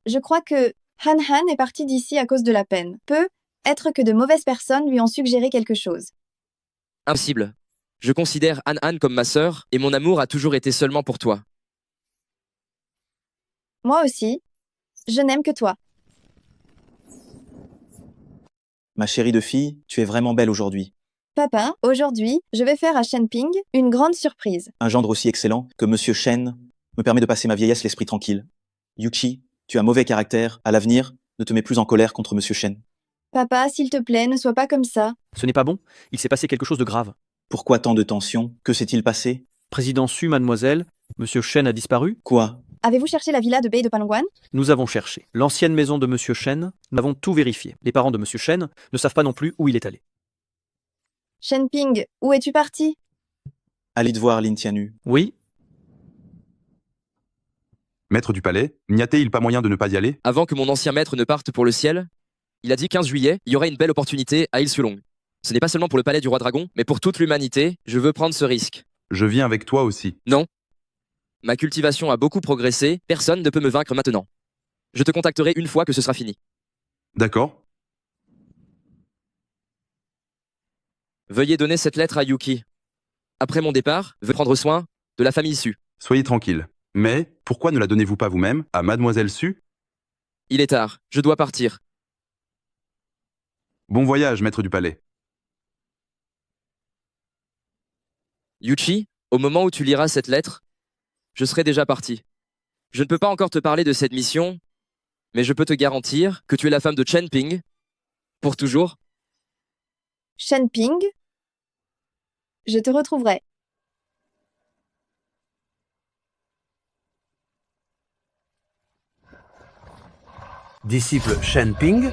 Je crois que Han Han est parti d'ici à cause de la peine. Peut être que de mauvaises personnes lui ont suggéré quelque chose. Impossible. Je considère Han comme ma sœur, et mon amour a toujours été seulement pour toi. Moi aussi. Je n'aime que toi. Ma chérie de fille, tu es vraiment belle aujourd'hui. Papa, aujourd'hui, je vais faire à Shenping une grande surprise. Un gendre aussi excellent que Monsieur Shen me permet de passer ma vieillesse l'esprit tranquille. Yuchi, tu as mauvais caractère. À l'avenir, ne te mets plus en colère contre Monsieur Shen. Papa, s'il te plaît, ne sois pas comme ça. Ce n'est pas bon. Il s'est passé quelque chose de grave. Pourquoi tant de tension? Que s'est-il passé? Président Su, mademoiselle, Monsieur Shen a disparu. Quoi? Avez-vous cherché la villa de Bay de Palangwan? Nous avons cherché. L'ancienne maison de Monsieur Shen, nous avons tout vérifié. Les parents de Monsieur Shen ne savent pas non plus où il est allé. Shenping, où es-tu parti? Allez te voir, Lin Tianu. Oui. Maître du palais, n'y a-t-il pas moyen de ne pas y aller? Avant que mon ancien maître ne parte pour le ciel, il a dit 15 juillet, il y aurait une belle opportunité à Ilsulong. Ce n'est pas seulement pour le palais du roi dragon, mais pour toute l'humanité, je veux prendre ce risque. Je viens avec toi aussi. Non. Ma cultivation a beaucoup progressé, personne ne peut me vaincre maintenant. Je te contacterai une fois que ce sera fini. D'accord. Veuillez donner cette lettre à Yuki. Après mon départ, veuillez prendre soin de la famille Su. Soyez tranquille. Mais pourquoi ne la donnez-vous pas vous-même à Mademoiselle Su? Il est tard, je dois partir. Bon voyage, maître du palais. Yuchi, au moment où tu liras cette lettre, je serai déjà parti. Je ne peux pas encore te parler de cette mission, mais je peux te garantir que tu es la femme de Chen Ping. Pour toujours. Shen Ping, je te retrouverai. Disciple Shen Ping,